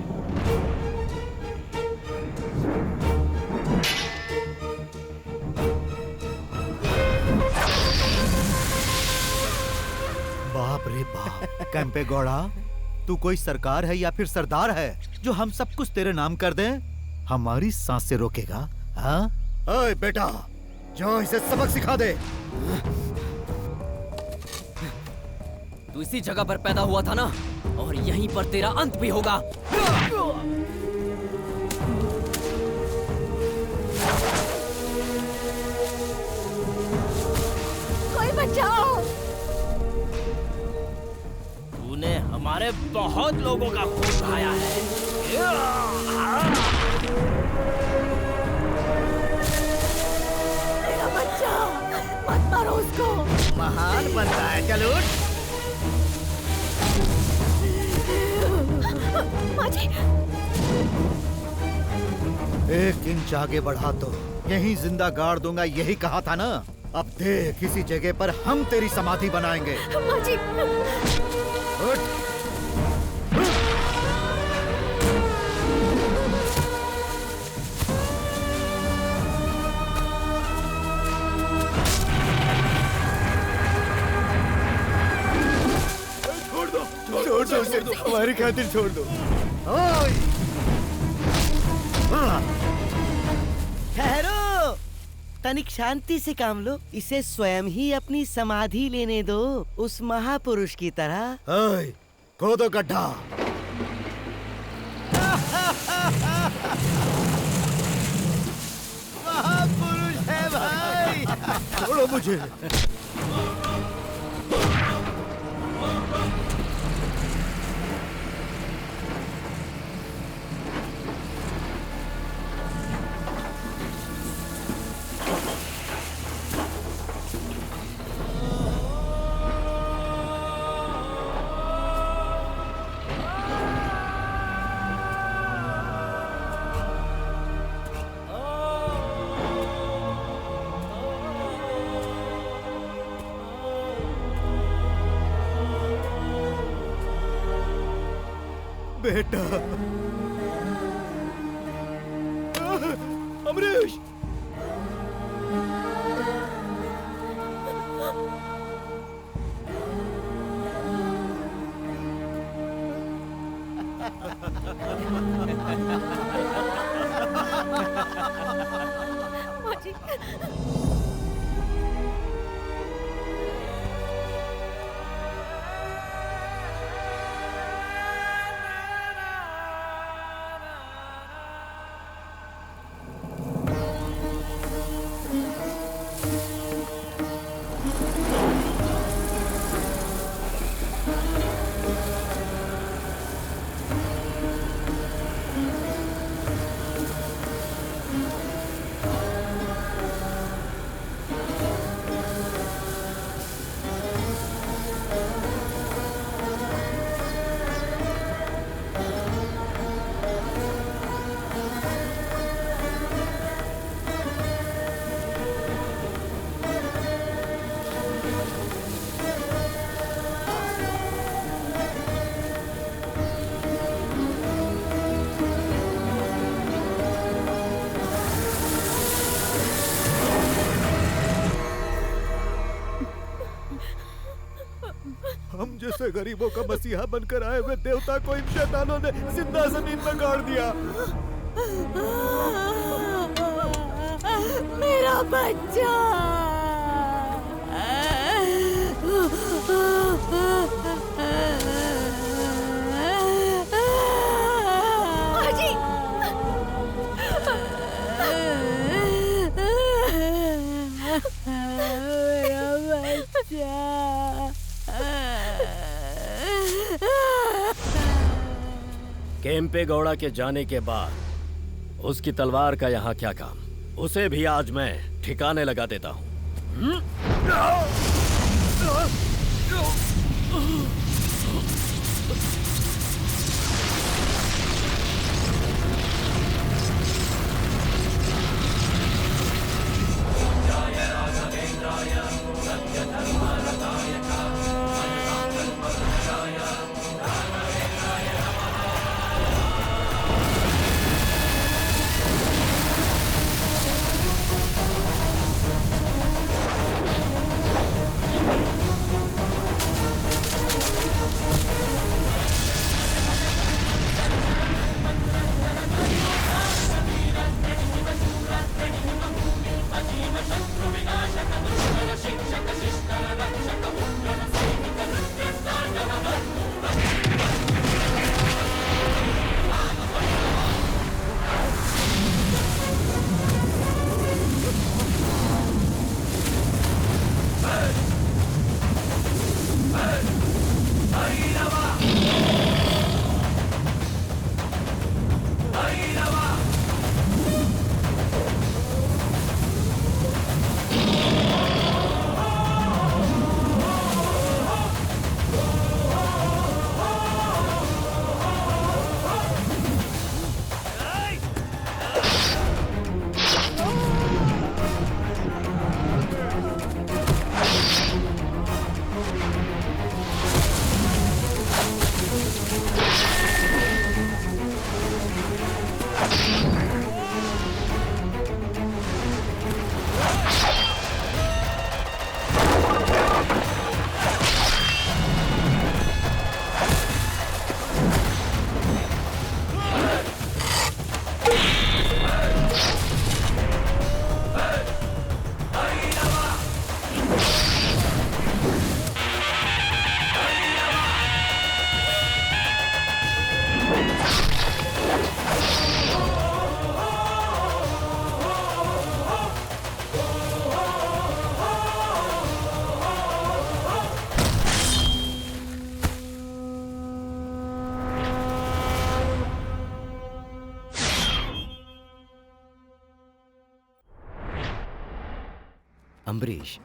बाप रे बाप, कैंपेगौड़ा, तू कोई सरकार है या फिर सरदार है जो हम सब कुछ तेरे नाम कर दे? हमारी सांस से रोकेगा? हाँ? ओए बेटा, जो इसे सबक सिखा दे। तू इसी जगह पर पैदा हुआ था ना, और यहीं पर तेरा अंत भी होगा। कोई बचाओ। तूने हमारे बहुत लोगों का खून बहाया है। मेरा बच्चा, मत मारो उसको। महान बनता है, चल उठ। माजी। एक इंच आगे बढ़ा तो यहीं जिंदा गाड़ दूंगा, यही कहा था ना। अब देख, किसी जगह पर हम तेरी समाधि बनाएंगे। माजी। उठ। छोड़ दो, हमारी खातिर छोड़ दो। ठहरो, तनिक शांति से काम लो। इसे स्वयं ही अपनी समाधि लेने दो, उस महापुरुष की तरह। खोदो गड्ढा। महापुरुष है भाई। छोड़ो मुझे। बेटा। अमरीश। जी। हम जैसे गरीबों का मसीहा बनकर आए हुए देवता को इन शैतानों ने जिंदा जमीन में गाड़ दिया। मेरा बच्चा। अजी! मेरा बच्चा। केम्पे गौड़ा के जाने के बाद उसकी तलवार का यहाँ क्या काम? उसे भी आज मैं ठिकाने लगा देता हूँ। अम्बरीश,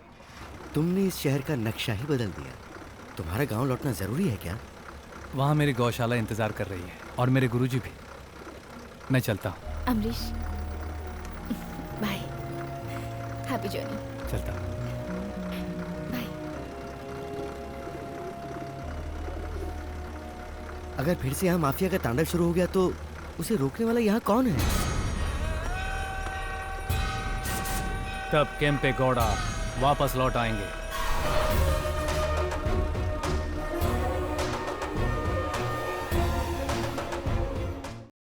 तुमने इस शहर का नक्शा ही बदल दिया। तुम्हारा गांव लौटना जरूरी है क्या? वहाँ मेरी गौशाला इंतजार कर रही है और मेरे गुरुजी भी। मैं चलता हूँ। अमरीश, बाय। Happy journey. चलता हूँ। बाय। अगर फिर से यहाँ माफिया का तांडव शुरू हो गया तो उसे रोकने वाला यहाँ कौन है? तब केम्पे गौड़ा वापस लौट आएंगे।